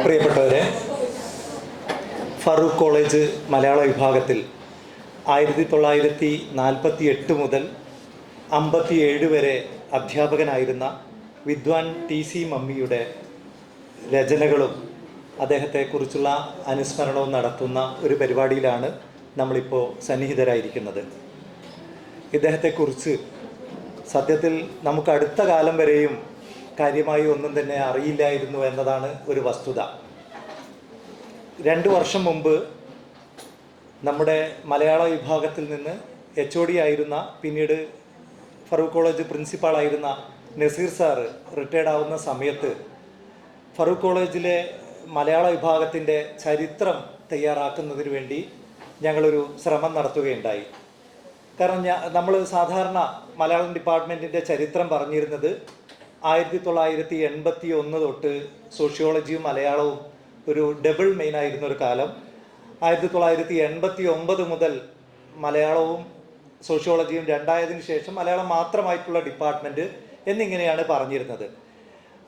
പ്രിയപ്പെട്ടവരെ, ഫറൂഖ് കോളേജ് മലയാള വിഭാഗത്തിൽ 1948 മുതൽ 57 വരെ അധ്യാപകനായിരുന്ന വിദ്വാൻ TC മമ്മിയുടെ രചനകളും അദ്ദേഹത്തെക്കുറിച്ചുള്ള അനുസ്മരണവും നടത്തുന്ന ഒരു പരിപാടിയിലാണ് നമ്മളിപ്പോൾ സന്നിഹിതരായിരിക്കുന്നത്. ഇദ്ദേഹത്തെക്കുറിച്ച് സത്യത്തിൽ നമുക്ക് അടുത്ത കാലം വരെയും കാര്യമായി ഒന്നും തന്നെ അറിയില്ലായിരുന്നു എന്നതാണ് ഒരു വസ്തുത. 2 വർഷം മുമ്പ് നമ്മുടെ മലയാള വിഭാഗത്തിൽ നിന്ന് HOD ആയിരുന്ന, പിന്നീട് ഫറൂഖ് കോളേജ് പ്രിൻസിപ്പാളായിരുന്ന നസീർ സാറ് റിട്ടയർഡ് ആവുന്ന സമയത്ത് ഫറൂഖ് കോളേജിലെ മലയാള വിഭാഗത്തിൻ്റെ ചരിത്രം തയ്യാറാക്കുന്നതിന് വേണ്ടി ഞങ്ങളൊരു ശ്രമം നടത്തുകയുണ്ടായി. കാരണം നമ്മൾ സാധാരണ മലയാളം ഡിപ്പാർട്ട്മെൻറ്റിൻ്റെ ചരിത്രം പറഞ്ഞിരുന്നത് 1981 തൊട്ട് സോഷ്യോളജിയും മലയാളവും ഒരു ഡബിൾ മെയിനായിരുന്ന ഒരു കാലം, 1989 മുതൽ മലയാളവും സോഷ്യോളജിയും രണ്ടായതിനു ശേഷം മലയാളം മാത്രമായിട്ടുള്ള ഡിപ്പാർട്ട്മെൻറ്റ് എന്നിങ്ങനെയാണ് പറഞ്ഞിരുന്നത്.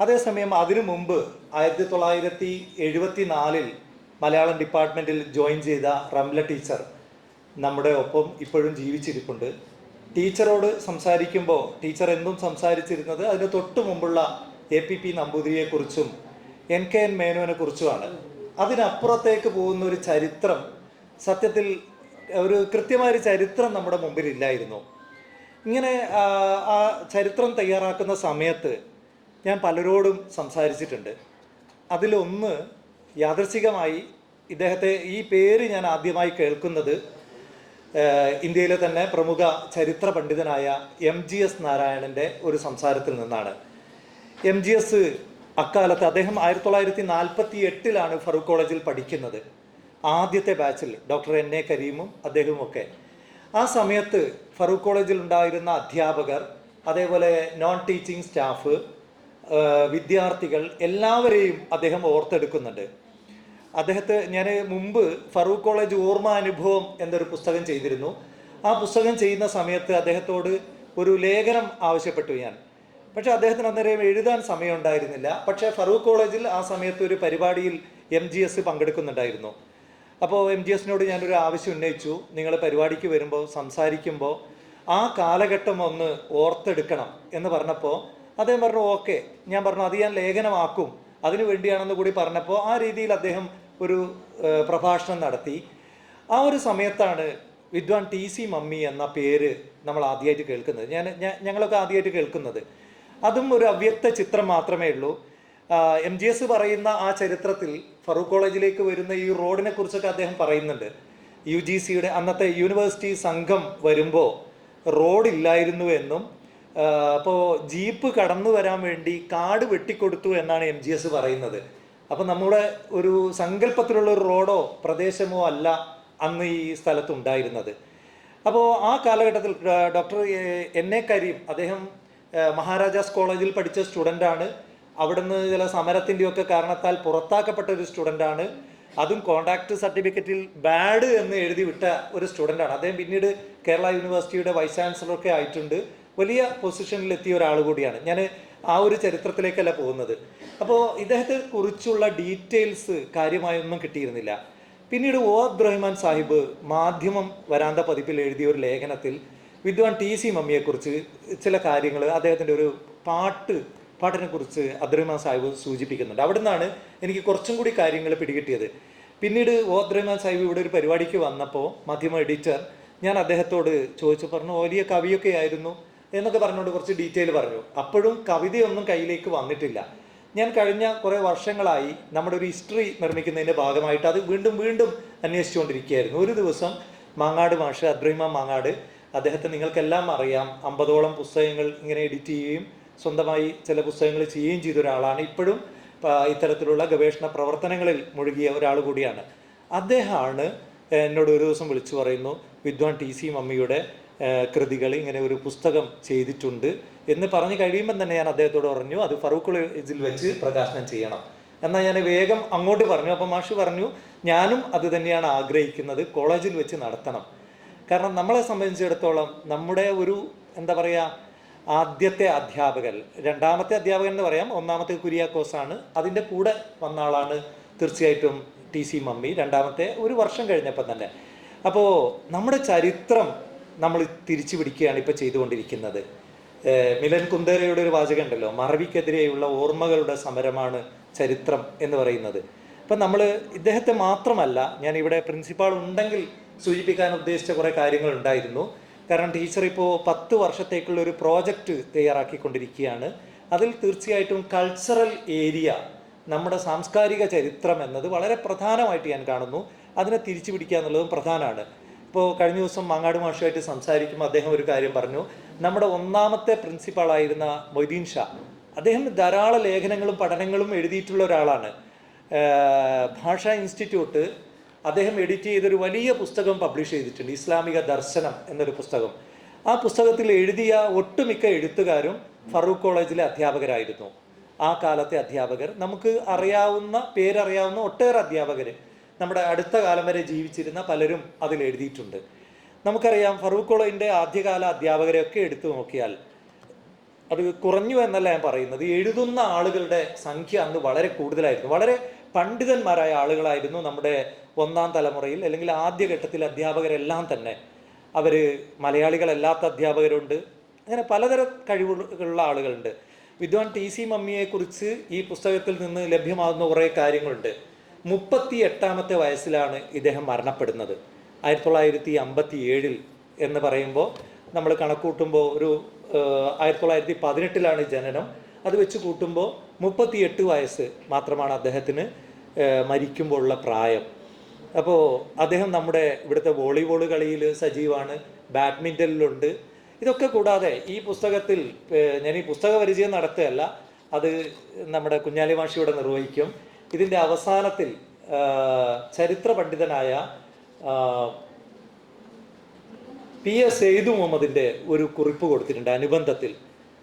അതേസമയം അതിനു മുമ്പ് 1974 മലയാളം ഡിപ്പാർട്ട്മെൻറ്റിൽ ജോയിൻ ചെയ്ത റംല ടീച്ചർ നമ്മുടെ ഒപ്പം ഇപ്പോഴും ജീവിച്ചിരിപ്പുണ്ട്. ടീച്ചറോട് സംസാരിക്കുമ്പോൾ ടീച്ചർ എന്നും സംസാരിച്ചിരുന്നത് അതിന് തൊട്ട് മുമ്പുള്ള APP നമ്പൂതിരിയെക്കുറിച്ചും NKN മേനോനെ കുറിച്ചുമാണ്. അതിനപ്പുറത്തേക്ക് പോകുന്ന ഒരു ചരിത്രം, സത്യത്തിൽ ഒരു കൃത്യമായൊരു ചരിത്രം നമ്മുടെ മുമ്പിലില്ലായിരുന്നു. ഇങ്ങനെ ആ ചരിത്രം തയ്യാറാക്കുന്ന സമയത്ത് ഞാൻ പലരോടും സംസാരിച്ചിട്ടുണ്ട്. അതിലൊന്ന്, യാദൃച്ഛികമായി ഇദ്ദേഹത്തെ, ഈ പേര് ഞാൻ ആദ്യമായി കേൾക്കുന്നത് ഇന്ത്യയിലെ തന്നെ പ്രമുഖ ചരിത്ര പണ്ഡിതനായ MGS നാരായണൻ്റെ ഒരു സംസാരത്തിൽ നിന്നാണ്. MGS അക്കാലത്ത് അദ്ദേഹം 1948 ഫറൂഖ് കോളേജിൽ പഠിക്കുന്നത്. ആദ്യത്തെ ബാച്ചിൽ ഡോക്ടർ NA കരീമും അദ്ദേഹവുമൊക്കെ. ആ സമയത്ത് ഫറൂഖ് കോളേജിൽ ഉണ്ടായിരുന്ന അധ്യാപകർ, അതേപോലെ നോൺ ടീച്ചിങ് സ്റ്റാഫ്, വിദ്യാർത്ഥികൾ എല്ലാവരെയും അദ്ദേഹം ഓർത്തെടുക്കുന്നുണ്ട്. അദ്ദേഹത്തെ ഞാൻ മുമ്പ് ഫറൂഖ് കോളേജ് ഓർമ്മ അനുഭവം എന്നൊരു പുസ്തകം ചെയ്തിരുന്നു. ആ പുസ്തകം ചെയ്യുന്ന സമയത്ത് അദ്ദേഹത്തോട് ഒരു ലേഖനം ആവശ്യപ്പെട്ടു ഞാൻ. പക്ഷേ അദ്ദേഹത്തിന് അന്നേരം എഴുതാൻ സമയം ഉണ്ടായിരുന്നില്ല. പക്ഷേ ഫറൂഖ് കോളേജിൽ ആ സമയത്ത് ഒരു പരിപാടിയിൽ MGS പങ്കെടുക്കുന്നുണ്ടായിരുന്നു. അപ്പോൾ MGSനോട് ഞാനൊരു ആവശ്യം ഉന്നയിച്ചു, നിങ്ങൾ പരിപാടിക്ക് വരുമ്പോൾ സംസാരിക്കുമ്പോൾ ആ കാലഘട്ടം ഒന്ന് ഓർത്തെടുക്കണം എന്ന് പറഞ്ഞപ്പോൾ അദ്ദേഹം പറഞ്ഞു ഓക്കെ. ഞാൻ പറഞ്ഞു അത് ഞാൻ ലേഖനമാക്കും, അതിനു വേണ്ടിയാണെന്ന് കൂടി പറഞ്ഞപ്പോൾ ആ രീതിയിൽ അദ്ദേഹം ഒരു പ്രഭാഷണം നടത്തി. ആ ഒരു സമയത്താണ് വിദ്വാൻ TC മമ്മി എന്ന പേര് നമ്മൾ ആദ്യമായിട്ട് കേൾക്കുന്നത്. ഞങ്ങളൊക്കെ ആദ്യമായിട്ട് കേൾക്കുന്നത്. അതും ഒരു അവ്യക്ത ചിത്രം മാത്രമേ ഉള്ളൂ. MGS പറയുന്ന ആ ചരിത്രത്തിൽ ഫറൂഖ് കോളേജിലേക്ക് വരുന്ന ഈ റോഡിനെ കുറിച്ചൊക്കെ അദ്ദേഹം പറയുന്നുണ്ട്. UGCയുടെ അന്നത്തെ യൂണിവേഴ്സിറ്റി സംഘം വരുമ്പോൾ റോഡില്ലായിരുന്നു എന്നും, അപ്പോൾ ജീപ്പ് കടന്നു വരാൻ വേണ്ടി കാട് വെട്ടിക്കൊടുത്തു എന്നാണ് MGS പറയുന്നത്. അപ്പോൾ നമ്മുടെ ഒരു സങ്കല്പത്തിലുള്ള ഒരു റോഡോ പ്രദേശമോ അല്ല അന്ന് ഈ സ്ഥലത്തുണ്ടായിരുന്നത്. അപ്പോൾ ആ കാലഘട്ടത്തിൽ ഡോക്ടർ NA കരീം, അദ്ദേഹം മഹാരാജാസ് കോളേജിൽ പഠിച്ച സ്റ്റുഡൻ്റാണ്. അവിടുന്ന് ചില സമരത്തിൻ്റെയൊക്കെ കാരണത്താൽ പുറത്താക്കപ്പെട്ട ഒരു സ്റ്റുഡൻ്റാണ്. അതും കോൺട്രാക്ട് സർട്ടിഫിക്കറ്റിൽ ബാഡ് എന്ന് എഴുതി വിട്ട ഒരു സ്റ്റുഡൻ്റാണ്. അദ്ദേഹം പിന്നീട് കേരള യൂണിവേഴ്സിറ്റിയുടെ വൈസ് ചാൻസലറൊക്കെ ആയിട്ടുണ്ട്. വലിയ പൊസിഷനിലെത്തിയ ഒരാൾ കൂടിയാണ്. ഞാൻ ആ ഒരു ചരിത്രത്തിലേക്കല്ല പോകുന്നത്. അപ്പോൾ ഇദ്ദേഹത്തെ കുറിച്ചുള്ള ഡീറ്റെയിൽസ് കാര്യമായൊന്നും കിട്ടിയിരുന്നില്ല. പിന്നീട് അബ്ദുറഹ്മാൻ സാഹിബ് മാധ്യമം വരാന്ത പതിപ്പിൽ എഴുതിയ ഒരു ലേഖനത്തിൽ വിദ്വാൻ TC മമ്മിയെക്കുറിച്ച് ചില കാര്യങ്ങൾ, അദ്ദേഹത്തിൻ്റെ ഒരു പാട്ടിനെ കുറിച്ച് അബ്ദുറഹ്മാൻ സാഹിബ് സൂചിപ്പിക്കുന്നുണ്ട്. അവിടെ നിന്നാണ് എനിക്ക് കുറച്ചും കൂടി കാര്യങ്ങൾ പിടികിട്ടിയത്. പിന്നീട് അബ്ദുറഹ്മാൻ സാഹിബ് ഇവിടെ ഒരു പരിപാടിക്ക് വന്നപ്പോൾ മാധ്യമ എഡിറ്റർ, ഞാൻ അദ്ദേഹത്തോട് ചോദിച്ചു, പറഞ്ഞു വലിയ കവിയൊക്കെ ആയിരുന്നു എന്നൊക്കെ പറഞ്ഞുകൊണ്ട് കുറച്ച് ഡീറ്റെയിൽ പറഞ്ഞു. അപ്പോഴും കവിതയൊന്നും കയ്യിലേക്ക് വന്നിട്ടില്ല. ഞാൻ കഴിഞ്ഞ കുറേ വർഷങ്ങളായി നമ്മുടെ ഒരു ഹിസ്റ്ററി നിർമ്മിക്കുന്നതിൻ്റെ ഭാഗമായിട്ട് അത് വീണ്ടും അന്വേഷിച്ചുകൊണ്ടിരിക്കുകയായിരുന്നു. ഒരു ദിവസം മാങ്ങാട് മാഷ്, അബ്ദുറഹ്മാൻ മാങ്ങാട്, അദ്ദേഹത്തെ നിങ്ങൾക്കെല്ലാം അറിയാം, 50ഓളം പുസ്തകങ്ങൾ ഇങ്ങനെ എഡിറ്റ് ചെയ്യുകയും സ്വന്തമായി ചില പുസ്തകങ്ങൾ ചെയ്യുകയും ചെയ്ത ഒരാളാണ്. ഇപ്പോഴും ഇത്തരത്തിലുള്ള ഗവേഷണ പ്രവർത്തനങ്ങളിൽ മുഴുകിയ ഒരാൾ കൂടിയാണ്. അദ്ദേഹമാണ് എന്നോട് ഒരു ദിവസം വിളിച്ചു പറയുന്നു, വിദ്വാൻ TC മമ്മിയുടെ കൃതികൾ ഇങ്ങനെ ഒരു പുസ്തകം ചെയ്തിട്ടുണ്ട് എന്ന് പറഞ്ഞു കഴിയുമ്പം തന്നെ ഞാൻ അദ്ദേഹത്തോട് പറഞ്ഞു അത് ഫറൂഖ് കോളേജിൽ വെച്ച് പ്രകാശനം ചെയ്യണം. എന്നാൽ ഞാൻ വേഗം അങ്ങോട്ട് പറഞ്ഞു. അപ്പം മാഷ് പറഞ്ഞു ഞാനും അത് തന്നെയാണ് ആഗ്രഹിക്കുന്നത്, കോളേജിൽ വെച്ച് നടത്തണം. കാരണം നമ്മളെ സംബന്ധിച്ചിടത്തോളം നമ്മുടെ ഒരു എന്താ പറയുക, ആദ്യത്തെ അധ്യാപകൻ, രണ്ടാമത്തെ അധ്യാപകൻ എന്ന് പറയാം, ഒന്നാമത്തെ കുര്യാക്കോസാണ്, അതിൻ്റെ കൂടെ വന്ന ആളാണ് തീർച്ചയായിട്ടും TC മമ്മി, രണ്ടാമത്തെ ഒരു വർഷം കഴിഞ്ഞപ്പോൾ തന്നെ. അപ്പോൾ നമ്മുടെ ചരിത്രം നമ്മൾ തിരിച്ചു പിടിക്കുകയാണ് ഇപ്പോൾ ചെയ്തുകൊണ്ടിരിക്കുന്നത്. മിലൻ കുന്ദേരയുടെ ഒരു വാചകം ഉണ്ടല്ലോ, മറവിക്കെതിരെയുള്ള ഓർമ്മകളുടെ സമരമാണ് ചരിത്രം എന്ന് പറയുന്നത്. അപ്പം നമ്മൾ ഇദ്ദേഹത്തെ മാത്രമല്ല, ഞാൻ ഇവിടെ പ്രിൻസിപ്പാൾ ഉണ്ടെങ്കിൽ സൂചിപ്പിക്കാൻ ഉദ്ദേശിച്ച കുറേ കാര്യങ്ങളുണ്ടായിരുന്നു. കാരണം ടീച്ചർ ഇപ്പോൾ 10 വർഷത്തേക്കുള്ള ഒരു പ്രോജക്റ്റ് തയ്യാറാക്കിക്കൊണ്ടിരിക്കുകയാണ്. അതിൽ തീർച്ചയായിട്ടും കൾച്ചറൽ ഏരിയ, നമ്മുടെ സാംസ്കാരിക ചരിത്രം എന്നത് വളരെ പ്രധാനമായിട്ട് ഞാൻ കാണുന്നു. അതിനെ തിരിച്ചു പിടിക്കുക എന്നുള്ളതും പ്രധാനമാണ്. ഇപ്പോൾ കഴിഞ്ഞ ദിവസം മാങ്ങാട് മാഷുമായിട്ട് സംസാരിക്കുമ്പോൾ അദ്ദേഹം ഒരു കാര്യം പറഞ്ഞു. നമ്മുടെ ഒന്നാമത്തെ പ്രിൻസിപ്പാളായിരുന്ന മൊയ്തീൻ ഷാ, അദ്ദേഹം ധാരാളം ലേഖനങ്ങളും പഠനങ്ങളും എഴുതിയിട്ടുള്ള ഒരാളാണ്. ഭാഷാ ഇൻസ്റ്റിറ്റ്യൂട്ട് അദ്ദേഹം എഡിറ്റ് ചെയ്തൊരു വലിയ പുസ്തകം പബ്ലിഷ് ചെയ്തിട്ടുണ്ട്, ഇസ്ലാമിക ദർശനം എന്നൊരു പുസ്തകം. ആ പുസ്തകത്തിൽ എഴുതിയ ഒട്ടുമിക്ക എഴുത്തുകാരും ഫറൂഖ് കോളേജിലെ അധ്യാപകരായിരുന്നു. ആ കാലത്തെ അധ്യാപകർ, നമുക്ക് അറിയാവുന്ന പേരറിയാവുന്ന ഒട്ടേറെ അധ്യാപകർ, നമ്മുടെ അടുത്ത കാലം വരെ ജീവിച്ചിരുന്ന പലരും അതിൽ എഴുതിയിട്ടുണ്ട്. നമുക്കറിയാം ഫറൂഖ് കോളേജിൻ്റെ ആദ്യകാല അധ്യാപകരെയൊക്കെ എടുത്തു നോക്കിയാൽ അത് കുറഞ്ഞു എന്നല്ല ഞാൻ പറയുന്നത്, എഴുതുന്ന ആളുകളുടെ സംഖ്യ അന്ന് വളരെ കൂടുതലായിരുന്നു. വളരെ പണ്ഡിതന്മാരായ ആളുകളായിരുന്നു നമ്മുടെ ഒന്നാം തലമുറയിൽ അല്ലെങ്കിൽ ആദ്യഘട്ടത്തിൽ അധ്യാപകരെല്ലാം തന്നെ. അവർ മലയാളികളല്ലാത്ത അധ്യാപകരുണ്ട്, അങ്ങനെ പലതരം കഴിവുകളുള്ള ആളുകളുണ്ട്. വിദ്വാൻ TC മമ്മിയെക്കുറിച്ച് ഈ പുസ്തകത്തിൽ നിന്ന് ലഭ്യമാകുന്ന കുറേ കാര്യങ്ങളുണ്ട്. 38ാമത്തെ വയസ്സിലാണ് ഇദ്ദേഹം മരണപ്പെടുന്നത്, 1957 എന്ന് പറയുമ്പോൾ നമ്മൾ കണക്കൂട്ടുമ്പോൾ ഒരു 1918 ജനനം. അത് വെച്ച് കൂട്ടുമ്പോൾ 38 വയസ്സ് മാത്രമാണ് അദ്ദേഹത്തിന് മരിക്കുമ്പോൾ ഉള്ള പ്രായം. അപ്പോൾ അദ്ദേഹം നമ്മുടെ ഇവിടുത്തെ വോളിബോൾ കളിയിൽ സജീവമാണ്, ബാഡ്മിൻ്റണിലുണ്ട്. ഇതൊക്കെ കൂടാതെ ഈ പുസ്തകത്തിൽ ഞാൻ ഈ പുസ്തക പരിചയം നടത്തുകയല്ല, അത് നമ്മുടെ കുഞ്ഞാലി മാഷിയുടെ നിർവഹിക്കും. ഇതിൻ്റെ അവസാനത്തിൽ ചരിത്ര പണ്ഡിതനായ PS സെയ്ദു മുഹമ്മദിൻ്റെ ഒരു കുറിപ്പ് കൊടുത്തിട്ടുണ്ട് അനുബന്ധത്തിൽ,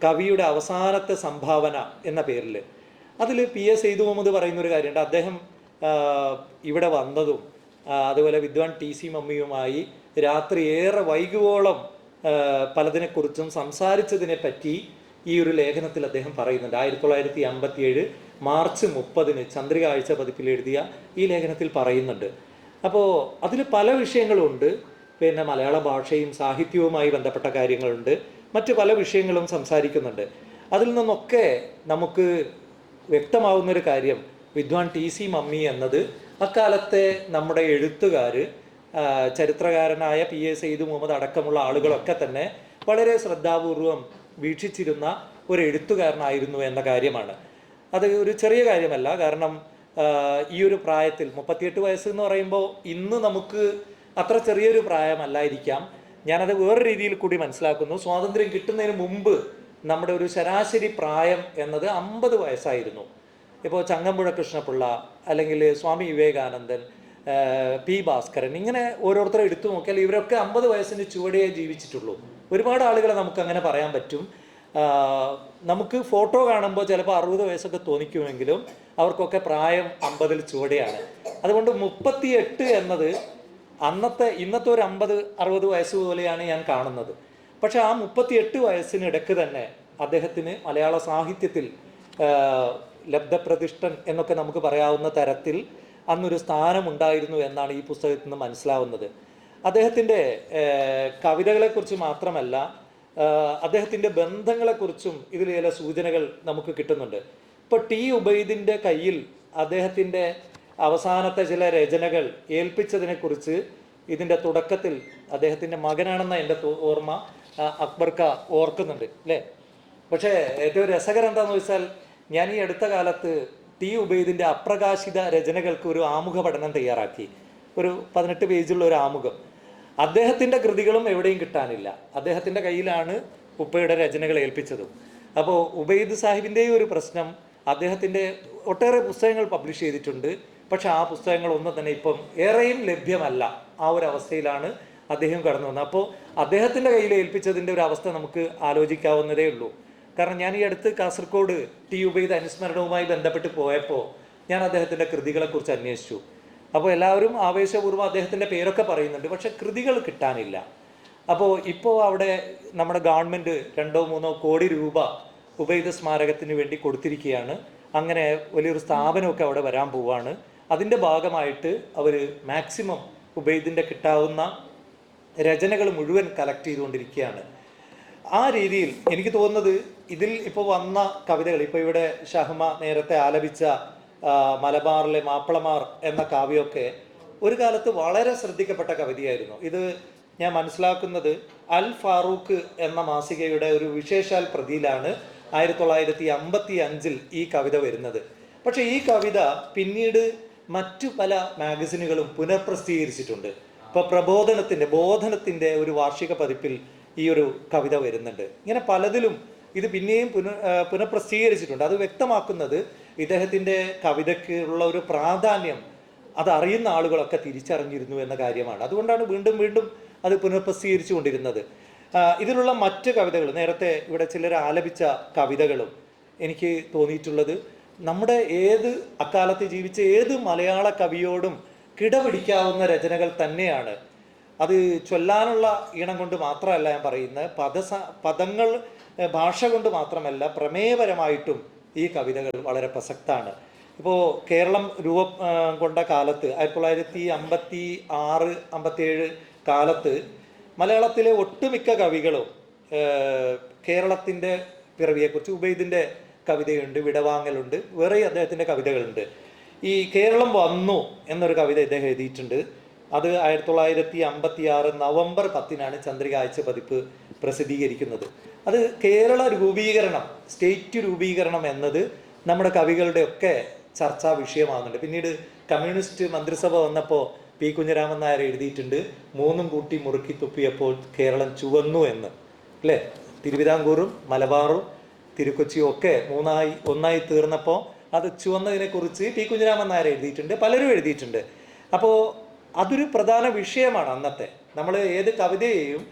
കവിയുടെ അവസാനത്തെ സംഭാവന എന്ന പേരിൽ. അതിൽ PS സെയ്ദു മുഹമ്മദ് പറയുന്നൊരു കാര്യമുണ്ട്. അദ്ദേഹം ഇവിടെ വന്നതും അതുപോലെ വിദ്വാൻ TC മമ്മിയുമായി രാത്രി ഏറെ വൈകുവോളം പലതിനെക്കുറിച്ചും സംസാരിച്ചതിനെ പറ്റി ഈ ഒരു ലേഖനത്തിൽ അദ്ദേഹം പറയുന്നുണ്ട്. 1957 മാർച്ച് 30 ചന്ദ്രിക ആഴ്ച പതിപ്പിൽ എഴുതിയ ഈ ലേഖനത്തിൽ പറയുന്നുണ്ട്. അപ്പോൾ അതിൽ പല വിഷയങ്ങളുണ്ട്. പിന്നെ മലയാള ഭാഷയും സാഹിത്യവുമായി ബന്ധപ്പെട്ട കാര്യങ്ങളുണ്ട്, മറ്റ് പല വിഷയങ്ങളും സംസാരിക്കുന്നുണ്ട്. അതിൽ നിന്നൊക്കെ നമുക്ക് വ്യക്തമാവുന്നൊരു കാര്യം, വിദ്വാൻ TC മമ്മി എന്നത് അക്കാലത്തെ നമ്മുടെ എഴുത്തുകാർ, ചരിത്രകാരനായ PS സെയ്ദു മുഹമ്മദ് അടക്കമുള്ള ആളുകളൊക്കെ തന്നെ വളരെ ശ്രദ്ധാപൂർവം വീക്ഷിച്ചിരുന്ന ഒരു എഴുത്തുകാരനായിരുന്നു എന്ന കാര്യമാണ്. അത് ഒരു ചെറിയ കാര്യമല്ല. കാരണം ഈ ഒരു പ്രായത്തിൽ 38 വയസ്സ് എന്ന് പറയുമ്പോൾ ഇന്ന് നമുക്ക് അത്ര ചെറിയൊരു പ്രായമല്ലായിരിക്കാം. ഞാനത് വേറെ രീതിയിൽ കൂടി മനസ്സിലാക്കുന്നു. സ്വാതന്ത്ര്യം കിട്ടുന്നതിന് മുമ്പ് നമ്മുടെ ഒരു ശരാശരി പ്രായം എന്നത് 50 വയസ്സായിരുന്നു. ഇപ്പോൾ ചങ്ങമ്പുഴ കൃഷ്ണപിള്ള അല്ലെങ്കിൽ സ്വാമി വിവേകാനന്ദൻ, P. ഭാസ്കരൻ, ഇങ്ങനെ ഓരോരുത്തരെ എടുത്തു നോക്കിയാൽ ഇവരൊക്കെ 50 വയസ്സിന് ചുവടെയേ ജീവിച്ചിട്ടുള്ളൂ. ഒരുപാട് ആളുകളെ നമുക്കങ്ങനെ പറയാൻ പറ്റും. നമുക്ക് ഫോട്ടോ കാണുമ്പോൾ ചിലപ്പോൾ 60 വയസ്സൊക്കെ തോന്നിക്കുമെങ്കിലും അവർക്കൊക്കെ പ്രായം 50-ൽ ചുവടെയാണ്. അതുകൊണ്ട് 38 എന്നത് ഇന്നത്തെ ഒരു 50-60 വയസ്സ് പോലെയാണ് ഞാൻ കാണുന്നത്. പക്ഷെ ആ 38 വയസ്സിനിടയ്ക്ക് തന്നെ അദ്ദേഹത്തിന് മലയാള സാഹിത്യത്തിൽ ലബ്ധപ്രതിഷ്ഠൻ എന്നൊക്കെ നമുക്ക് പറയാവുന്ന തരത്തിൽ അന്നൊരു സ്ഥാനമുണ്ടായിരുന്നു എന്നാണ് ഈ പുസ്തകത്തിൽ നിന്ന് മനസ്സിലാവുന്നത്. അദ്ദേഹത്തിൻ്റെ കവിതകളെക്കുറിച്ച് മാത്രമല്ല, അദ്ദേഹത്തിൻ്റെ ബന്ധങ്ങളെക്കുറിച്ചും ഇതിൽ ചില സൂചനകൾ നമുക്ക് കിട്ടുന്നുണ്ട്. ഇപ്പോൾ T. ഉബൈദിൻ്റെ കയ്യിൽ അദ്ദേഹത്തിൻ്റെ അവസാനത്തെ ചില രചനകൾ ഏൽപ്പിച്ചതിനെക്കുറിച്ച് ഇതിൻ്റെ തുടക്കത്തിൽ അദ്ദേഹത്തിൻ്റെ മകനാണെന്ന എൻ്റെ ഓർമ്മ അക്ബർക്ക ഓർക്കുന്നുണ്ട് അല്ലേ. പക്ഷേ ഏറ്റവും രസകരം എന്താണെന്ന് വെച്ചാൽ, ഞാൻ ഈ അടുത്ത കാലത്ത് T. ഉബൈദിൻ്റെ അപ്രകാശിത രചനകൾക്ക് ഒരു ആമുഖ പഠനം തയ്യാറാക്കി, ഒരു 18 പേജുള്ള ഒരു ആമുഖം. അദ്ദേഹത്തിൻ്റെ കൃതികളും എവിടെയും കിട്ടാനില്ല. അദ്ദേഹത്തിൻ്റെ കയ്യിലാണ് ഉപ്പയുടെ രചനകൾ ഏൽപ്പിച്ചതും. അപ്പോൾ ഉബൈദ് സാഹിബിൻ്റെയും ഒരു പ്രശ്നം, അദ്ദേഹത്തിൻ്റെ ഒട്ടേറെ പുസ്തകങ്ങൾ പബ്ലിഷ് ചെയ്തിട്ടുണ്ട്, പക്ഷെ ആ പുസ്തകങ്ങളൊന്നും തന്നെ ഇപ്പം ഏറെയും ലഭ്യമല്ല. ആ ഒരു അവസ്ഥയിലാണ് അദ്ദേഹം കടന്നു വന്നത്. അപ്പോൾ അദ്ദേഹത്തിൻ്റെ കയ്യിൽ ഏൽപ്പിച്ചതിൻ്റെ ഒരു അവസ്ഥ നമുക്ക് ആലോചിക്കാവുന്നതേ ഉള്ളൂ. കാരണം ഞാൻ ഈ അടുത്ത് കാസർഗോഡ് T. ഉബൈദ് അനുസ്മരണവുമായി ബന്ധപ്പെട്ട് പോയപ്പോൾ ഞാൻ അദ്ദേഹത്തിൻ്റെ കൃതികളെക്കുറിച്ച് അന്വേഷിച്ചു. അപ്പോൾ എല്ലാവരും ആവേശപൂർവ്വം അദ്ദേഹത്തിൻ്റെ പേരൊക്കെ പറയുന്നുണ്ട്, പക്ഷെ കൃതികൾ കിട്ടാനില്ല. അപ്പോൾ ഇപ്പോൾ അവിടെ നമ്മുടെ ഗവൺമെൻറ് 2-3 കോടി രൂപ ഉബൈദ് സ്മാരകത്തിന് വേണ്ടി കൊടുത്തിരിക്കുകയാണ്. അങ്ങനെ വലിയൊരു സ്ഥാപനമൊക്കെ അവിടെ വരാൻ പോവുകയാണ്. അതിൻ്റെ ഭാഗമായിട്ട് അവർ മാക്സിമം ഉബൈദിൻ്റെ കിട്ടാവുന്ന രചനകൾ മുഴുവൻ കളക്ട് ചെയ്തുകൊണ്ടിരിക്കുകയാണ്. ആ രീതിയിൽ എനിക്ക് തോന്നുന്നത് ഇതിൽ ഇപ്പോൾ വന്ന കവിതകൾ, ഇപ്പോൾ ഇവിടെ ഷഹ്മ നേരത്തെ ആലപിച്ച മലബാറിലെ മാപ്പിളമാർ എന്ന കാവ്യമൊക്കെ ഒരു കാലത്ത് വളരെ ശ്രദ്ധിക്കപ്പെട്ട കവിതയായിരുന്നു. ഇത് ഞാൻ മനസ്സിലാക്കുന്നത് അൽ ഫാറൂഖ് എന്ന മാസികയുടെ ഒരു വിശേഷാൽ പ്രതിയിലാണ് 1955 ഈ കവിത വരുന്നത്. പക്ഷേ ഈ കവിത പിന്നീട് മറ്റു പല മാഗസിനുകളും പുനഃപ്രസിദ്ധീകരിച്ചിട്ടുണ്ട്. ഇപ്പോൾ ബോധനത്തിൻ്റെ ഒരു വാർഷിക പതിപ്പിൽ ഈ ഒരു കവിത വരുന്നുണ്ട്. ഇങ്ങനെ പലതിലും ഇത് പിന്നെയും പുനഃപ്രസിദ്ധീകരിച്ചിട്ടുണ്ട്. അത് വ്യക്തമാക്കുന്നത് ഇദ്ദേഹത്തിൻ്റെ കവിതയ്ക്ക് ഉള്ള ഒരു പ്രാധാന്യം അതറിയുന്ന ആളുകളൊക്കെ തിരിച്ചറിഞ്ഞിരുന്നു എന്ന കാര്യമാണ്. അതുകൊണ്ടാണ് വീണ്ടും വീണ്ടും അത് പുനഃപ്രസിദ്ധീകരിച്ചു കൊണ്ടിരുന്നത്. ഇതിലുള്ള മറ്റ് കവിതകൾ, നേരത്തെ ഇവിടെ ചിലർ ആലപിച്ച കവിതകളും എനിക്ക് തോന്നിയിട്ടുള്ളത് നമ്മുടെ അക്കാലത്ത് ജീവിച്ച ഏത് മലയാള കവിയോടും കിടപിടിക്കാവുന്ന രചനകൾ തന്നെയാണ്. അത് ചൊല്ലാനുള്ള ഈണം കൊണ്ട് മാത്രമല്ല ഞാൻ പറയുന്നത്, പദങ്ങൾ ഭാഷ കൊണ്ട് മാത്രമല്ല, പ്രമേയപരമായിട്ടും ഈ കവിതകൾ വളരെ പ്രസക്തമാണ്. ഇപ്പോൾ കേരളം രൂപം കൊണ്ട കാലത്ത് 1956-57 കാലത്ത് മലയാളത്തിലെ ഒട്ടുമിക്ക കവികളും കേരളത്തിൻ്റെ പിറവിയെക്കുറിച്ച്, ഉബൈദിൻ്റെ കവിതയുണ്ട്, വിടവാങ്ങലുണ്ട്, വേറെ അദ്ദേഹത്തിൻ്റെ കവിതകളുണ്ട്. ഈ കേരളം വന്നു എന്നൊരു കവിത ഇദ്ദേഹം എഴുതിയിട്ടുണ്ട്. അത് 1956 നവംബർ 10-നാണ് ചന്ദ്രിക ആഴ്ച പതിപ്പ് പ്രസിദ്ധീകരിക്കുന്നത്. അത് കേരള രൂപീകരണം, സ്റ്റേറ്റ് രൂപീകരണം എന്നത് നമ്മുടെ കവികളുടെയൊക്കെ ചർച്ചാ വിഷയമാകുന്നുണ്ട്. പിന്നീട് കമ്മ്യൂണിസ്റ്റ് മന്ത്രിസഭ വന്നപ്പോൾ പി കുഞ്ഞിരാമൻ നായർ എഴുതിയിട്ടുണ്ട്, മൂന്നും കൂട്ടി മുറുക്കി തുപ്പിയപ്പോൾ കേരളം ചുവന്നു എന്ന്, അല്ലേ? തിരുവിതാംകൂറും മലബാറും തിരുക്കൊച്ചിയും ഒക്കെ ഒന്നായി തീർന്നപ്പോൾ അത് ചുവന്നതിനെക്കുറിച്ച് പി കുഞ്ഞിരാമൻ നായർ എഴുതിയിട്ടുണ്ട്, പലരും എഴുതിയിട്ടുണ്ട്. അപ്പോൾ അതൊരു പ്രധാന വിഷയമാണ് അന്നത്തെ. നമ്മൾ ഏത് കവിതയെയും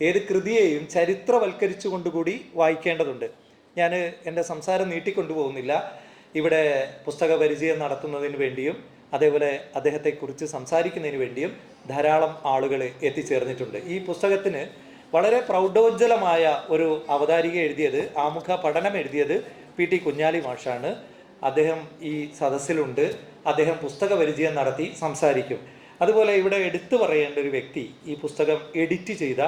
ഏത് കൃതിയെയും ചരിത്രവൽക്കരിച്ചു കൊണ്ടുകൂടി വായിക്കേണ്ടതുണ്ട്. ഞാൻ എൻ്റെ സംസാരം നീട്ടിക്കൊണ്ടുപോകുന്നില്ല. ഇവിടെ പുസ്തക പരിചയം നടത്തുന്നതിന് വേണ്ടിയും അതേപോലെ അദ്ദേഹത്തെക്കുറിച്ച് സംസാരിക്കുന്നതിന് വേണ്ടിയും ധാരാളം ആളുകൾ എത്തിച്ചേർന്നിട്ടുണ്ട്. ഈ പുസ്തകത്തിന് വളരെ പ്രൗഢോജ്വലമായ ഒരു അവതാരിക എഴുതിയത്, ആമുഖ പഠനം എഴുതിയത് പി.ടി. കുഞ്ഞാലി മാഷാണ്. അദ്ദേഹം ഈ സദസ്സിലുണ്ട്. അദ്ദേഹം പുസ്തക പരിചയം നടത്തി സംസാരിക്കും. അതുപോലെ ഇവിടെ എടുത്തു പറയേണ്ട ഒരു വ്യക്തി, ഈ പുസ്തകം എഡിറ്റ് ചെയ്ത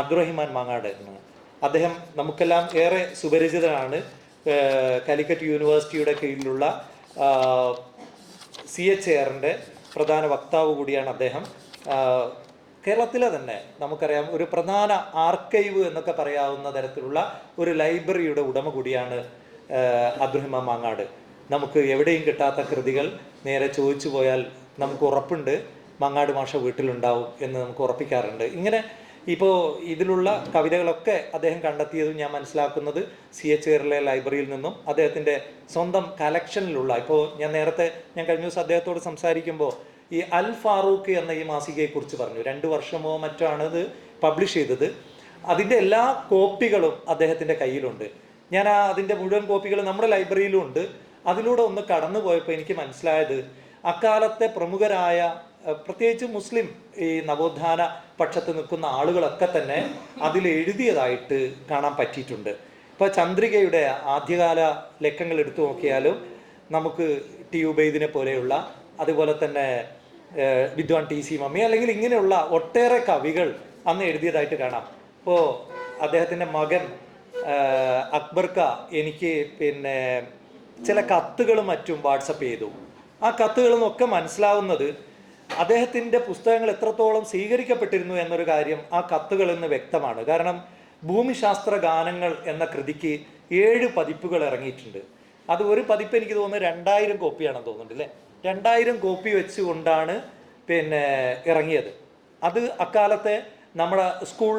അബ്ദുറഹിമാൻ മാങ്ങാട് എന്നാണ്. അദ്ദേഹം നമുക്കെല്ലാം ഏറെ സുപരിചിതനാണ്. കാലിക്കറ്റ് യൂണിവേഴ്സിറ്റിയുടെ കീഴിലുള്ള CHARൻ്റെ പ്രധാന വക്താവ് കൂടിയാണ് അദ്ദേഹം. കേരളത്തിലെ തന്നെ നമുക്കറിയാം ഒരു പ്രധാന ആർക്കൈവ് എന്നൊക്കെ പറയാവുന്ന തരത്തിലുള്ള ഒരു ലൈബ്രറിയുടെ ഉടമ കൂടിയാണ് അബ്ദുറഹിമാൻ മാങ്ങാട്. നമുക്ക് എവിടെയും കിട്ടാത്ത കൃതികൾ നേരെ ചോദിച്ചു പോയാൽ നമുക്ക് ഉറപ്പുണ്ട് മാങ്ങാട് മാഷ വീട്ടിലുണ്ടാവും എന്ന് നമുക്ക് ഉറപ്പിക്കാറുണ്ട്. ഇങ്ങനെ ഇപ്പോൾ ഇതിലുള്ള കവിതകളൊക്കെ അദ്ദേഹം കണ്ടെത്തിയതും ഞാൻ മനസ്സിലാക്കുന്നത് CHARലെ ലൈബ്രറിയിൽ നിന്നും അദ്ദേഹത്തിൻ്റെ സ്വന്തം കളക്ഷനിലുള്ള, ഇപ്പോൾ ഞാൻ കഴിഞ്ഞ ദിവസം അദ്ദേഹത്തോട് സംസാരിക്കുമ്പോൾ ഈ അൽ ഫാറൂഖ് എന്ന ഈ മാസികയെക്കുറിച്ച് പറഞ്ഞു. 2 വർഷമോ മറ്റോ ആണ് ഇത് പബ്ലിഷ് ചെയ്തത്. അതിൻ്റെ എല്ലാ കോപ്പികളും അദ്ദേഹത്തിൻ്റെ കയ്യിലുണ്ട്. ഞാൻ അതിൻ്റെ മുഴുവൻ കോപ്പികൾ നമ്മുടെ ലൈബ്രറിയിലും ഉണ്ട്. അതിലൂടെ ഒന്ന് കടന്നു പോയപ്പോൾ എനിക്ക് മനസ്സിലായത് അക്കാലത്തെ പ്രമുഖരായ, പ്രത്യേകിച്ച് മുസ്ലിം ഈ നവോത്ഥാന പക്ഷത്ത് നിൽക്കുന്ന ആളുകളൊക്കെ തന്നെ അതിൽ എഴുതിയതായിട്ട് കാണാൻ പറ്റിയിട്ടുണ്ട്. ഇപ്പോൾ ചന്ദ്രികയുടെ ആദ്യകാല ലക്കങ്ങൾ എടുത്തു നോക്കിയാലും നമുക്ക് ടി ഉബൈദിനെ പോലെയുള്ള, അതുപോലെ തന്നെ വിദ്വാൻ TC മമ്മി, അല്ലെങ്കിൽ ഇങ്ങനെയുള്ള ഒട്ടേറെ കവികൾ അന്ന് എഴുതിയതായിട്ട് കാണാം. ഇപ്പോൾ അദ്ദേഹത്തിൻ്റെ മകൻ അക്ബർക്ക എനിക്ക് ചില കത്തുകളും മറ്റും വാട്സപ്പ് ചെയ്തു. ആ കത്തുകളിൽ നിന്നൊക്കെ മനസ്സിലാവുന്നത് അദ്ദേഹത്തിൻ്റെ പുസ്തകങ്ങൾ എത്രത്തോളം സ്വീകരിക്കപ്പെട്ടിരുന്നു എന്നൊരു കാര്യം ആ കത്തുകളിൽ നിന്ന് വ്യക്തമാണ്. കാരണം ഭൂമിശാസ്ത്ര ഗാനങ്ങൾ എന്ന കൃതിക്ക് 7 പതിപ്പുകൾ ഇറങ്ങിയിട്ടുണ്ട്. അത് ഒരു പതിപ്പ് എനിക്ക് തോന്നുന്നു 2000 കോപ്പിയാണെന്ന് തോന്നുന്നുണ്ട്, അല്ലേ? 2000 കോപ്പി വെച്ചുകൊണ്ടാണ് ഇറങ്ങിയത്. അത് അക്കാലത്തെ നമ്മുടെ സ്കൂൾ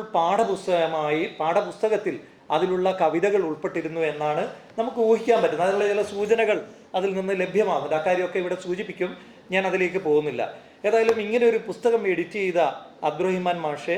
പാഠപുസ്തകത്തിൽ അതിലുള്ള കവിതകൾ ഉൾപ്പെട്ടിരുന്നു എന്നാണ് നമുക്ക് ഊഹിക്കാൻ പറ്റുന്നത്. അതിലുള്ള ചില സൂചനകൾ അതിൽ നിന്ന് ലഭ്യമാകുന്നുണ്ട്. അക്കാര്യമൊക്കെ ഇവിടെ സൂചിപ്പിക്കും, ഞാൻ അതിലേക്ക് പോകുന്നില്ല. ഏതായാലും ഇങ്ങനെ ഒരു പുസ്തകം എഡിറ്റ് ചെയ്ത അബ്ദുറഹിമാൻ മാഷെ,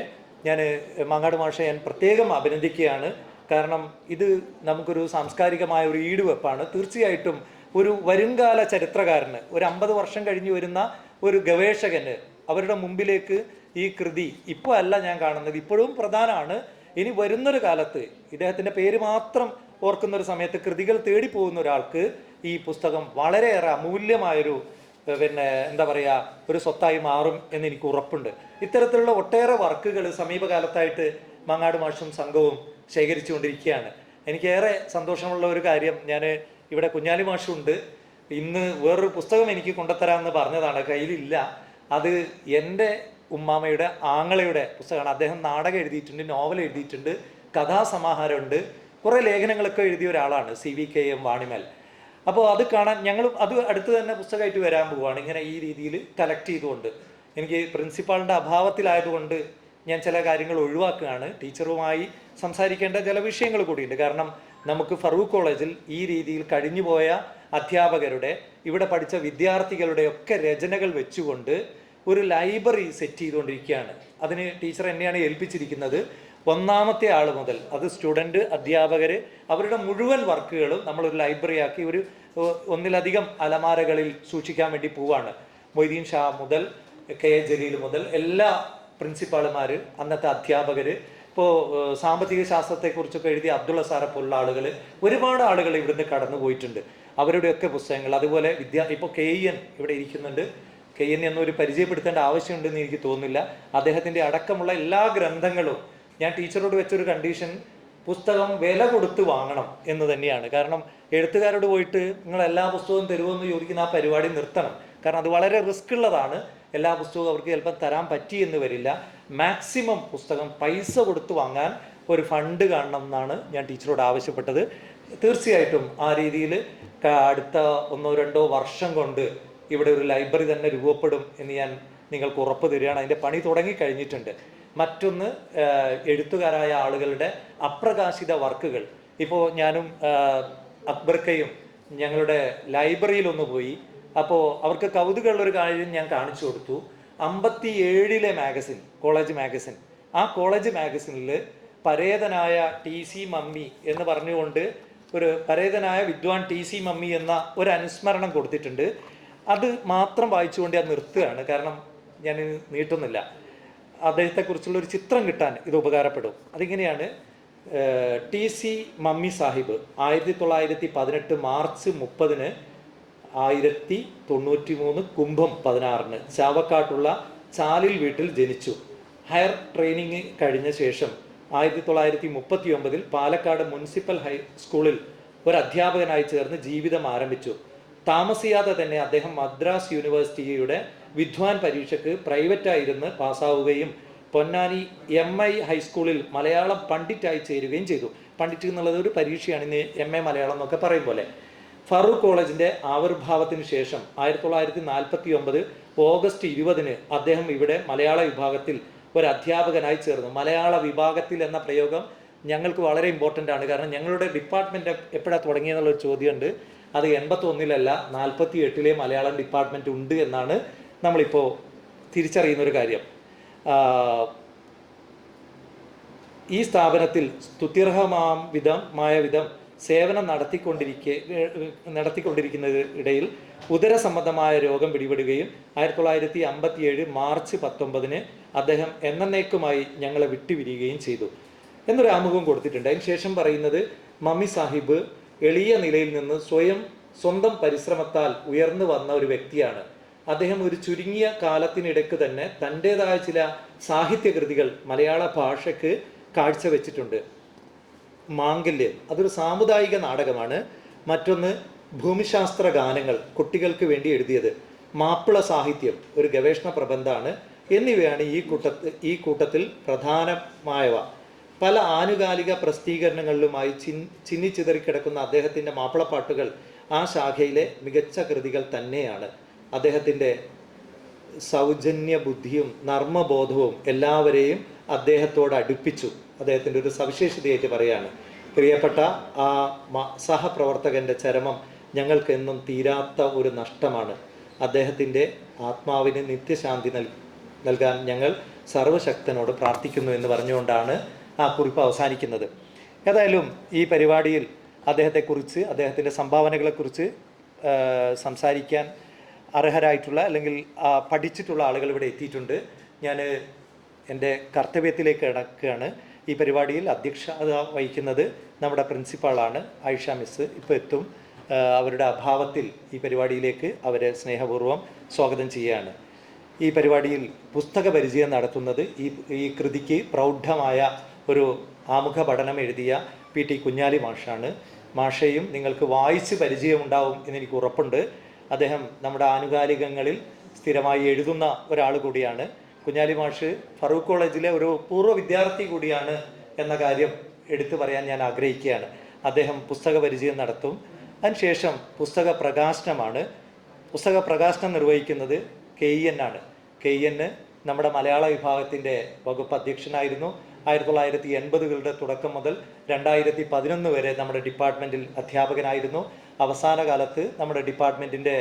മാങ്ങാട് മാഷെ ഞാൻ പ്രത്യേകം അഭിനന്ദിക്കുകയാണ്. കാരണം ഇത് നമുക്കൊരു സാംസ്കാരികമായ ഒരു ഈടുവെപ്പാണ്. തീർച്ചയായിട്ടും ഒരു വരുംകാല ചരിത്രകാരന്, ഒരു 50 വർഷം കഴിഞ്ഞ് വരുന്ന ഒരു ഗവേഷകന് അവരുടെ മുമ്പിലേക്ക് ഈ കൃതി ഇപ്പോൾ അല്ല ഞാൻ കാണുന്നത്, ഇപ്പോഴും പ്രധാനമാണ്. ഇനി വരുന്നൊരു കാലത്ത് ഇദ്ദേഹത്തിൻ്റെ പേര് മാത്രം ഓർക്കുന്നൊരു സമയത്ത് കൃതികൾ തേടിപ്പോകുന്ന ഒരാൾക്ക് ഈ പുസ്തകം വളരെയേറെ അമൂല്യമായൊരു പിന്നെ എന്താ പറയുക ഒരു സ്വത്തായി മാറും എന്ന് എനിക്ക് ഉറപ്പുണ്ട്. ഇത്തരത്തിലുള്ള ഒട്ടേറെ വർക്കുകൾ സമീപകാലത്തായിട്ട് മങ്ങാട് മാഷും സംഘവും ശേഖരിച്ചുകൊണ്ടിരിക്കുകയാണ്. എനിക്കേറെ സന്തോഷമുള്ള ഒരു കാര്യം, ഞാൻ ഇവിടെ കുഞ്ഞാലി മാഷുണ്ട്, ഇന്ന് വേറൊരു പുസ്തകം എനിക്ക് കൊണ്ടുത്തരാമെന്ന് പറഞ്ഞതാണ്, കയ്യിലില്ല. അത് എൻ്റെ ഉമ്മാമയുടെ ആങ്ങളയുടെ പുസ്തകമാണ്. അദ്ദേഹം നാടകം എഴുതിയിട്ടുണ്ട്, നോവൽ എഴുതിയിട്ടുണ്ട്, കഥാസമാഹാരമുണ്ട്, കുറേ ലേഖനങ്ങളൊക്കെ എഴുതിയ ഒരാളാണ്, CVKM വാണിമൽ. അപ്പോൾ അത് കാണാൻ ഞങ്ങളും അത് അടുത്ത് തന്നെ പുസ്തകമായിട്ട് വരാൻ പോവുകയാണ്, ഇങ്ങനെ ഈ രീതിയിൽ കളക്ട് ചെയ്തുകൊണ്ട്. എനിക്ക് പ്രിൻസിപ്പാളിൻ്റെ അഭാവത്തിലായതുകൊണ്ട് ഞാൻ ചില കാര്യങ്ങൾ ഒഴിവാക്കുകയാണ്. ടീച്ചറുമായി സംസാരിക്കേണ്ട ചില വിഷയങ്ങൾ കൂടിയുണ്ട്. കാരണം നമുക്ക് ഫറൂഖ് കോളേജിൽ ഈ രീതിയിൽ കഴിഞ്ഞുപോയ അധ്യാപകരുടെ, ഇവിടെ പഠിച്ച വിദ്യാർത്ഥികളുടെയൊക്കെ രചനകൾ വെച്ചുകൊണ്ട് ഒരു ലൈബ്രറി സെറ്റ് ചെയ്തുകൊണ്ടിരിക്കുകയാണ്. അതിന് ടീച്ചർ എന്നെയാണ് ഏൽപ്പിച്ചിരിക്കുന്നത്. ഒന്നാമത്തെ ആൾ മുതൽ, അത് സ്റ്റുഡൻറ്റ്, അധ്യാപകർ, അവരുടെ മുഴുവൻ വർക്കുകളും നമ്മളൊരു ലൈബ്രറി ആക്കി ഒന്നിലധികം അലമാരകളിൽ സൂക്ഷിക്കാൻ വേണ്ടി പോവാണ്. മൊയ്തീൻ ഷാ മുതൽ KA ജലീൽ മുതൽ എല്ലാ പ്രിൻസിപ്പാളുമാർ, അന്നത്തെ അധ്യാപകർ, ഇപ്പോൾ സാമ്പത്തിക ശാസ്ത്രത്തെക്കുറിച്ചൊക്കെ എഴുതിയ അബ്ദുള്ള സാറെ പോലുള്ള ആളുകൾ, ഒരുപാട് ആളുകൾ ഇവിടുന്ന് കടന്നു പോയിട്ടുണ്ട്. അവരുടെയൊക്കെ പുസ്തകങ്ങൾ, അതുപോലെ ഇപ്പോൾ KN ഇവിടെ ഇരിക്കുന്നുണ്ട്. KN എന്നൊരു പരിചയപ്പെടുത്തേണ്ട ആവശ്യമുണ്ടെന്ന് എനിക്ക് തോന്നുന്നില്ല. അദ്ദേഹത്തിൻ്റെ അടക്കമുള്ള എല്ലാ ഗ്രന്ഥങ്ങളും, ഞാൻ ടീച്ചറോട് വെച്ചൊരു കണ്ടീഷൻ, പുസ്തകം വില കൊടുത്ത് വാങ്ങണം എന്ന് തന്നെയാണ്. കാരണം എഴുത്തുകാരോട് പോയിട്ട് നിങ്ങൾ എല്ലാ പുസ്തകവും തരുമെന്ന് ചോദിക്കുന്ന ആ പരിപാടി നിർത്തണം. കാരണം അത് വളരെ റിസ്ക് ഉള്ളതാണ്. എല്ലാ പുസ്തകവും അവർക്ക് ചിലപ്പോൾ തരാൻ പറ്റിയെന്ന് വരില്ല. മാക്സിമം പുസ്തകം പൈസ കൊടുത്ത് വാങ്ങാൻ ഒരു ഫണ്ട് കാണണം എന്നാണ് ഞാൻ ടീച്ചറോട് ആവശ്യപ്പെട്ടത്. തീർച്ചയായിട്ടും ആ രീതിയിൽ അടുത്ത 1-2 വർഷം കൊണ്ട് ഇവിടെ ഒരു ലൈബ്രറി തന്നെ രൂപപ്പെടും എന്ന് ഞാൻ നിങ്ങൾക്ക് ഉറപ്പ് തരികയാണ്. അതിൻ്റെ പണി തുടങ്ങി കഴിഞ്ഞിട്ടുണ്ട്. മറ്റൊന്ന്, എഴുത്തുകാരായ ആളുകളുടെ അപ്രകാശിത വർക്കുകൾ. ഇപ്പോൾ ഞാനും അക്ബർക്കയും ഞങ്ങളുടെ ലൈബ്രറിയിലൊന്ന് പോയി. അപ്പോൾ അവർക്ക് കൗതുകമുള്ളൊരു കാര്യം ഞാൻ കാണിച്ചു കൊടുത്തു. 57 മാഗസിൻ, കോളേജ് മാഗസിൻ, ആ കോളേജ് മാഗസിനിൽ പരേതനായ TC മമ്മി എന്ന് പറഞ്ഞുകൊണ്ട് ഒരു പരേതനായ വിദ്വാൻ TC മമ്മി എന്ന ഒരു അനുസ്മരണം കൊടുത്തിട്ടുണ്ട്. അത് മാത്രം വായിച്ചുകൊണ്ട് ഞാൻ നിർത്തുകയാണ്, കാരണം ഞാൻ നീട്ടുന്നില്ല. അദ്ദേഹത്തെക്കുറിച്ചുള്ള ഒരു ചിത്രം കിട്ടാൻ ഇത് ഉപകാരപ്പെടും. അതിങ്ങനെയാണ്: TC മമ്മി സാഹിബ് 1918 മാർച്ച് 30-ന് 1093 കുംഭം 16-ന് ചാവക്കാട്ടുള്ള ചാലിൽ വീട്ടിൽ ജനിച്ചു. ഹയർ ട്രെയിനിങ് കഴിഞ്ഞ ശേഷം 1939 പാലക്കാട് മുനിസിപ്പൽ ഹൈസ്കൂളിൽ ഒരു അധ്യാപകനായി ചേർന്ന് ജീവിതം ആരംഭിച്ചു. താമസിയാതെ തന്നെ അദ്ദേഹം മദ്രാസ് യൂണിവേഴ്സിറ്റിയുടെ വിദ്വാൻ പരീക്ഷയ്ക്ക് പ്രൈവറ്റായിരുന്ന് പാസ്സാവുകയും പൊന്നാനി MI ഹൈസ്കൂളിൽ മലയാളം പണ്ഡിറ്റായി ചേരുകയും ചെയ്തു. പണ്ഡിറ്റ് എന്നുള്ളത് ഒരു പരീക്ഷയാണ്, ഇന്ന് MA മലയാളം എന്നൊക്കെ പറയും പോലെ. ഫറൂഖ് കോളേജിൻ്റെ ആവിർഭാവത്തിന് ശേഷം 1949 ഓഗസ്റ്റ് 20-ന് അദ്ദേഹം ഇവിടെ മലയാള വിഭാഗത്തിൽ ഒരു അധ്യാപകനായി ചേർന്നു. മലയാള വിഭാഗത്തിൽ എന്ന പ്രയോഗം ഞങ്ങൾക്ക് വളരെ ഇമ്പോർട്ടൻ്റ് ആണ്. കാരണം ഞങ്ങളുടെ ഡിപ്പാർട്ട്മെൻറ്റ് എപ്പോഴാണ് തുടങ്ങിയെന്നുള്ളൊരു ചോദ്യമുണ്ട്. അത് 81-ലല്ല, 48-ലെ മലയാളം ഡിപ്പാർട്ട്മെൻറ്റ് ഉണ്ട് എന്നാണ് നമ്മളിപ്പോൾ തിരിച്ചറിയുന്നൊരു കാര്യം. ഈ സ്ഥാപനത്തിൽ സ്തുത്യർഹമായ വിധം സേവനം നടത്തിക്കൊണ്ടിരിക്കുന്നതിനിടയിൽ ഉദര സംബന്ധമായ രോഗം പിടിപെടുകയും 1957 മാർച്ച് 19-ന് അദ്ദേഹം എന്നേക്കുമായി ഞങ്ങളെ വിട്ടുപിരിയുകയും ചെയ്തു എന്നൊരു ആമുഖം കൊടുത്തിട്ടുണ്ട്. അതിന് ശേഷം പറയുന്നത്, മമ്മി സാഹിബ് എളിയ നിലയിൽ നിന്ന് സ്വന്തം പരിശ്രമത്താൽ ഉയർന്നു വന്ന ഒരു വ്യക്തിയാണ്. അദ്ദേഹം ഒരു ചുരുങ്ങിയ കാലത്തിനിടയ്ക്ക് തന്നെ തൻ്റേതായ ചില സാഹിത്യകൃതികൾ മലയാള ഭാഷയ്ക്ക് കാഴ്ചവെച്ചിട്ടുണ്ട്. മാംഗല്യം അതൊരു സാമുദായിക നാടകമാണ്. മറ്റൊന്ന് ഭൂമിശാസ്ത്ര ഗാനങ്ങൾ, കുട്ടികൾക്ക് വേണ്ടി എഴുതിയത്. മാപ്പിള സാഹിത്യം ഒരു ഗവേഷണ പ്രബന്ധമാണ്. എന്നിവയാണ് ഈ കൂട്ടത്തിൽ പ്രധാനമായവ. പല ആനുകാലിക പ്രസിദ്ധീകരണങ്ങളിലുമായി ചിന്നിച്ചിതറിക്കിടക്കുന്ന അദ്ദേഹത്തിൻ്റെ മാപ്പിളപ്പാട്ടുകൾ ആ ശാഖയിലെ മികച്ച കൃതികൾ തന്നെയാണ്. അദ്ദേഹത്തിൻ്റെ സൗജന്യ ബുദ്ധിയും നർമ്മബോധവും എല്ലാവരെയും അദ്ദേഹത്തോട് അടുപ്പിച്ചു. അദ്ദേഹത്തിൻ്റെ ഒരു സവിശേഷതയായിട്ട് പറയാണ്. പ്രിയപ്പെട്ട ആ സഹപ്രവർത്തകൻ്റെ ചരമം ഞങ്ങൾക്കെന്നും തീരാത്ത ഒരു നഷ്ടമാണ്. അദ്ദേഹത്തിൻ്റെ ആത്മാവിന് നിത്യശാന്തി നൽകാൻ ഞങ്ങൾ സർവശക്തനോട് പ്രാർത്ഥിക്കുന്നു എന്ന് പറഞ്ഞുകൊണ്ടാണ് ആ കുറിപ്പ് അവസാനിക്കുന്നത്. ഏതായാലും ഈ പരിപാടിയിൽ അദ്ദേഹത്തെക്കുറിച്ച്, അദ്ദേഹത്തിൻ്റെ സംഭാവനകളെക്കുറിച്ച് സംസാരിക്കാൻ അർഹരായിട്ടുള്ള അല്ലെങ്കിൽ പഠിച്ചിട്ടുള്ള ആളുകൾ ഇവിടെ എത്തിയിട്ടുണ്ട്. ഞാൻ എൻ്റെ കർത്തവ്യത്തിലേക്ക് കിടക്കുകയാണ്. ഈ പരിപാടിയിൽ അധ്യക്ഷത വഹിക്കുന്നത് നമ്മുടെ പ്രിൻസിപ്പാളാണ്, ആയിഷ മിസ് ഇപ്പോൾ എത്തും. അവരുടെ അഭാവത്തിൽ ഈ പരിപാടിയിലേക്ക് അവരെ സ്നേഹപൂർവ്വം സ്വാഗതം ചെയ്യുകയാണ്. ഈ പരിപാടിയിൽ പുസ്തക പരിചയം നടത്തുന്നത് ഈ കൃതിക്ക് പ്രൗഢമായ ഒരു ആമുഖ പഠനം എഴുതിയ PT കുഞ്ഞാലി മാഷാണ്. മാഷയും നിങ്ങൾക്ക് വായിച്ച് പരിചയമുണ്ടാവും എന്നെനിക്ക് ഉറപ്പുണ്ട്. അദ്ദേഹം നമ്മുടെ ആനുകാലികങ്ങളിൽ സ്ഥിരമായി എഴുതുന്ന ഒരാൾ കൂടിയാണ്. കുഞ്ഞാലി മാഷ് ഫറൂഖ് കോളേജിലെ ഒരു പൂർവ്വ വിദ്യാർത്ഥി കൂടിയാണ് എന്ന കാര്യം എടുത്തു പറയാൻ ഞാൻ ആഗ്രഹിക്കുകയാണ്. അദ്ദേഹം പുസ്തക പരിചയം നടത്തും. അതിനുശേഷം പുസ്തക പ്രകാശനമാണ്. പുസ്തക പ്രകാശനം നിർവഹിക്കുന്നത് KEN ആണ്. KEN നമ്മുടെ മലയാള വിഭാഗത്തിൻ്റെ വകുപ്പ് അധ്യക്ഷനായിരുന്നു. 1980കളുടെ തുടക്കം മുതൽ 2011 വരെ നമ്മുടെ ഡിപ്പാർട്ട്മെൻറ്റിൽ അധ്യാപകനായിരുന്നു. അവസാന കാലത്ത് നമ്മുടെ ഡിപ്പാർട്ട്മെൻറ്റിൻ്റെ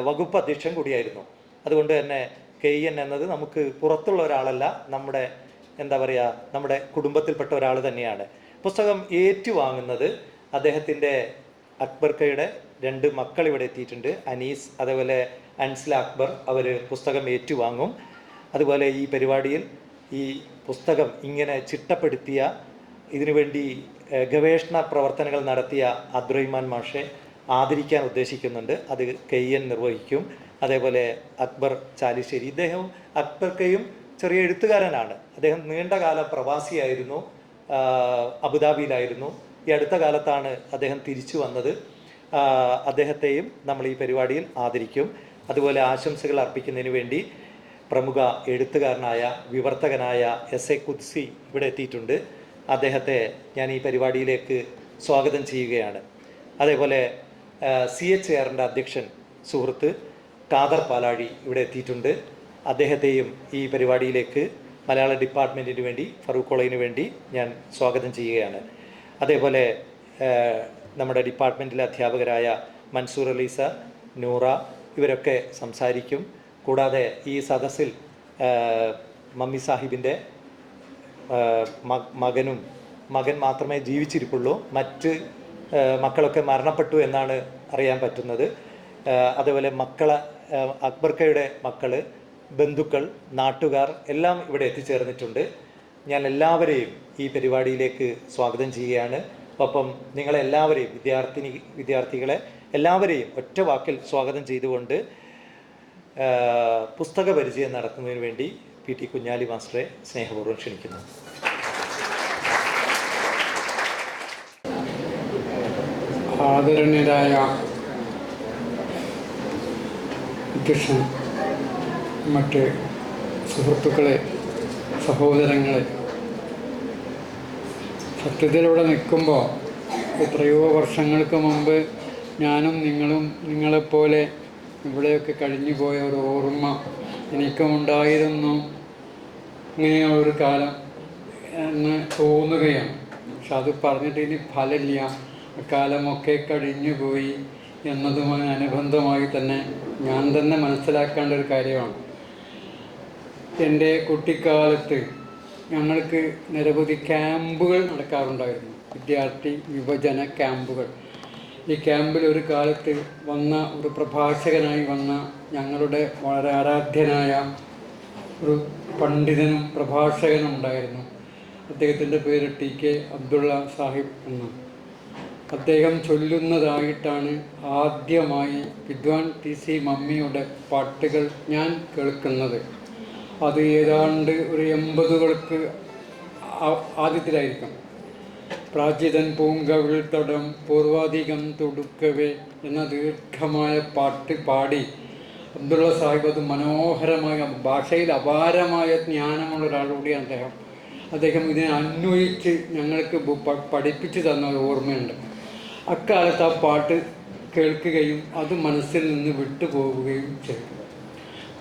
വകുപ്പ് അധ്യക്ഷൻ കൂടിയായിരുന്നു. അതുകൊണ്ട് തന്നെ KEN എന്നത് നമുക്ക് പുറത്തുള്ള ഒരാളല്ല, നമ്മുടെ നമ്മുടെ കുടുംബത്തിൽപ്പെട്ട ഒരാൾ തന്നെയാണ്. പുസ്തകം ഏറ്റുവാങ്ങുന്നത് അദ്ദേഹത്തിൻ്റെ അക്ബർക്കയുടെ 2 മക്കൾ ഇവിടെ എത്തിയിട്ടുണ്ട്. അനീസ് അതേപോലെ അൻസില അക്ബർ. അവർ പുസ്തകം ഏറ്റുവാങ്ങും. അതുപോലെ ഈ പരിപാടിയിൽ ഈ പുസ്തകം ഇങ്ങനെ ചിട്ടപ്പെടുത്തിയ, ഇതിനുവേണ്ടി ഗവേഷണ പ്രവർത്തനങ്ങൾ നടത്തിയ അബ്ദുറഹിമാൻ മാഷെ ആദരിക്കാൻ ഉദ്ദേശിക്കുന്നുണ്ട്. അത് KEN നിർവഹിക്കും. അതേപോലെ അക്ബർ ചാലിശ്ശേരി, ഇദ്ദേഹം അക്ബർക്കയും ചെറിയ എഴുത്തുകാരനാണ്. അദ്ദേഹം നീണ്ടകാലം പ്രവാസിയായിരുന്നു, അബുദാബിയിലായിരുന്നു. ഈ അടുത്ത കാലത്താണ് അദ്ദേഹം തിരിച്ചു വന്നത്. അദ്ദേഹത്തെയും നമ്മൾ ഈ പരിപാടിയിൽ ആദരിക്കും. അതുപോലെ ആശംസകൾ അർപ്പിക്കുന്നതിന് വേണ്ടി പ്രമുഖ എഴുത്തുകാരനായ വിവർത്തകനായ SA കുദ്സി ഇവിടെ എത്തിയിട്ടുണ്ട്. അദ്ദേഹത്തെ ഞാൻ ഈ പരിപാടിയിലേക്ക് സ്വാഗതം ചെയ്യുകയാണ്. അതേപോലെ CHR അധ്യക്ഷൻ സുഹൃത്ത് ഖാദർ പാലാഴി ഇവിടെ എത്തിയിട്ടുണ്ട്. അദ്ദേഹത്തെയും ഈ പരിപാടിയിലേക്ക് മലയാള ഡിപ്പാർട്ട്മെൻറ്റിന് വേണ്ടി, ഫറൂഖ് കോളേജിന് വേണ്ടി ഞാൻ സ്വാഗതം ചെയ്യുകയാണ്. അതേപോലെ നമ്മുടെ ഡിപ്പാർട്ട്മെൻറ്റിലെ അധ്യാപകരായ മൻസൂർ അലി സർ, നൂറ, ഇവരൊക്കെ സംസാരിക്കും. കൂടാതെ ഈ സദസ്സിൽ മമ്മി സാഹിബിൻ്റെ മകൻ മാത്രമേ ജീവിച്ചിരിപ്പുള്ളൂ. മറ്റ് മക്കളൊക്കെ മരണപ്പെട്ടു എന്നാണ് അറിയാൻ പറ്റുന്നത്. അതേപോലെ അക്ബർക്കയുടെ മക്കൾ, ബന്ധുക്കൾ, നാട്ടുകാർ എല്ലാം ഇവിടെ എത്തിച്ചേർന്നിട്ടുണ്ട്. ഞാൻ എല്ലാവരെയും ഈ പരിപാടിയിലേക്ക് സ്വാഗതം ചെയ്യുകയാണ്. ഒപ്പം നിങ്ങളെല്ലാവരെയും, വിദ്യാർത്ഥികളെ എല്ലാവരെയും ഒറ്റ വാക്കിൽ സ്വാഗതം ചെയ്തുകൊണ്ട് പുസ്തക പരിചയം നടത്തുന്നതിന് വേണ്ടി PT കുഞ്ഞാലി മാസ്റ്ററെ സ്നേഹപൂർവ്വം ക്ഷണിക്കുന്നു. ആദരണീയരായ അധ്യക്ഷൻ, മറ്റ് സുഹൃത്തുക്കളെ, സഹോദരങ്ങളെ, സത്യത്തിലൂടെ നിൽക്കുമ്പോൾ എത്രയോ വർഷങ്ങൾക്ക് മുമ്പ് ഞാനും നിങ്ങളെപ്പോലെ ഇവിടെയൊക്കെ കഴിഞ്ഞു പോയ ഒരു ഓർമ്മ എനിക്കുമുണ്ടായിരുന്നു. ഇങ്ങനെയുള്ളൊരു കാലം എന്ന് തോന്നുകയാണ്. പക്ഷെ അത് പറഞ്ഞിട്ട് ഇനി ഫലമില്ല. അക്കാലമൊക്കെ കഴിഞ്ഞു പോയി എന്നതുമായി അനുബന്ധമായി തന്നെ ഞാൻ തന്നെ മനസ്സിലാക്കേണ്ട ഒരു കാര്യമാണ്. എൻ്റെ കുട്ടിക്കാലത്ത് ഞങ്ങൾക്ക് നിരവധി ക്യാമ്പുകൾ നടക്കാറുണ്ടായിരുന്നു, വിദ്യാർത്ഥി യുവജന ക്യാമ്പുകൾ. ഈ ക്യാമ്പിൽ ഒരു കാലത്ത് ഒരു പ്രഭാഷകനായി വന്ന ഞങ്ങളുടെ വളരെ ആരാധ്യനായ ഒരു പണ്ഡിതനും പ്രഭാഷകനും ഉണ്ടായിരുന്നു. അദ്ദേഹത്തിൻ്റെ പേര് TK അബ്ദുള്ള സാഹിബ് എന്ന്. അദ്ദേഹം ചൊല്ലുന്നതായിട്ടാണ് ആദ്യമായി വിദ്വാൻ TC മമ്മിയുടെ പാട്ടുകൾ ഞാൻ കേൾക്കുന്നത്. അത് ഏതാണ്ട് ഒരു 80കളുടെ ആദ്യത്തിലായിരിക്കും. പ്രാചീതൻ പൂങ്കവിൾ തടം പൂർവാധികം തുടുക്കവേ എന്ന ദീർഘമായ പാട്ട് പാടി അബ്ദുള്ള സാഹിബ് അത് മനോഹരമായ ഭാഷയിൽ അപാരമായ ജ്ഞാനമുള്ള ഒരാളുകൂടിയാണ് അദ്ദേഹം ഇതിനെ അന്വയിച്ച് ഞങ്ങൾക്ക് പഠിപ്പിച്ചു തന്ന ഒരു ഓർമ്മയുണ്ട്. അക്കാലത്ത് ആ പാട്ട് കേൾക്കുകയും അത് മനസ്സിൽ നിന്ന് വിട്ടുപോവുകയും ചെയ്തു.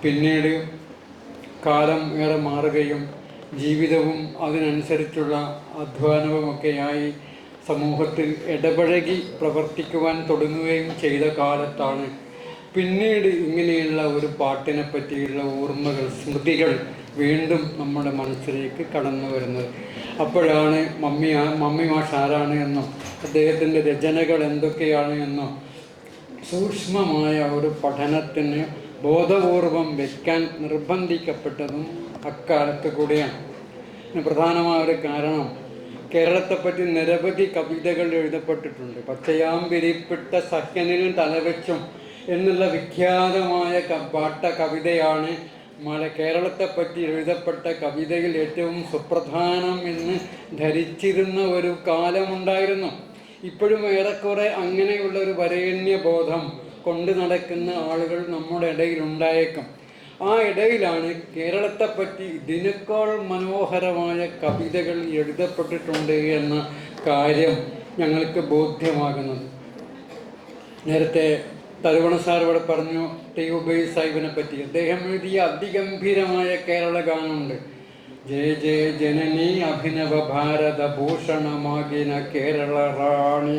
പിന്നീട് കാലം ഏറെ മാറുകയും ജീവിതവും അതിനനുസരിച്ചുള്ള അധ്വാനവുമൊക്കെയായി സമൂഹത്തിൽ ഇടപഴകി പ്രവർത്തിക്കുവാൻ തുടങ്ങുകയും ചെയ്ത കാലത്താണ് പിന്നീട് ഇങ്ങനെയുള്ള ഒരു പാട്ടിനെ പറ്റിയുള്ള ഓർമ്മകൾ, സ്മൃതികൾ വീണ്ടും നമ്മുടെ മനസ്സിലേക്ക് കടന്നു വരുന്നത്. അപ്പോഴാണ് മമ്മി മാഷ് ആരാണ് എന്നോ അദ്ദേഹത്തിൻ്റെ രചനകൾ എന്തൊക്കെയാണ് എന്നോ സൂക്ഷ്മമായ ഒരു പഠനത്തിന് ബോധപൂർവം വയ്ക്കാൻ നിർബന്ധിക്കപ്പെട്ടതും അക്കാലത്ത് കൂടിയാണ്. പ്രധാനമായ ഒരു കാരണം കേരളത്തെപ്പറ്റി നിരവധി കവിതകൾ എഴുതപ്പെട്ടിട്ടുണ്ട്. പച്ചയാം വിരിപ്പിട്ട സഹ്യനിൽ തലവെച്ചും എന്നുള്ള വിഖ്യാതമായ കവിതയാണ് കേരളത്തെപ്പറ്റി എഴുതപ്പെട്ട കവിതയിൽ ഏറ്റവും സുപ്രധാനം എന്ന് ധരിച്ചിരുന്ന ഒരു കാലമുണ്ടായിരുന്നു. ഇപ്പോഴും ഏറെക്കുറെ അങ്ങനെയുള്ള ഒരു വരേണ്യബോധം കൊണ്ട് നടക്കുന്ന ആളുകൾ നമ്മുടെ ഇടയിലുണ്ടായേക്കും. ആ ഇടയിലാണ് കേരളത്തെപ്പറ്റി ഇതിനേക്കാൾ മനോഹരമായ കവിതകൾ എഴുതപ്പെട്ടിട്ടുണ്ട് എന്ന കാര്യം ഞങ്ങൾക്ക് ബോധ്യമാകുന്നത്. നേരത്തെ തരുവണ സാർ ഇവിടെ പറഞ്ഞു ടി ഉബൈ സാഹിബിനെ പറ്റി. അദ്ദേഹം എഴുതിയ അതിഗംഭീരമായ കേരള ഗാനമുണ്ട്. ജയ ജയ ജനനി അഭിനവ ഭാരത ഭൂഷണമാകിന കേരള റാണി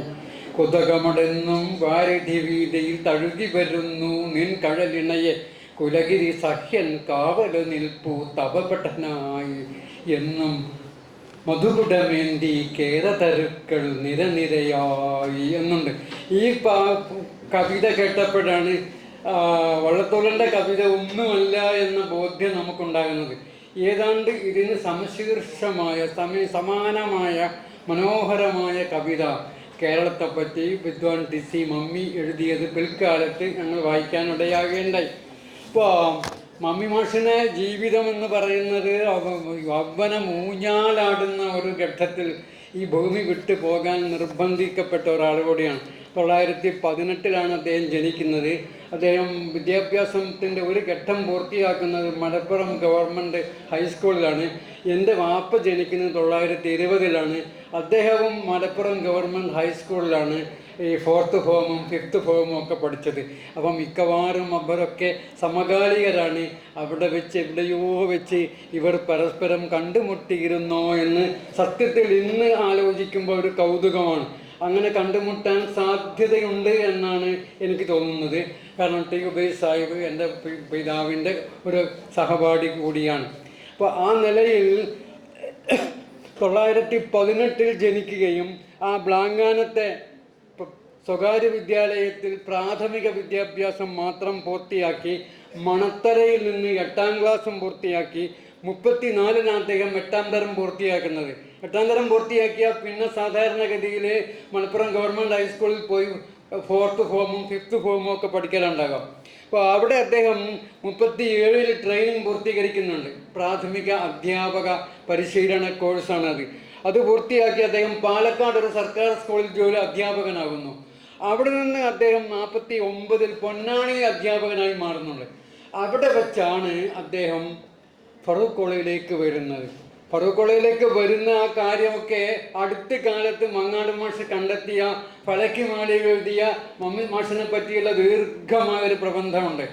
കുതകമടെന്നും വാരിധി വീതിയിൽ തഴുകി വരുന്നു നിൻ കഴലിണയെ കുലഗിരി സഹ്യൻ കാവല് നിൽപ്പു തപപഠനായി എന്നും മധുകുടമേന്തി കേരതരുക്കൾ നിരനിരയായി എന്നുണ്ട്. ഈ കവിത കേട്ടപ്പോഴാണ് വള്ളത്തോളിൻ്റെ കവിത ഒന്നുമല്ല എന്ന ബോധ്യം നമുക്കുണ്ടാകുന്നത്. ഏതാണ്ട് ഇതിന് സമശീർഷമായ സമാനമായ മനോഹരമായ കവിത കേരളത്തെപ്പറ്റി വിദ്വാൻ ടി.സി. മമ്മി എഴുതിയത് പിൽക്കാലത്ത് ഞങ്ങൾ വായിക്കാനിടയാകേണ്ടായി. ഇപ്പോൾ മമ്മി മാഷിൻ്റെ ജീവിതം എന്ന് പറയുന്നത് യൗവനം ഊഞ്ഞാലാടുന്ന ഒരു ഘട്ടത്തിൽ ഈ ഭൂമി വിട്ടു പോകാൻ നിർബന്ധിക്കപ്പെട്ട ഒരാൾ കൂടിയാണ്. 1918 അദ്ദേഹം ജനിക്കുന്നത്. അദ്ദേഹം വിദ്യാഭ്യാസത്തിൻ്റെ ഒരു ഘട്ടം പൂർത്തിയാക്കുന്നത് മലപ്പുറം ഗവൺമെൻറ് ഹൈസ്കൂളിലാണ്. എൻ്റെ വാപ്പ ജനിക്കുന്നത് 1920 അദ്ദേഹവും മലപ്പുറം ഗവൺമെൻറ് ഹൈസ്കൂളിലാണ് ഈ 4th ഫോമും 5th ഫോമും ഒക്കെ പഠിച്ചത്. അപ്പം മിക്കവാറും അവരൊക്കെ സമകാലികരാണ്. അവിടെ വെച്ച് എവിടെയോ വെച്ച് ഇവർ പരസ്പരം കണ്ടുമുട്ടിയിരുന്നോ എന്ന് സത്യത്തിൽ ഇന്ന് ആലോചിക്കുമ്പോൾ ഒരു കൗതുകമാണ്. അങ്ങനെ കണ്ടുമുട്ടാൻ സാധ്യതയുണ്ട് എന്നാണ് എനിക്ക് തോന്നുന്നത്. കാരണം ടി ഉബൈ സാഹിബ് എൻ്റെ പിതാവിൻ്റെ ഒരു സഹപാഠി കൂടിയാണ്. അപ്പോൾ ആ നിലയിൽ 1918 ജനിക്കുകയും ആ ബ്ലാങ്ങാനത്തെ സ്വകാര്യ വിദ്യാലയത്തിൽ പ്രാഥമിക വിദ്യാഭ്യാസം മാത്രം പൂർത്തിയാക്കി മണത്തരയിൽ നിന്ന് 8ാം ക്ലാസ്സും പൂർത്തിയാക്കി 34 അദ്ദേഹം 8ാം തരം പൂർത്തിയാക്കുന്നത്. 8ാം തരം പൂർത്തിയാക്കിയാൽ പിന്നെ സാധാരണഗതിയിൽ മലപ്പുറം ഗവൺമെൻറ് ഹൈസ്കൂളിൽ പോയി 4th ഫോമും 5th ഫോമും ഒക്കെ പഠിക്കലുണ്ടാകാം. അപ്പോൾ അവിടെ അദ്ദേഹം 37 ട്രെയിനിങ് പൂർത്തീകരിക്കുന്നുണ്ട്. പ്രാഥമിക അധ്യാപക പരിശീലന കോഴ്സാണത്. അത് പൂർത്തിയാക്കി അദ്ദേഹം പാലക്കാട് ഒരു സർക്കാർ സ്കൂളിൽ അധ്യാപകനാകുന്നു. അവിടെ നിന്ന് അദ്ദേഹം 49 പൊന്നാനിയിൽ അധ്യാപകനായി മാറുന്നുണ്ട്. അവിടെ വെച്ചാണ് അദ്ദേഹം ഫറൂഖ് കോളേജിലേക്ക് വരുന്നത്. ഫറൂഖ് കോളേജിലേക്ക് വരുന്ന ആ കാര്യമൊക്കെ അടുത്ത കാലത്ത് മങ്ങാട് മാഷ് കണ്ടെത്തിയ ഫലക്കി മാലിക എഴുതിയ മമ്മി മാഷിനെ പറ്റിയുള്ള ദീർഘമായൊരു പ്രബന്ധമുണ്ട്.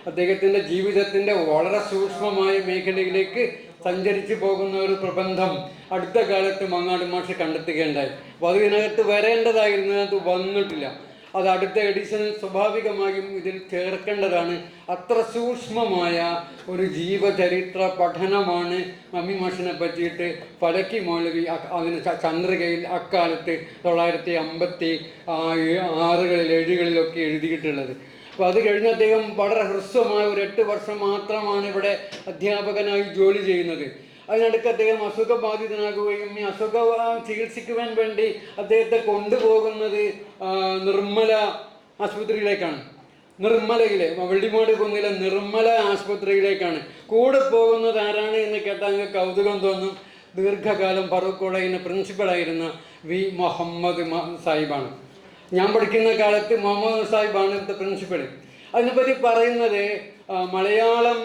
അദ്ദേഹത്തിൻ്റെ ജീവിതത്തിൻ്റെ വളരെ സൂക്ഷ്മമായ മേഖലയിലേക്ക് സഞ്ചരിച്ചു പോകുന്ന ഒരു പ്രബന്ധം അടുത്ത കാലത്ത് മങ്ങാട് മാഷ് കണ്ടെത്തുകയുണ്ടായി. അപ്പോൾ അതിനകത്ത് വരേണ്ടതായിരുന്നു, അത് വന്നിട്ടില്ല. അത് അടുത്ത എഡിഷനിൽ സ്വാഭാവികമായും ഇതിൽ ചേർക്കേണ്ടതാണ്. അത്ര സൂക്ഷ്മമായ ഒരു ജീവചരിത്ര പഠനമാണ് മമ്മി മാഷിനെ പറ്റിയിട്ട് ഫലക്കി മൗലവി അതിന് ചന്ദ്രികയിൽ അക്കാലത്ത് 1956 എഴുതിയിട്ടുള്ളത്. അപ്പോൾ അത് കഴിഞ്ഞ് അദ്ദേഹം വളരെ ഹ്രസ്വമായ ഒരു 8 വർഷം മാത്രമാണ് ഇവിടെ അധ്യാപകനായി ജോലി ചെയ്യുന്നത്. അതിനടുക്ക് അദ്ദേഹം അസുഖബാധിതനാകുകയും ഈ ചികിത്സിക്കുവാൻ വേണ്ടി അദ്ദേഹത്തെ കൊണ്ടുപോകുന്നത് നിർമ്മല ആശുപത്രിയിലേക്കാണ്. നിർമ്മലയിലെ വെള്ളിമാട് കുന്നിലെ നിർമ്മല ആശുപത്രിയിലേക്കാണ്. കൂടെ പോകുന്നത് ആരാണ് എന്ന് കേട്ടാൽ നിങ്ങൾക്ക് കൗതുകം തോന്നും. ദീർഘകാലം ഫറൂഖ് കോളേജിൻ്റെ പ്രിൻസിപ്പളായിരുന്ന വി മുഹമ്മദ് സാഹിബാണ്. ഞാൻ പഠിക്കുന്ന കാലത്ത് മുഹമ്മദ് സാഹിബാണ് ഇവിടുത്തെ പ്രിൻസിപ്പൾ. അതിനെപ്പറ്റി പറയുന്നത് മലയാളം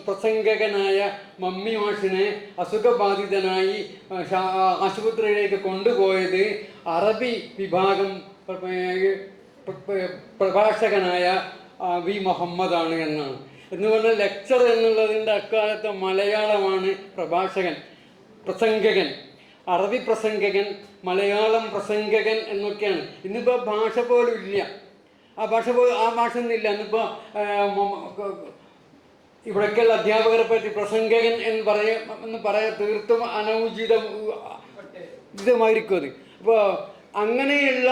പ്രസംഗകനായ മമ്മി മാഷിനെ അസുഖബാധിതനായി ആശുപത്രിയിലേക്ക് കൊണ്ടുപോയത് അറബി വിഭാഗം പ്രഭാഷകനായ വി മുഹമ്മദാണ് എന്നാണ്. എന്ന് പറഞ്ഞാൽ ലെക്ചർ എന്നുള്ളതിൻ്റെ അക്കാലത്തെ മലയാളമാണ് പ്രസംഗകൻ, അറബി പ്രസംഗകൻ, മലയാളം പ്രസംഗകൻ എന്നൊക്കെയാണ്. ഇന്നിപ്പോൾ ഭാഷ പോലും ഇല്ല. ആ ഭാഷ ഒന്നുമില്ല. ഇന്നിപ്പോൾ ഇവിടേക്കുള്ള അധ്യാപകരെ പറ്റി പ്രസംഗകൻ എന്ന് പറയാൻ തീർത്തും അനൗചിതമായിരിക്കും അത്. അപ്പോൾ അങ്ങനെയുള്ള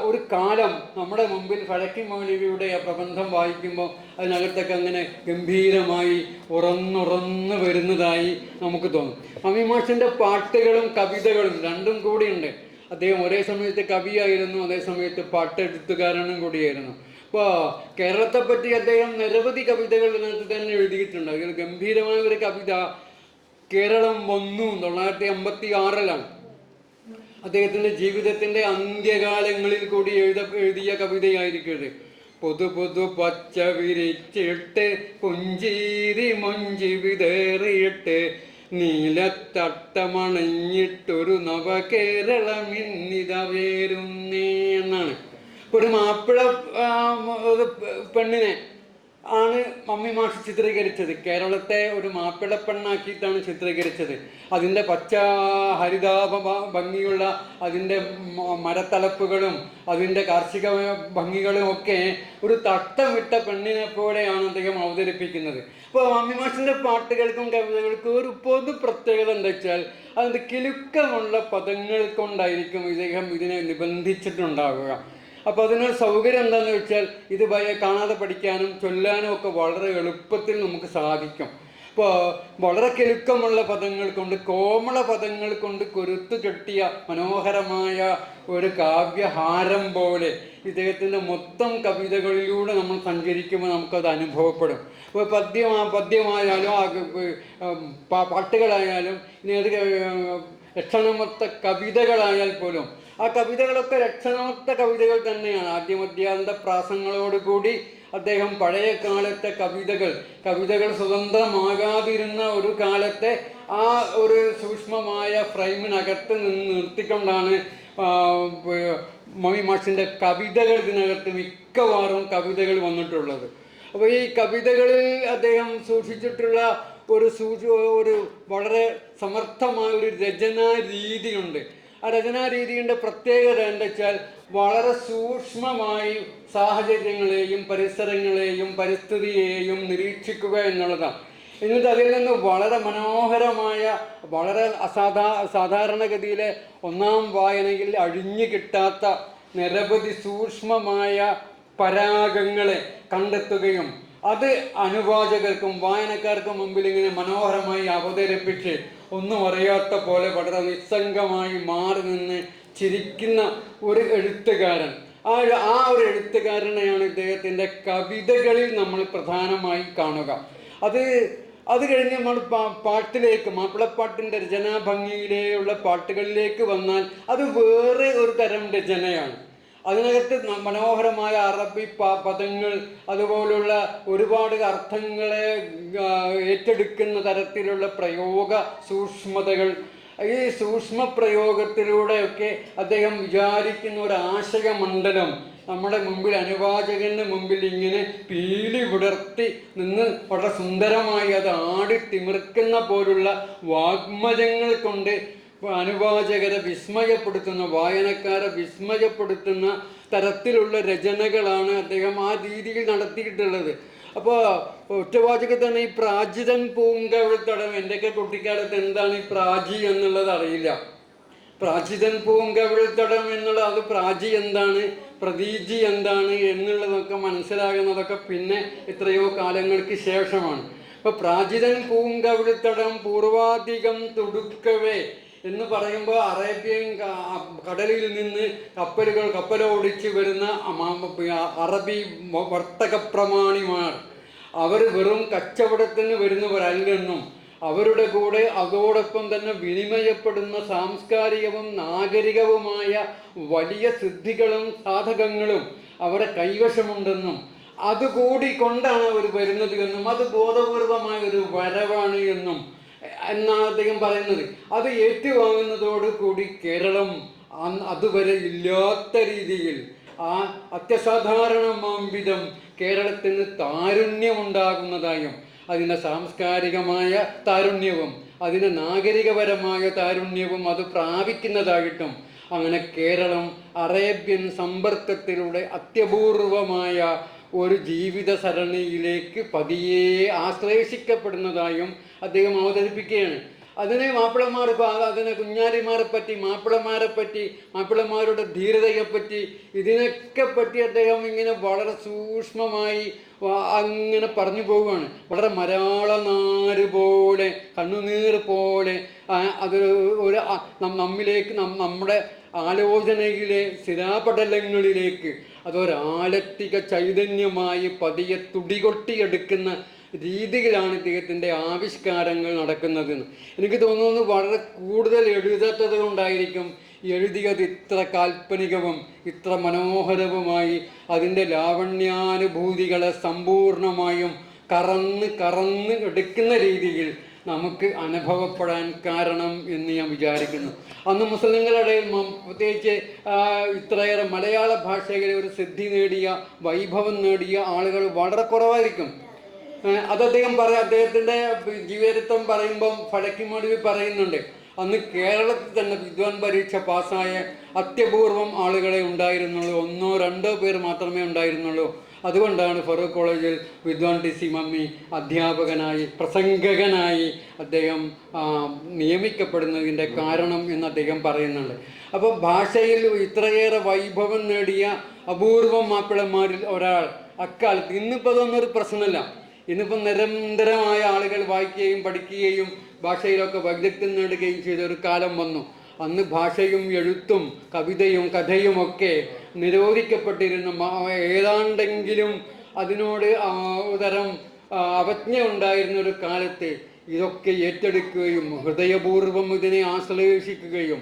ഒരു കാലം നമ്മുടെ മുമ്പിൽ ഫഴക്കി മൗലവിയുടെ ആ പ്രബന്ധം വായിക്കുമ്പോൾ അതിനകത്തൊക്കെ അങ്ങനെ ഗംഭീരമായി ഉറന്നുറന്ന് വരുന്നതായി നമുക്ക് തോന്നും. മമ്മി മാഷിൻ്റെ പാട്ടുകളും കവിതകളും രണ്ടും കൂടിയുണ്ട്. അദ്ദേഹം ഒരേ സമയത്ത് കവിയായിരുന്നു, അതേ സമയത്ത് പാട്ടെഴുത്തുകാരനും കൂടിയായിരുന്നു. അപ്പോൾ കേരളത്തെ പറ്റി അദ്ദേഹം നിരവധി കവിതകൾ ഇതിനകത്ത് തന്നെ എഴുതിയിട്ടുണ്ട്. അതിൽ ഗംഭീരമായ ഒരു കവിത കേരളം വന്നു 1956 അദ്ദേഹത്തിൻ്റെ ജീവിതത്തിൻ്റെ അന്ത്യകാലങ്ങളിൽ കൂടി എഴുതിയ കവിതയായിരിക്കും. പൊതു പച്ച വിരിച്ചിട്ട് പുഞ്ചീരി മൊഞ്ചി വിതറിയിട്ട് നീലത്തട്ടമണഞ്ഞിട്ടൊരു നവകേരളമിന്നിത വേരുന്നേ എന്നാണ്. ഒരു മാപ്പിള പെണ്ണിനെ ആണ് മമ്മി മാഷ് ചിത്രീകരിച്ചത്. കേരളത്തെ ഒരു മാപ്പിള പെണ്ണാക്കിയിട്ടാണ് ചിത്രീകരിച്ചത്. അതിൻ്റെ പച്ച ഹരിതാപ ഭംഗിയുള്ള അതിൻ്റെ മരത്തലപ്പുകളും അതിൻ്റെ കാർഷിക ഭംഗികളും ഒക്കെ ഒരു തട്ടം വിട്ട പെണ്ണിനെ പോലെയാണ് അദ്ദേഹം അവതരിപ്പിക്കുന്നത്. അപ്പോൾ മമ്മി മാഷിൻ്റെ പാട്ടുകൾക്കും കവിതകൾക്കും ഒരു പൊതു പ്രത്യേകത എന്താ വെച്ചാൽ അതിൻ്റെ കിലുക്കമുള്ള പദങ്ങൾ കൊണ്ടായിരിക്കും ഇദ്ദേഹം ഇതിനെ നിബന്ധിച്ചിട്ടുണ്ടാവുക. അപ്പോൾ അതിനൊരു സൗകര്യം എന്താണെന്ന് വെച്ചാൽ ഇത് കാണാതെ പഠിക്കാനും ചൊല്ലാനും ഒക്കെ വളരെ എളുപ്പത്തിൽ നമുക്ക് സാധിക്കും. ഇപ്പോൾ വളരെ കിലുക്കമുള്ള പദങ്ങൾ കൊണ്ട്, കോമള പദങ്ങൾ കൊണ്ട് കൊരുത്തു കെട്ടിയ മനോഹരമായ ഒരു കാവ്യഹാരം പോലെ ഇദ്ദേഹത്തിൻ്റെ മൊത്തം കവിതകളിലൂടെ നമ്മൾ സഞ്ചരിക്കുമ്പോൾ നമുക്കത് അനുഭവപ്പെടും. ഇപ്പോൾ പദ്യമായാലും പാട്ടുകളായാലും ഇനി അത് ലക്ഷണമൊത്ത കവിതകളായാൽ പോലും ആ കവിതകളൊക്കെ ലക്ഷണമൊത്ത കവിതകൾ തന്നെയാണ്. ആദ്യമധ്യാന്ത പ്രാസങ്ങളോടുകൂടി അദ്ദേഹം പഴയ കാലത്തെ കവിതകൾ സ്വതന്ത്രമാകാതിരുന്ന ഒരു കാലത്തെ ആ ഒരു സൂക്ഷ്മമായ ഫ്രെയിമിനകത്ത് നിർത്തിക്കൊണ്ടാണ് മമ്മി മാഷിൻ്റെ കവിതകൾ ഇതിനകത്ത് മിക്കവാറും കവിതകൾ വന്നിട്ടുള്ളത്. അപ്പോൾ ഈ കവിതകളിൽ അദ്ദേഹം സൂക്ഷിച്ചിട്ടുള്ള ഒരു വളരെ സമർത്ഥമായ ഒരു രചനാ രീതിയുണ്ട്. ആ രചനാ രീതിയുടെ പ്രത്യേകത എന്താ വെച്ചാൽ വളരെ സൂക്ഷ്മമായി സാഹചര്യങ്ങളെയും പരിസരങ്ങളെയും പരിസ്ഥിതിയെയും നിരീക്ഷിക്കുക എന്നുള്ളതാണ്. എന്നിട്ട് അതിൽ നിന്ന് വളരെ മനോഹരമായ, വളരെ സാധാരണഗതിയിലെ ഒന്നാം വായനയിൽ അഴിഞ്ഞു കിട്ടാത്ത നിരവധി സൂക്ഷ്മമായ പരാഗങ്ങളെ കണ്ടെത്തുകയും അത് അനുവാചകർക്കും വായനക്കാർക്കും മുമ്പിൽ ഇങ്ങനെ മനോഹരമായി അവതരിപ്പിച്ച് ഒന്നും അറിയാത്ത പോലെ വളരെ നിസ്സംഗമായി മാറി നിന്ന് ചിരിക്കുന്ന ഒരു എഴുത്തുകാരൻ. ആ ഒരു എഴുത്തുകാരനെയാണ് ഇദ്ദേഹത്തിൻ്റെ കവിതകളിൽ നമ്മൾ പ്രധാനമായി കാണുക. അത് കഴിഞ്ഞ് നമ്മൾ പാട്ടിലേക്ക്, മാപ്പിളപ്പാട്ടിൻ്റെ രചനാഭംഗിയിലുള്ള പാട്ടുകളിലേക്ക് വന്നാൽ അത് വേറെ ഒരു തരം രചനയാണ്. അതിനകത്ത് മനോഹരമായ അറബി പദങ്ങൾ, അതുപോലുള്ള ഒരുപാട് അർത്ഥങ്ങളെ ഏറ്റെടുക്കുന്ന തരത്തിലുള്ള പ്രയോഗ സൂക്ഷ്മതകൾ, ഈ സൂക്ഷ്മ പ്രയോഗത്തിലൂടെയൊക്കെ അദ്ദേഹം വിചാരിക്കുന്ന ഒരു ആശയമണ്ഡലം നമ്മുടെ മുമ്പിൽ, അനുവാചകൻ്റെ മുമ്പിൽ ഇങ്ങനെ പീലി വിടർത്തി നിന്ന് വളരെ സുന്ദരമായി അത് ആടിത്തിമിർക്കുന്ന പോലുള്ള വാഗ്മജങ്ങൾ കൊണ്ട് അനുവാചകരെ വിസ്മയപ്പെടുത്തുന്ന, വായനക്കാരെ വിസ്മയപ്പെടുത്തുന്ന തരത്തിലുള്ള രചനകളാണ് അദ്ദേഹം ആ രീതിയിൽ നടത്തിയിട്ടുള്ളത്. അപ്പോൾ ഒറ്റവാചകം തന്നെ ഈ പ്രാചീതൻ പൂങ്കവിൾത്തടം, എൻ്റെയൊക്കെ കുട്ടിക്കാലത്ത് എന്താണ് ഈ പ്രാചി എന്നുള്ളത് അറിയില്ല. പ്രാചീതൻ പൂങ്കവിൾത്തടം എന്നുള്ള അത് പ്രാചി എന്താണ്, പ്രതീജി എന്താണ് എന്നുള്ളതൊക്കെ മനസ്സിലാകുന്നതൊക്കെ പിന്നെ എത്രയോ കാലങ്ങൾക്ക് ശേഷമാണ്. അപ്പോൾ പ്രാചീതൻ പൂങ്കവിൾത്തടം പൂർവാധികം തുടുക്കവേ എന്ന് പറയുമ്പോൾ അറേബ്യൻ കടലിൽ നിന്ന് കപ്പലോടിച്ച് വരുന്ന അറബി വർത്തക പ്രമാണിമാർ അവർ വെറും കച്ചവടത്തിന് വരുന്നവരല്ലെന്നും അവരുടെ കൂടെ അതോടൊപ്പം തന്നെ വിനിമയപ്പെടുന്ന സാംസ്കാരികവും നാഗരികവുമായ വലിയ സിദ്ധികളും സാധകങ്ങളും അവരുടെ കൈവശമുണ്ടെന്നും അതുകൂടി കൊണ്ടാണ് അവർ വരുന്നത് എന്നും അത് ബോധപൂർവമായ ഒരു വരവാണ് എന്നും എന്നാണ് അദ്ദേഹം പറയുന്നത്. അത് ഏറ്റുവാങ്ങുന്നതോടുകൂടി കേരളം അതുവരെ ഇല്ലാത്ത രീതിയിൽ ആ അത്യസാധാരണമാം വിധം കേരളത്തിന് താരുണ്യമുണ്ടാകുന്നതായും അതിൻ്റെ സാംസ്കാരികമായ താരുണ്യവും അതിൻ്റെ നാഗരികപരമായ താരുണ്യവും അത് പ്രാപിക്കുന്നതായിട്ടും അങ്ങനെ കേരളം അറേബ്യൻ സമ്പർക്കത്തിലൂടെ അത്യപൂർവമായ ഒരു ജീവിത സരണിയിലേക്ക് പതിയെ ആശ്ലേഷിക്കപ്പെടുന്നതായും അദ്ദേഹം അവതരിപ്പിക്കുകയാണ്. അതിനെ മാപ്പിളമാർ അതിനെ കുഞ്ഞാലിമാരെ പറ്റി, മാപ്പിളമാരെ പറ്റി, മാപ്പിളമാരുടെ ധീരതയെപ്പറ്റി, ഇതിനൊക്കെ പറ്റി അദ്ദേഹം ഇങ്ങനെ വളരെ സൂക്ഷ്മമായി അങ്ങനെ പറഞ്ഞു പോവുകയാണ്. വളരെ മലയാളനാര് പോലെ, കണ്ണുനീർ പോലെ അത് ഒരു നമ്മിലേക്ക് നമ്മുടെ ആലോചനയിലെ ശിലാപടലങ്ങളിലേക്ക് അതൊരാലത്തിക ചൈതന്യമായി പതിയെ തുടികൊട്ടിയെടുക്കുന്ന രീതിയിലാണ് ഇദ്ദേഹത്തിൻ്റെ ആവിഷ്കാരങ്ങൾ നടക്കുന്നതെന്ന് എനിക്ക് തോന്നുന്നു. വളരെ കൂടുതൽ എഴുതാത്തത് കൊണ്ടായിരിക്കും എഴുതിയത് ഇത്ര കാൽപ്പനികവും ഇത്ര മനോഹരവുമായി അതിൻ്റെ ലാവണ്യാനുഭൂതികളെ സമ്പൂർണമായും കറന്ന് എടുക്കുന്ന രീതിയിൽ നമുക്ക് അനുഭവപ്പെടാൻ കാരണം എന്ന് ഞാൻ വിചാരിക്കുന്നു. അന്ന് മുസ്ലിങ്ങളുടെ ഇടയിൽ പ്രത്യേകിച്ച് ഇത്രയേറെ മലയാള ഭാഷയിൽ ഒരു സിദ്ധി നേടിയ, വൈഭവം നേടിയ ആളുകൾ വളരെ കുറവായിരിക്കും. അത് അദ്ദേഹത്തിൻ്റെ ജീവചരിത്രം പറയുമ്പം ഫലക്കിമൊഴി പറയുന്നുണ്ട്, അന്ന് കേരളത്തിൽ തന്നെ വിദ്വാൻ പരീക്ഷ പാസ്സായ അത്യപൂർവം ആളുകളെ ഉണ്ടായിരുന്നുള്ളൂ, 1-2 പേർ മാത്രമേ ഉണ്ടായിരുന്നുള്ളൂ. അതുകൊണ്ടാണ് ഫറൂഖ് കോളേജിൽ വിദ്വാൻ TC മമ്മി അധ്യാപകനായി, പ്രസംഗകനായി അദ്ദേഹം നിയമിക്കപ്പെടുന്നതിൻ്റെ കാരണം എന്ന് അദ്ദേഹം പറയുന്നുണ്ട്. അപ്പോൾ ഭാഷയിൽ ഇത്രയേറെ വൈഭവം നേടിയ അപൂർവം മാപ്പിളമാരിൽ ഒരാൾ അക്കാലത്ത്, ഇന്നിപ്പോൾ അതൊന്നൊരു പ്രശ്നമല്ല, ഇന്നിപ്പം നിരന്തരമായ ആളുകൾ വായിക്കുകയും പഠിക്കുകയും ഭാഷയിലൊക്കെ വൈദഗ്ധ്യം നേടുകയും ചെയ്ത ഒരു കാലം വന്നു. അന്ന് ഭാഷയും എഴുത്തും കവിതയും കഥയുമൊക്കെ നിരോധിക്കപ്പെട്ടിരുന്ന, ഏതാണ്ടെങ്കിലും അതിനോട് തരം അവജ്ഞ ഉണ്ടായിരുന്ന ഒരു കാലത്ത് ഇതൊക്കെ ഏറ്റെടുക്കുകയും ഹൃദയപൂർവ്വം ഇതിനെ ആശ്ലേഷിക്കുകയും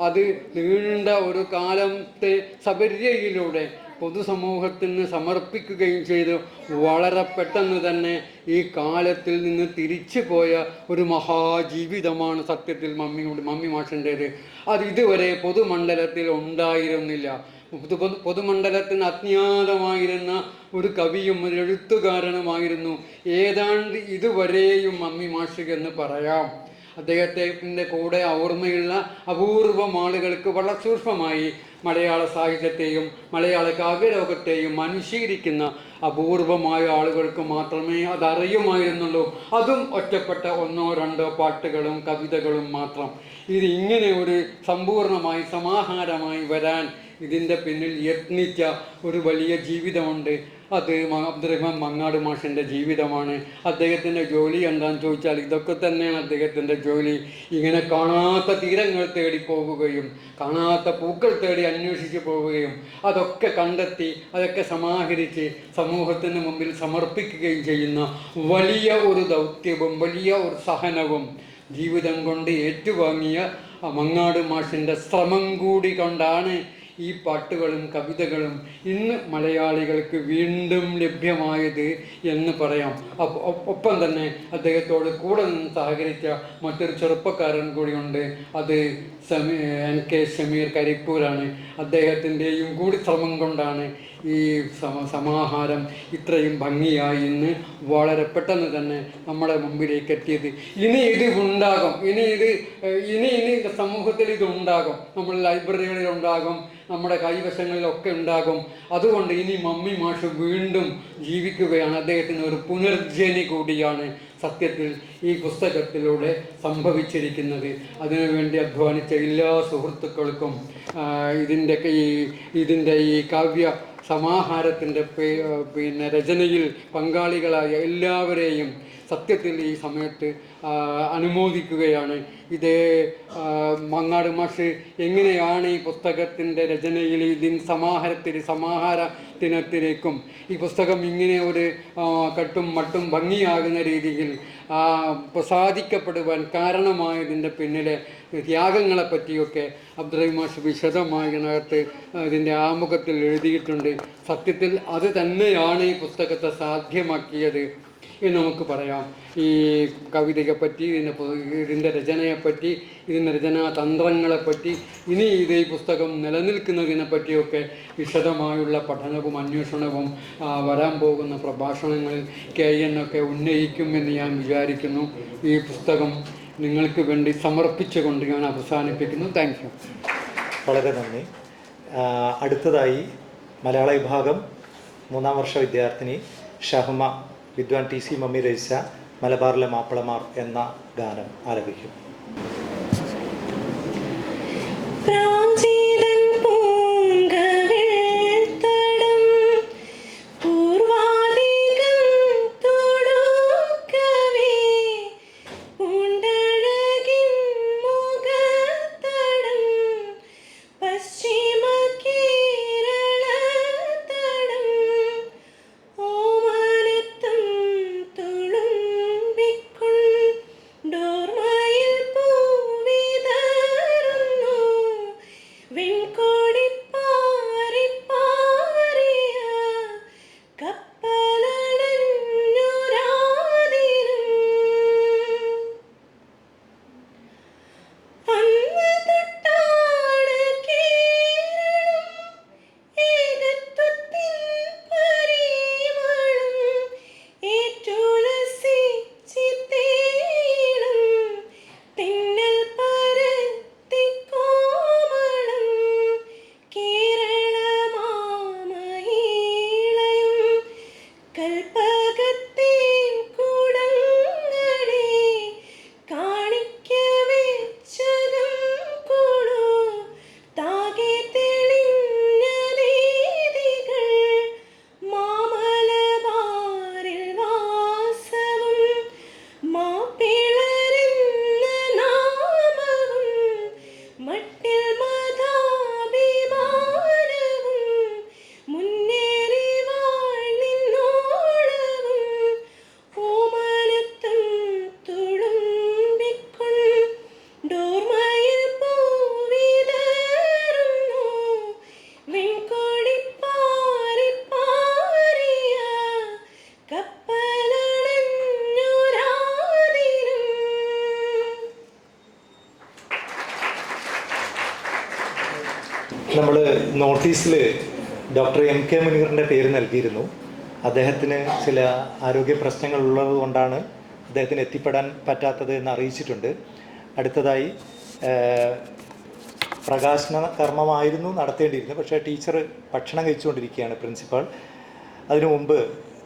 അത് നീണ്ട ഒരു കാലത്തെ സബര്യയിലൂടെ പൊതുസമൂഹത്തിന് സമർപ്പിക്കുകയും ചെയ്ത് വളരെ പെട്ടെന്ന് തന്നെ ഈ കാലത്തിൽ നിന്ന് തിരിച്ചു പോയ ഒരു മഹാജീവിതമാണ് സത്യത്തിൽ മമ്മി മാഷിൻ്റേത്. അത് ഇതുവരെ പൊതുമണ്ഡലത്തിൽ ഉണ്ടായിരുന്നില്ല. പൊതുമണ്ഡലത്തിന് അജ്ഞാതമായിരുന്ന ഒരു കവിയും ഒരു എഴുത്തുകാരനുമായിരുന്നു ഏതാണ്ട് ഇതുവരെയും മമ്മി മാഷ് എന്ന് പറയാം. അദ്ദേഹത്തിൻ്റെ കൂടെ ഓർമ്മയുള്ള അപൂർവം ആളുകൾക്ക് വളരെ സൂക്ഷ്മമായി മലയാള സാഹിത്യത്തെയും മലയാള കാവ്യലോകത്തെയും അനുശീലിക്കുന്ന അപൂർവമായ ആളുകൾക്ക് മാത്രമേ അതറിയുമായിരുന്നുള്ളൂ. അതും ഒറ്റപ്പെട്ട 1-2 പാട്ടുകളും കവിതകളും മാത്രം. ഇതിങ്ങനെ ഒരു സമ്പൂർണമായി സമാഹാരമായി വരാൻ ഇതിൻ്റെ പിന്നിൽ യത്നിച്ച ഒരു വലിയ ജീവിതമുണ്ട്. അത് അബ്ദുറഹ്മാൻ മങ്ങാട് മാഷിൻ്റെ ജീവിതമാണ്. അദ്ദേഹത്തിൻ്റെ ജോലി എന്താണെന്ന് ചോദിച്ചാൽ ഇതൊക്കെ തന്നെയാണ് അദ്ദേഹത്തിൻ്റെ ജോലി. ഇങ്ങനെ കാണാത്ത തീരങ്ങൾ തേടി പോകുകയും കാണാത്ത പൂക്കൾ തേടി അന്വേഷിച്ച് പോവുകയും അതൊക്കെ കണ്ടെത്തി അതൊക്കെ സമാഹരിച്ച് സമൂഹത്തിന് മുമ്പിൽ സമർപ്പിക്കുകയും ചെയ്യുന്ന വലിയ ഒരു ദൗത്യവും വലിയ ഒരു സഹനവും ജീവിതം കൊണ്ട് ഏറ്റുവാങ്ങിയ മങ്ങാട് മാഷിൻ്റെ ശ്രമം കൂടി കൊണ്ടാണ് ഈ പാട്ടുകളും കവിതകളും ഇന്ന് മലയാളികൾക്ക് വീണ്ടും ലഭ്യമായത് എന്ന് പറയാം. ഒപ്പം തന്നെ അദ്ദേഹത്തോട് കൂടെ നിന്ന് സഹകരിച്ച മറ്റൊരു ചെറുപ്പക്കാരൻ കൂടിയുണ്ട്. അത് NK ഷമീർ കരിപ്പൂരാണ്. അദ്ദേഹത്തിൻ്റെയും കൂടി ശ്രമം കൊണ്ടാണ് ഈ സമാഹാരം ഇത്രയും ഭംഗിയായി ഇന്ന് വളരെ പെട്ടെന്ന് തന്നെ നമ്മുടെ മുമ്പിലേക്ക് എത്തിയത്. ഇനി ഇത് ഉണ്ടാകും, ഇനി സമൂഹത്തിൽ ഇത് ഉണ്ടാകും, നമ്മുടെ ലൈബ്രറികളിൽ ഉണ്ടാകും, നമ്മുടെ കൈവശങ്ങളിലൊക്കെ ഉണ്ടാകും. അതുകൊണ്ട് ഇനി മമ്മി മാഷ് വീണ്ടും ജീവിക്കുകയാണ്. അദ്ദേഹത്തിന് ഒരു പുനർജനി കൂടിയാണ് സത്യത്തിൽ ഈ പുസ്തകത്തിലൂടെ സംഭവിച്ചിരിക്കുന്നത്. അതിനുവേണ്ടി അധ്വാനിച്ച എല്ലാ സുഹൃത്തുക്കൾക്കും ഇതിൻ്റെ ഈ കാവ്യ സമാഹാരത്തിൻ്റെ രചനയിൽ പങ്കാളികളായ എല്ലാവരെയും സത്യത്തിൽ ഈ സമയത്ത് അനുമോദിക്കുകയാണ്. ഇത് മങ്ങാട് മാഷ് എങ്ങനെയാണ് ഈ പുസ്തകത്തിൻ്റെ രചനയിൽ സമാഹാരത്തിനത്തിലേക്കും ഈ പുസ്തകം ഇങ്ങനെ ഒരു കട്ടും മട്ടും ഭംഗിയാകുന്ന രീതിയിൽ പ്രസാദിക്കപ്പെടുവാൻ കാരണമായതിൻ്റെ പിന്നിലെ ത്യാഗങ്ങളെ പറ്റിയൊക്കെ അബ്ദുറഹ്മാൻ മാഷ് വിശദമായി ഇതിനകത്ത് ഇതിൻ്റെ ആമുഖത്തിൽ എഴുതിയിട്ടുണ്ട്. സത്യത്തിൽ അത് തന്നെയാണ് ഈ പുസ്തകത്തെ സാധ്യമാക്കിയത് എന്ന് നമുക്ക് പറയാം. ഈ കവിതയെപ്പറ്റി, ഇതിൻ്റെ രചനയെപ്പറ്റി, ഇതിൻ്റെ രചനാ തന്ത്രങ്ങളെപ്പറ്റി, ഇനി ഈ പുസ്തകം നിലനിൽക്കുന്നതിനെ പറ്റിയൊക്കെ വിശദമായുള്ള പഠനവും അന്വേഷണവും വരാൻ പോകുന്ന പ്രഭാഷണങ്ങളിൽ KN ഒക്കെ ഉന്നയിക്കുമെന്ന് ഞാൻ വിചാരിക്കുന്നു. ഈ പുസ്തകം നിങ്ങൾക്ക് വേണ്ടി സമർപ്പിച്ചുകൊണ്ട് ഞാൻ അവസാനിപ്പിക്കുന്നു. Thank you. വളരെ നന്ദി. അടുത്തതായി മലയാള വിഭാഗം 3ാം വർഷ വിദ്യാർത്ഥിനി ഷഹ്മ വിദ്വാൻ TC മമ്മി രചിച്ച മലബാറിലെ മാപ്പിളമാർ എന്ന ഗാനം ആലപിക്കും. നമ്മൾ നോട്ടീസിൽ ഡോക്ടർ എം കെ മുനീറിൻ്റെ പേര് നൽകിയിരുന്നു. അദ്ദേഹത്തിന് ചില ആരോഗ്യ പ്രശ്നങ്ങൾ ഉള്ളത് കൊണ്ടാണ് അദ്ദേഹത്തിന് എത്തിപ്പെടാൻ പറ്റാത്തത് എന്ന് അറിയിച്ചിട്ടുണ്ട്. അടുത്തതായി പ്രകാശന കർമ്മമായിരുന്നു നടത്തേണ്ടിയിരുന്നത്, പക്ഷേ ടീച്ചർ ഭക്ഷണം കഴിച്ചുകൊണ്ടിരിക്കുകയാണ് പ്രിൻസിപ്പാൾ. അതിനു മുമ്പ്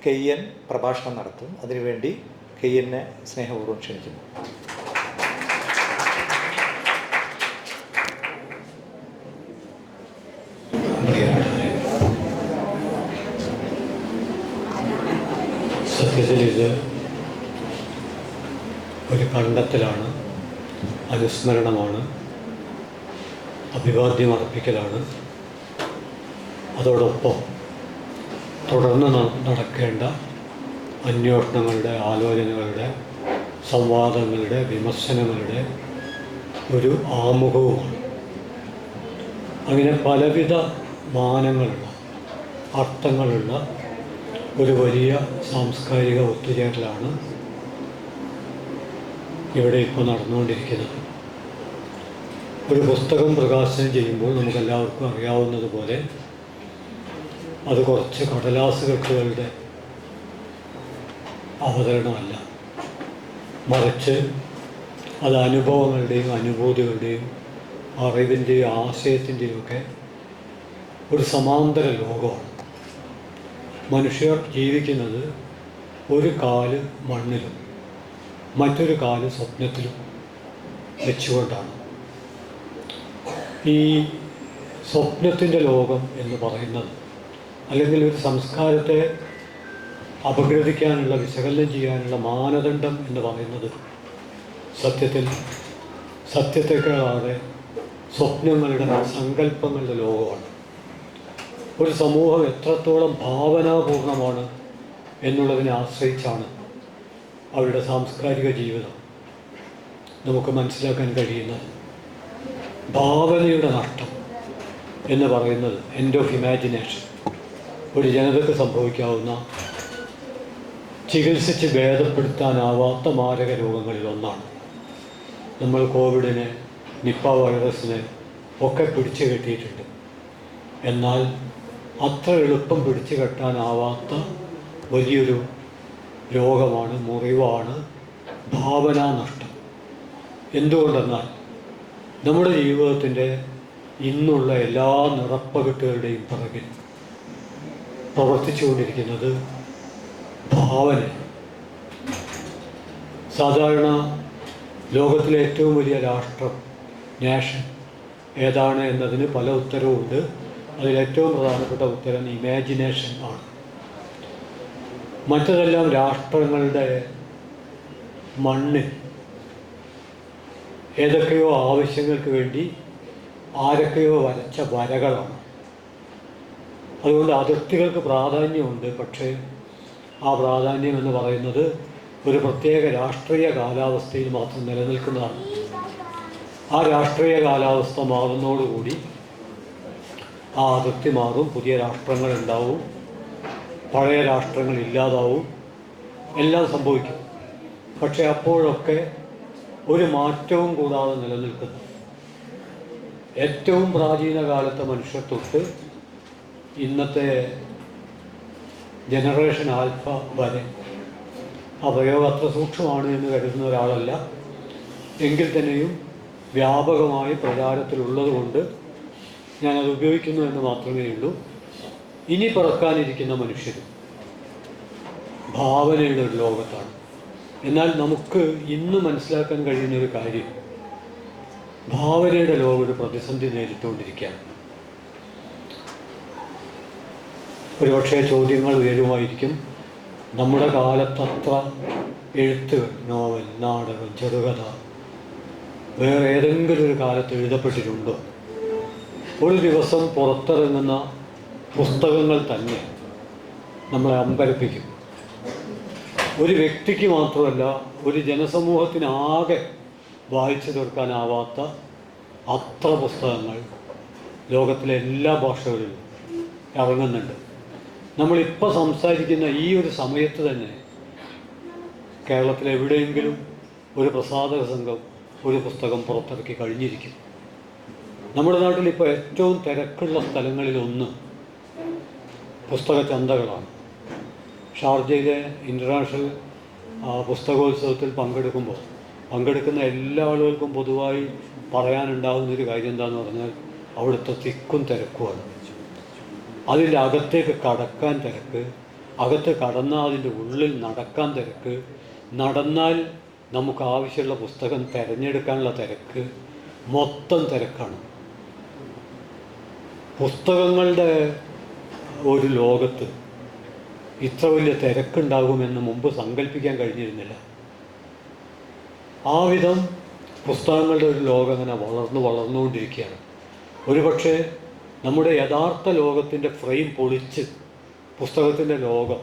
കെയ്യൻ പ്രഭാഷണം നടത്തും. അതിനുവേണ്ടി കെയ്യനെ സ്നേഹപൂർവ്വം ക്ഷണിക്കുന്നു. സത്യത്തിൽ ഇത് ഒരു കണ്ടെത്തലാണ്, അനുസ്മരണമാണ്, അഭിവാദ്യം അർപ്പിക്കലാണ്. അതോടൊപ്പം തുടർന്ന് നടക്കേണ്ട അന്വേഷണങ്ങളുടെ, ആലോചനകളുടെ, സംവാദങ്ങളുടെ, വിമർശനങ്ങളുടെ ഒരു ആമുഖവുമാണ്. അങ്ങനെ പലവിധ മാനങ്ങളുള്ള, അർത്ഥങ്ങളുള്ള ഒരു വലിയ സാംസ്കാരിക ഒത്തുചേരലാണ് ഇവിടെ ഇപ്പോൾ നടന്നുകൊണ്ടിരിക്കുന്നത്. ഒരു പുസ്തകം പ്രകാശനം ചെയ്യുമ്പോൾ നമുക്കെല്ലാവർക്കും അറിയാവുന്നതുപോലെ അത് കുറച്ച് കടലാസ് കെട്ടുകളുടെ അവതരണമല്ല, മറിച്ച് അത് അനുഭവങ്ങളുടെയും അനുഭൂതികളുടെയും അറിവിൻ്റെയും ആശയത്തിൻ്റെയും ഒക്കെ ഒരു സമാന്തര ലോകമാണ്. മനുഷ്യർ ജീവിക്കുന്നത് ഒരു കാല് മണ്ണിലും മറ്റൊരു കാല് സ്വപ്നത്തിലും വെച്ചുകൊണ്ടാണ്. ഈ സ്വപ്നത്തിൻ്റെ ലോകം എന്ന് പറയുന്നത്, അല്ലെങ്കിൽ ഒരു സംസ്കാരത്തെ അപഗ്രഥിക്കാനുള്ള, വിശകലനം ചെയ്യാനുള്ള മാനദണ്ഡം എന്ന് പറയുന്നത് സത്യത്തെക്കാളാതെ സ്വപ്നങ്ങളുടെ, സങ്കല്പങ്ങളുടെ ലോകമാണ്. ഒരു സമൂഹം എത്രത്തോളം ഭാവനാപൂർണമാണ് എന്നുള്ളതിനെ ആശ്രയിച്ചാണ് അവരുടെ സാംസ്കാരിക ജീവിതം നമുക്ക് മനസ്സിലാക്കാൻ കഴിയുന്നത്. ഭാവനയുടെ നഷ്ടം എന്ന് പറയുന്നത്, എൻഡ് ഓഫ് ഇമാജിനേഷൻ, ഒരു ജനതയ്ക്ക് സംഭവിക്കാവുന്ന, ചികിത്സിച്ച് ഭേദപ്പെടുത്താനാവാത്ത മാരക രോഗങ്ങളിൽ ഒന്നാണ്. നമ്മൾ കോവിഡിനെ, നിപ്പ വൈറസിനെ ഒക്കെ പിടിച്ചു കെട്ടിയിട്ടുണ്ട്. എന്നാൽ അത്ര എളുപ്പം പിടിച്ചു കെട്ടാനാവാത്ത വലിയൊരു രോഗമാണ്, മുറിവാണ് ഭാവനാനഷ്ടം. എന്തുകൊണ്ടെന്നാൽ നമ്മുടെ ജീവിതത്തിൻ്റെ ഇന്നുള്ള എല്ലാ നിറപ്പകട്ടുകളുടെയും പിറകിൽ പ്രവർത്തിച്ചുകൊണ്ടിരിക്കുന്നത് ഭാവന. സാധാരണ ലോകത്തിലെ ഏറ്റവും വലിയ രാഷ്ട്രം, നേഷൻ, ഏതാണ് എന്നതിന് പല ഉത്തരവുമുണ്ട്. അതിലേറ്റവും പ്രധാനപ്പെട്ട ഉത്തരം ഇമാജിനേഷൻ ആണ്. മറ്റതെല്ലാം രാഷ്ട്രങ്ങളുടെ മണ്ണിൽ ഏതൊക്കെയോ ആവശ്യങ്ങൾക്ക് വേണ്ടി ആരൊക്കെയോ വരച്ച വരകളാണ്. അതുകൊണ്ട് അതിർത്തികൾക്ക് പ്രാധാന്യമുണ്ട്. പക്ഷേ ആ പ്രാധാന്യം എന്ന് പറയുന്നത് ഒരു പ്രത്യേക രാഷ്ട്രീയ കാലാവസ്ഥയിൽ മാത്രം നിലനിൽക്കുന്നതാണ്. ആ രാഷ്ട്രീയ കാലാവസ്ഥ മാറുന്നതോടുകൂടി ആ അതിർത്തി മാറും, പുതിയ രാഷ്ട്രങ്ങൾ ഉണ്ടാവും, പഴയ രാഷ്ട്രങ്ങൾ ഇല്ലാതാവും, എല്ലാം സംഭവിക്കും. പക്ഷെ അപ്പോഴൊക്കെ ഒരു മാറ്റവും കൂടാതെ നിലനിൽക്കുന്നു. ഏറ്റവും പ്രാചീന കാലത്തെ മനുഷ്യർ തൊട്ട് ഇന്നത്തെ ജനറേഷൻ ആൽഫ വരെ, ആ പ്രയോഗം അത്ര സൂക്ഷ്മമാണ് എന്ന് കരുതുന്ന ഒരാളല്ല, എങ്കിൽ തന്നെയും വ്യാപകമായി പ്രചാരത്തിലുള്ളത് കൊണ്ട് ഞാനത് ഉപയോഗിക്കുന്നു എന്ന് മാത്രമേ ഉള്ളൂ. ഇനി പിറക്കാനിരിക്കുന്ന മനുഷ്യരും ഭാവനയുടെ ഒരു ലോകത്താണ്. എന്നാൽ നമുക്ക് ഇന്ന് മനസ്സിലാക്കാൻ കഴിയുന്ന ഒരു കാര്യം, ഭാവനയുടെ ലോകം ഒരു പ്രതിസന്ധി നേരിട്ടുകൊണ്ടിരിക്കുകയാണ്. ഒരുപക്ഷെ ചോദ്യങ്ങൾ ഉയരുമായിരിക്കും. നമ്മുടെ കാലത്തത്ര എഴുത്തുകൾ, നോവൽ, നാടകം, ചെറുകഥ വേറെ ഏതെങ്കിലും ഒരു കാലത്ത് എഴുതപ്പെട്ടിട്ടുണ്ടോ? ഒരു ദിവസം പുറത്തിറങ്ങുന്ന പുസ്തകങ്ങൾ തന്നെ നമ്മളെ അമ്പരപ്പിക്കും. ഒരു വ്യക്തിക്ക് മാത്രമല്ല, ഒരു ജനസമൂഹത്തിനാകെ വായിച്ചു തീർക്കാനാവാത്ത അത്ര പുസ്തകങ്ങൾ ലോകത്തിലെ എല്ലാ ഭാഷകളിലും ഇറങ്ങുന്നുണ്ട്. നമ്മളിപ്പോൾ സംസാരിക്കുന്ന ഈ ഒരു സമയത്ത് തന്നെ കേരളത്തിൽ എവിടെയെങ്കിലും ഒരു പ്രസാധക സംഘം ഒരു പുസ്തകം പുറത്തിറക്കി കഴിഞ്ഞിരിക്കും. നമ്മുടെ നാട്ടിൽ ഇപ്പോൾ ഏറ്റവും തിരക്കുള്ള സ്ഥലങ്ങളിലൊന്ന് പുസ്തക ചന്തകളാണ്. ഷാർജയിലെ ഇൻ്റർനാഷണൽ പുസ്തകോത്സവത്തിൽ പങ്കെടുക്കുന്ന എല്ലാ ആളുകൾക്കും പൊതുവായി പറയാനുണ്ടാകുന്നൊരു കാര്യം എന്താണെന്ന് പറഞ്ഞാൽ അവിടുത്തെ തിക്കും തിരക്കുമാണ്. അതിൻ്റെ അകത്തേക്ക് കടക്കാൻ തിരക്ക്, അകത്ത് കടന്നാൽ അതിൻ്റെ ഉള്ളിൽ നടക്കാൻ തിരക്ക്, നടന്നാൽ നമുക്ക് ആവശ്യമുള്ള പുസ്തകം തിരഞ്ഞെടുക്കാനുള്ള തിരക്ക്, മൊത്തം തിരക്കാണ്. പുസ്തകങ്ങളുടെ ഒരു ലോകത്ത് ഇത്ര വലിയ തിരക്കുണ്ടാകുമെന്ന് മുമ്പ് സങ്കല്പിക്കാൻ കഴിഞ്ഞിരുന്നില്ല. ആ വിധം പുസ്തകങ്ങളുടെ ഒരു ലോകം അങ്ങനെ വളർന്നുകൊണ്ടിരിക്കുകയാണ്. ഒരുപക്ഷെ നമ്മുടെ യഥാർത്ഥ ലോകത്തിൻ്റെ ഫ്രെയിം പൊളിച്ച് പുസ്തകത്തിൻ്റെ ലോകം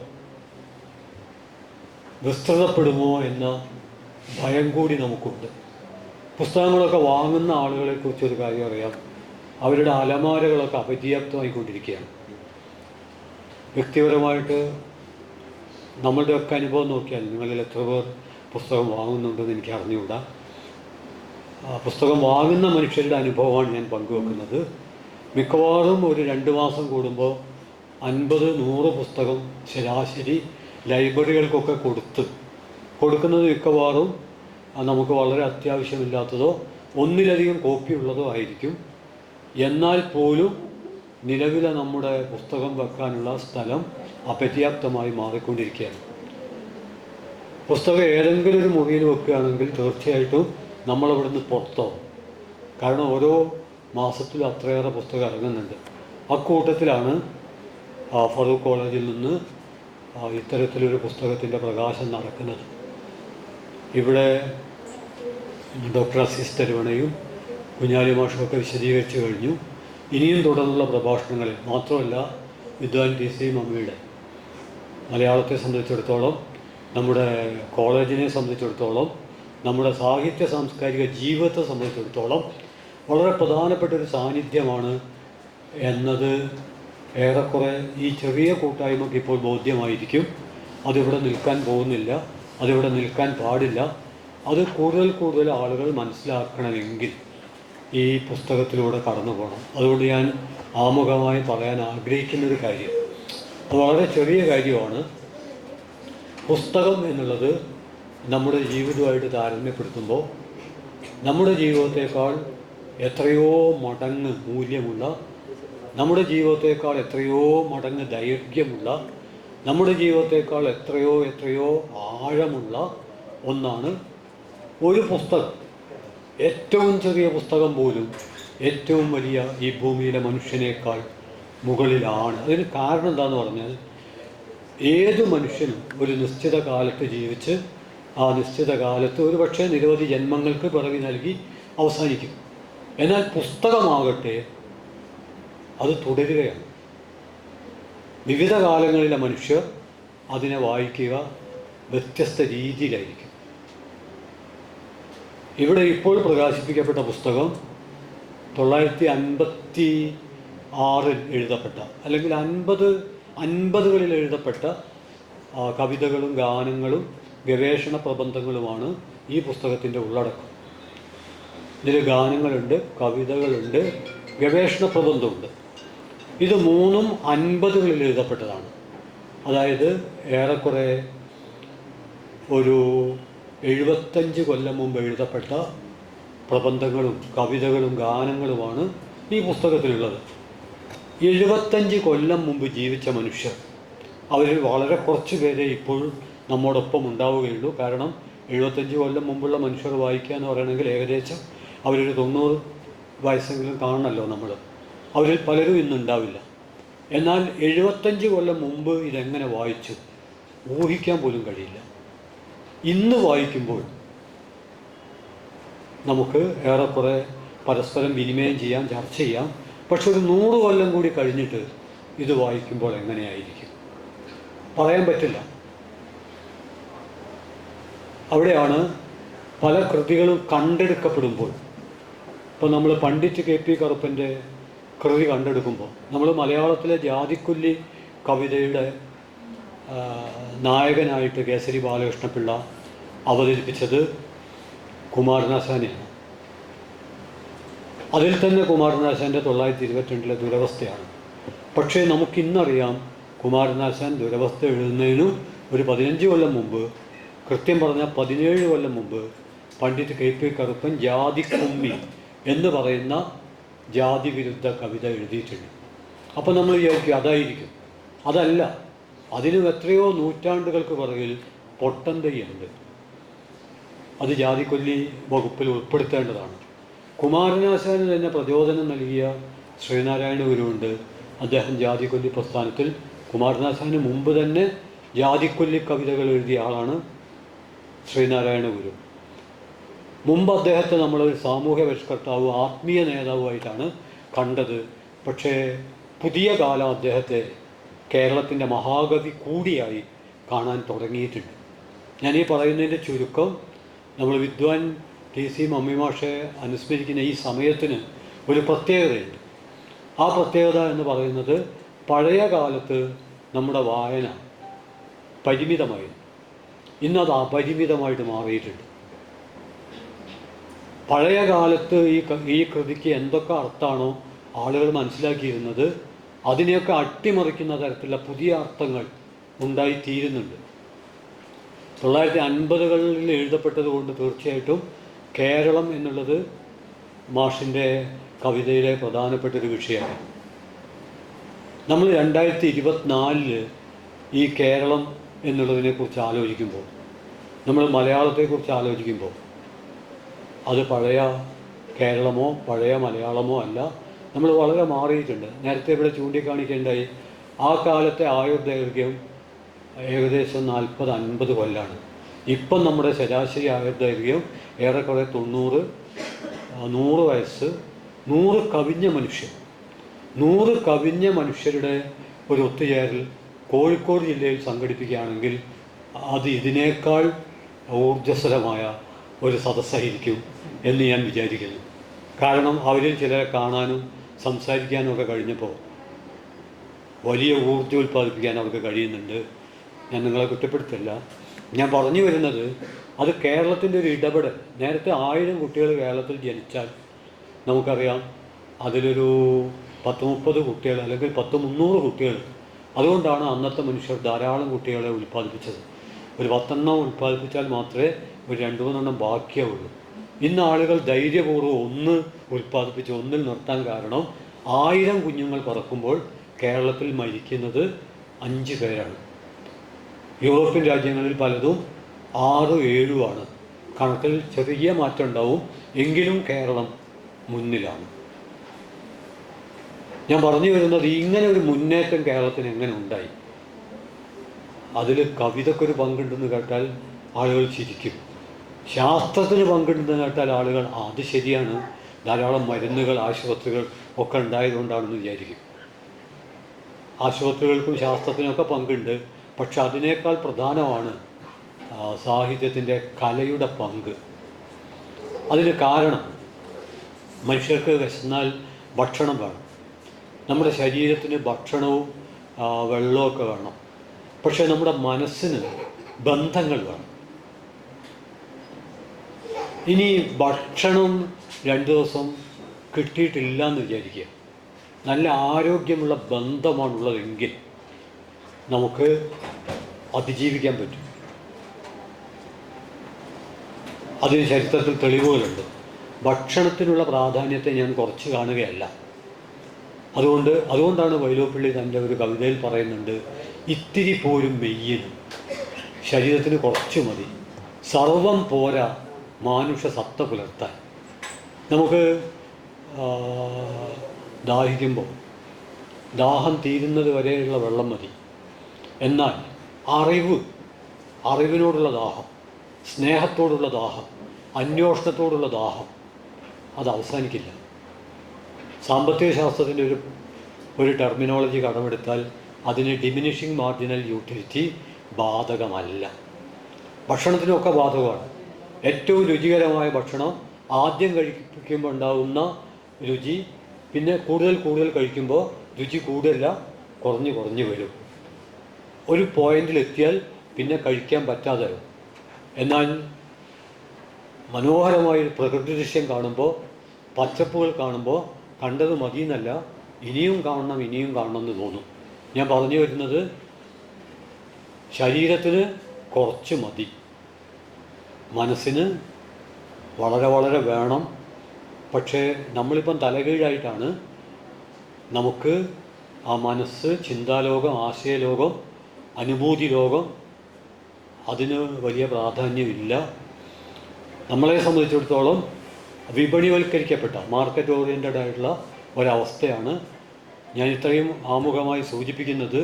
വിസ്തൃതപ്പെടുമോ എന്ന ഭയം കൂടി നമുക്കുണ്ട്. പുസ്തകങ്ങളൊക്കെ വാങ്ങുന്ന ആളുകളെക്കുറിച്ചൊരു കാര്യം അറിയാം. അവരുടെ അലമാരകളൊക്കെ അപര്യാപ്തമായിക്കൊണ്ടിരിക്കുകയാണ്. വ്യക്തിപരമായിട്ട് നമ്മളുടെയൊക്കെ അനുഭവം നോക്കിയാൽ നിങ്ങളിൽ എത്ര പേർ പുസ്തകം വാങ്ങുന്നുണ്ടെന്ന് എനിക്ക് അറിഞ്ഞുകൂടാ. പുസ്തകം വാങ്ങുന്ന മനുഷ്യരുടെ അനുഭവമാണ് ഞാൻ പങ്കുവെക്കുന്നത്. മിക്കവാറും ഒരു 2 മാസം കൂടുമ്പോൾ 50-100 പുസ്തകം ശരാശരി ലൈബ്രറികൾക്കൊക്കെ കൊടുക്കുന്നത് മിക്കവാറും നമുക്ക് വളരെ അത്യാവശ്യമില്ലാത്തതോ ഒന്നിലധികം കോപ്പി ഉള്ളതോ ആയിരിക്കും. എന്നാൽ പോലും നിലവിലെ നമ്മുടെ പുസ്തകം വെക്കാനുള്ള സ്ഥലം അപര്യാപ്തമായി മാറിക്കൊണ്ടിരിക്കുകയാണ്. പുസ്തകം ഏതെങ്കിലും ഒരു മുറിയിൽ വെക്കുകയാണെങ്കിൽ തീർച്ചയായിട്ടും നമ്മളവിടുന്ന് പുറത്താവും. കാരണം ഓരോ മാസത്തിലും അത്രയേറെ പുസ്തകം ഇറങ്ങുന്നുണ്ട്. അക്കൂട്ടത്തിലാണ് ഫറൂഖ് കോളേജിൽ നിന്ന് ഇത്തരത്തിലൊരു പുസ്തകത്തിൻ്റെ പ്രകാശനം നടക്കുന്നത്. ഇവിടെ ഡോക്ടർ അസീസ് തരുവണയും കുഞ്ഞാലി മാഷുമൊക്കെ വിശദീകരിച്ചു കഴിഞ്ഞു. ഇനിയും തുടർന്നുള്ള പ്രഭാഷണങ്ങളിൽ മാത്രമല്ല, വിദ്വാൻ TC മമ്മിയുടെ മലയാളത്തെ സംബന്ധിച്ചിടത്തോളം, നമ്മുടെ കോളേജിനെ സംബന്ധിച്ചിടത്തോളം, നമ്മുടെ സാഹിത്യ സാംസ്കാരിക ജീവിതത്തെ സംബന്ധിച്ചിടത്തോളം വളരെ പ്രധാനപ്പെട്ടൊരു സാന്നിധ്യമാണ് എന്നത് ഏറെക്കുറെ ഈ ചെറിയ കൂട്ടായ്മയ്ക്ക് ഇപ്പോൾ ബോധ്യമായിരിക്കും. അതിവിടെ നിൽക്കാൻ പോകുന്നില്ല, അതിവിടെ നിൽക്കാൻ പാടില്ല. അത് കൂടുതൽ ആളുകൾ മനസ്സിലാക്കണമെങ്കിൽ ഈ പുസ്തകത്തിലൂടെ കടന്നു പോകണം. അതുകൊണ്ട് ഞാൻ ആമുഖമായി പറയാൻ ആഗ്രഹിക്കുന്നൊരു കാര്യം, അത് വളരെ ചെറിയ കാര്യമാണ്. പുസ്തകം എന്നുള്ളത് നമ്മുടെ ജീവിതമായിട്ട് താരതമ്യപ്പെടുത്തുമ്പോൾ നമ്മുടെ ജീവിതത്തേക്കാൾ എത്രയോ മടങ്ങ് മൂല്യമുള്ള, നമ്മുടെ ജീവിതത്തേക്കാൾ എത്രയോ മടങ്ങ് ദൈർഘ്യമുള്ള, നമ്മുടെ ജീവിതത്തേക്കാൾ എത്രയോ ആഴമുള്ള ഒന്നാണ് ഒരു പുസ്തകം. ഏറ്റവും ചെറിയ പുസ്തകം പോലും ഏറ്റവും വലിയ ഈ ഭൂമിയിലെ മനുഷ്യനേക്കാൾ മുകളിലാണ്. അതിന് കാരണം എന്താണെന്ന് പറഞ്ഞാൽ, ഏതു മനുഷ്യനും ഒരു നിശ്ചിത കാലത്ത് ജീവിച്ച് ആ നിശ്ചിത കാലത്ത് ഒരു പക്ഷേ നിരവധി ജന്മങ്ങൾക്ക് പിറവി നൽകി അവസാനിക്കും. എന്നാൽ പുസ്തകമാകട്ടെ അത് തുടരുകയാണ്. വിവിധ കാലങ്ങളിലെ മനുഷ്യർ അതിനെ വായിക്കുക വ്യത്യസ്ത രീതിയിലായിരിക്കും. ഇവിടെ ഇപ്പോൾ പ്രകാശിപ്പിക്കപ്പെട്ട പുസ്തകം 1956 എഴുതപ്പെട്ട, അല്ലെങ്കിൽ 50കളിൽ എഴുതപ്പെട്ട കവിതകളും ഗാനങ്ങളും ഗവേഷണ പ്രബന്ധങ്ങളുമാണ് ഈ പുസ്തകത്തിൻ്റെ ഉള്ളടക്കം. ഇതിൽ ഗാനങ്ങളുണ്ട്, കവിതകളുണ്ട്, ഗവേഷണ പ്രബന്ധമുണ്ട്. ഇത് മൂന്നും 50കളിൽ എഴുതപ്പെട്ടതാണ്. അതായത് ഏറെക്കുറെ ഒരു 75 കൊല്ലം മുമ്പ് എഴുതപ്പെട്ട പ്രബന്ധങ്ങളും കവിതകളും ഗാനങ്ങളുമാണ് ഈ പുസ്തകത്തിലുള്ളത്. 75 കൊല്ലം മുമ്പ് ജീവിച്ച മനുഷ്യർ, അവരിൽ വളരെ കുറച്ച് പേരെ ഇപ്പോൾ നമ്മോടൊപ്പം ഉണ്ടാവുകയുള്ളൂ. കാരണം 75 കൊല്ലം മുമ്പുള്ള മനുഷ്യർ വായിക്കുക എന്ന് പറയണമെങ്കിൽ ഏകദേശം അവരൊരു 90 വയസ്സെങ്കിലും കാണണമല്ലോ നമ്മൾ. അവരിൽ പലരും ഇന്നുണ്ടാവില്ല. എന്നാൽ 75 കൊല്ലം മുമ്പ് ഇതെങ്ങനെ വായിച്ചു ഊഹിക്കാൻ പോലും കഴിയില്ല. ഇന്ന് വായിക്കുമ്പോൾ നമുക്ക് ഏറെക്കുറെ പരസ്പരം വിനിമയം ചെയ്യാം, ചർച്ച ചെയ്യാം. പക്ഷെ ഒരു 100 കൊല്ലം കൂടി കഴിഞ്ഞിട്ട് ഇത് വായിക്കുമ്പോൾ എങ്ങനെയായിരിക്കും പറയാൻ പറ്റില്ല. അവിടെയാണ് പല കൃതികളും കണ്ടെടുക്കപ്പെടുമ്പോൾ, ഇപ്പോൾ നമ്മൾ പണ്ഡിറ്റ് KP കറുപ്പൻ്റെ കൃതി കണ്ടെടുക്കുമ്പോൾ, നമ്മൾ മലയാളത്തിലെ ജാതിക്കൊല്ലി കവിതയുടെ നായകനായിട്ട് കേസരി ബാലകൃഷ്ണപിള്ള അവതരിപ്പിച്ചത് കുമാരനാശാനെയാണ്. അതിൽ തന്നെ കുമാരനാശാൻ്റെ 1922 ദുരവസ്ഥയാണ്. പക്ഷേ നമുക്കിന്നറിയാം കുമാരനാശാൻ ദുരവസ്ഥ എഴുതുന്നതിനും ഒരു 15 കൊല്ലം മുമ്പ്, കൃത്യം പറഞ്ഞാൽ 17 കൊല്ലം മുമ്പ് പണ്ഡിറ്റ് KP കറുപ്പൻ ജാതിക്കുമ്മി എന്ന് പറയുന്ന ജാതി വിരുദ്ധ കവിത എഴുതിയിട്ടുണ്ട്. അപ്പോൾ നമ്മൾ വിചാരിക്കും അതായിരിക്കും. അതല്ല, അതിനും എത്രയോ നൂറ്റാണ്ടുകൾക്ക് പുറകിൽ പൊട്ടന്തയ്യുണ്ട്. അത് ജാതിക്കൊല്ലി വകുപ്പിൽ ഉൾപ്പെടുത്തേണ്ടതാണ്. കുമാരനാശാന് തന്നെ പ്രചോദനം നൽകിയ ശ്രീനാരായണ ഗുരുവുണ്ട്. അദ്ദേഹം ജാതിക്കൊല്ലി പ്രസ്ഥാനത്തിൽ, കുമാരനാശാന് മുമ്പ് തന്നെ ജാതിക്കൊല്ലി കവിതകൾ എഴുതിയ ആളാണ് ശ്രീനാരായണ ഗുരു. മുമ്പ് അദ്ദേഹത്തെ നമ്മളൊരു സാമൂഹ്യ പരിഷ്കർത്താവ്, ആത്മീയ നേതാവുമായിട്ടാണ് കണ്ടത്. പക്ഷേ പുതിയ കാലം അദ്ദേഹത്തെ കേരളത്തിൻ്റെ മഹാകവി കൂടിയായി കാണാൻ തുടങ്ങിയിട്ടുണ്ട്. ഞാനീ പറയുന്നതിൻ്റെ ചുരുക്കം, നമ്മൾ വിദ്വാൻ TC മമ്മിമാഷെ അനുസ്മരിക്കുന്ന ഈ സമയത്തിന് ഒരു പ്രത്യേകതയുണ്ട്. ആ പ്രത്യേകത എന്ന് പറയുന്നത്, പഴയ കാലത്ത് നമ്മുടെ വായന പരിമിതമായിരുന്നു. ഇന്നത് അപരിമിതമായിട്ട് മാറിയിട്ടുണ്ട്. പഴയ കാലത്ത് ഈ കൃതിക്ക് എന്തൊക്കെ അർത്ഥമാണോ ആളുകൾ മനസ്സിലാക്കിയിരുന്നത്, അതിനെയൊക്കെ അട്ടിമറിക്കുന്ന തരത്തിലുള്ള പുതിയ അർത്ഥങ്ങൾ ഉണ്ടായിത്തീരുന്നുണ്ട്. 1950കളിൽ എഴുതപ്പെട്ടത് കൊണ്ട് തീർച്ചയായിട്ടും കേരളം എന്നുള്ളത് മാഷിൻ്റെ കവിതയിലെ പ്രധാനപ്പെട്ടൊരു വിഷയമാണ്. നമ്മൾ 2024 ഈ കേരളം എന്നുള്ളതിനെക്കുറിച്ച് ആലോചിക്കുമ്പോൾ, നമ്മൾ മലയാളത്തെക്കുറിച്ച് ആലോചിക്കുമ്പോൾ, അത് പഴയ കേരളമോ പഴയ മലയാളമോ അല്ല. നമ്മൾ വളരെ മാറിയിട്ടുണ്ട്. നേരത്തെ ഇവിടെ ചൂണ്ടിക്കാണിക്കേണ്ടായി, ആ കാലത്തെ ആയുർദൈർഘ്യം ഏകദേശം 40-50 കൊല്ലാണ്. ഇപ്പം നമ്മുടെ ശരാശരി ആയുർദൈർഘ്യം ഏറെക്കുറെ 90, 100 വയസ്സ്. 100 കവിഞ്ഞ മനുഷ്യർ, 100 കവിഞ്ഞ മനുഷ്യരുടെ ഒരു ഒത്തുചേരൽ കോഴിക്കോട് ജില്ലയിൽ സംഘടിപ്പിക്കുകയാണെങ്കിൽ അത് ഇതിനേക്കാൾ ഊർജ്ജസ്വലമായ ഒരു സദസ്സായിരിക്കും എന്ന് ഞാൻ വിചാരിക്കുന്നു. കാരണം അവരിൽ ചിലരെ കാണാനും സംസാരിക്കാനും ഒക്കെ കഴിഞ്ഞപ്പോൾ വലിയ ഊർജ്ജം ഉൽപ്പാദിപ്പിക്കാൻ അവർക്ക് കഴിയുന്നുണ്ട്. ഞാൻ നിങ്ങളെ കുറ്റപ്പെടുത്തില്ല. ഞാൻ പറഞ്ഞു വരുന്നത്, അത് കേരളത്തിൻ്റെ ഒരു ഇടപെടൽ. നേരത്തെ 1000 കുട്ടികൾ കേരളത്തിൽ ജനിച്ചാൽ നമുക്കറിയാം അതിലൊരു 10-30 കുട്ടികൾ അല്ലെങ്കിൽ 10-300 കുട്ടികൾ. അതുകൊണ്ടാണ് അന്നത്തെ മനുഷ്യർ ധാരാളം കുട്ടികളെ ഉൽപ്പാദിപ്പിച്ചത്. ഒരു 10 എണ്ണം ഉൽപ്പാദിപ്പിച്ചാൽ മാത്രമേ ഒരു 2-3 എണ്ണം ബാക്കിയാവുള്ളൂ. ഇന്ന് ആളുകൾ ധൈര്യപൂർവ്വം 1 ഉൽപ്പാദിപ്പിച്ച് 1-ൽ നിർത്താൻ കാരണം 1000 കുഞ്ഞുങ്ങൾ പറക്കുമ്പോൾ കേരളത്തിൽ മരിക്കുന്നത് 5 പേരാണ്. യൂറോപ്യൻ രാജ്യങ്ങളിൽ പലതും 6-7 കണക്കിൽ ചെറിയ മാറ്റം ഉണ്ടാവും. എങ്കിലും കേരളം മുന്നിലാണ്. ഞാൻ പറഞ്ഞു വരുന്നത് ഇങ്ങനെ ഒരു മുന്നേറ്റം കേരളത്തിന് എങ്ങനെ ഉണ്ടായി. അതിൽ കവിതക്കൊരു പങ്കുണ്ടെന്ന് കേട്ടാൽ ആളുകൾ ചിരിക്കും. ശാസ്ത്രത്തിന് പങ്കുണ്ടെന്ന് കേട്ടാൽ ആളുകൾ അത് ശരിയാണ്, ധാരാളം മരുന്നുകൾ, ആശുപത്രികൾ ഒക്കെ ഉണ്ടായതുകൊണ്ടാണെന്ന് വിചാരിക്കും. ആശുപത്രികൾക്കും ശാസ്ത്രത്തിനൊക്കെ പങ്കുണ്ട്. പക്ഷെ അതിനേക്കാൾ പ്രധാനമാണ് സാഹിത്യത്തിൻ്റെ, കലയുടെ പങ്ക്. അതിന് കാരണം മനുഷ്യർക്ക് വിശന്നാൽ ഭക്ഷണം വേണം. നമ്മുടെ ശരീരത്തിന് ഭക്ഷണവും വെള്ളമൊക്കെ വേണം. പക്ഷേ നമ്മുടെ മനസ്സിന് ബന്ധങ്ങൾ വേണം. ഇനി ഭക്ഷണം 2 ദിവസം കിട്ടിയിട്ടില്ല എന്ന് വിചാരിക്കുക, നല്ല ആരോഗ്യമുള്ള ബന്ധമാണുള്ളതെങ്കിൽ നമുക്ക് അതിജീവിക്കാൻ പറ്റും. അതിന് ചരിത്രത്തിൽ തെളിവുകളുണ്ട്. ഭക്ഷണത്തിനുള്ള പ്രാധാന്യത്തെ ഞാൻ കുറച്ച് കാണുകയല്ല. അതുകൊണ്ടാണ് വൈലോപ്പിള്ളി തൻ്റെ ഒരു കവിതയിൽ പറയുന്നുണ്ട്, ഇത്തിരി പോരും മെയ്യനും, ശരീരത്തിന് കുറച്ച് മതി, സർവം പോരാ മാനുഷ സത്ത പുലർത്താൻ. നമുക്ക് ദാഹിക്കുമ്പോൾ ദാഹം തീരുന്നത് വരെയുള്ള വെള്ളം മതി. എന്നാൽ അറിവിനോടുള്ള ദാഹം, സ്നേഹത്തോടുള്ള ദാഹം, അന്വേഷണത്തോടുള്ള ദാഹം അത് അവസാനിക്കില്ല. സാമ്പത്തിക ശാസ്ത്രത്തിൻ്റെ ഒരു ടെർമിനോളജി കടമെടുത്താൽ അതിന് ഡിമിനിഷിങ് മാർജിനൽ യൂട്ടിലിറ്റി ബാധകമല്ല. ഭക്ഷണത്തിനൊക്കെ ബാധകമാണ്. ഏറ്റവും രുചികരമായ ഭക്ഷണം ആദ്യം കഴിക്കുമ്പോൾ ഉണ്ടാകുന്ന രുചി, പിന്നെ കൂടുതൽ കഴിക്കുമ്പോൾ രുചി കൂടില്ല, കുറഞ്ഞു വരും. ഒരു പോയിന്റിലെത്തിയാൽ പിന്നെ കഴിക്കാൻ പറ്റാതെ വരും. എന്നാൽ മനോഹരമായൊരു പ്രകൃതി ദൃശ്യം കാണുമ്പോൾ, പച്ചപ്പുകൾ കാണുമ്പോൾ കണ്ടത് മതിയെന്നല്ല, ഇനിയും കാണണം എന്ന് തോന്നും. ഞാൻ പറഞ്ഞു വരുന്നത്, ശരീരത്തിന് കുറച്ച് മതി, മനസ്സിന് വളരെ വേണം. പക്ഷേ നമ്മളിപ്പം തലകീഴായിട്ടാണ് നമുക്ക് ആ മനസ്സ്, ചിന്താലോകം, ആശയലോകം, അനുഭൂതി ലോകം അതിന് വലിയ പ്രാധാന്യമില്ല. നമ്മളെ സംബന്ധിച്ചിടത്തോളം വിപണിവൽക്കരിക്കപ്പെട്ട, മാർക്കറ്റ് ഓറിയൻറ്റഡ് ആയിട്ടുള്ള ഒരവസ്ഥയാണ്. ഞാൻ ഇത്രയും ആമുഖമായി സൂചിപ്പിക്കുന്നത്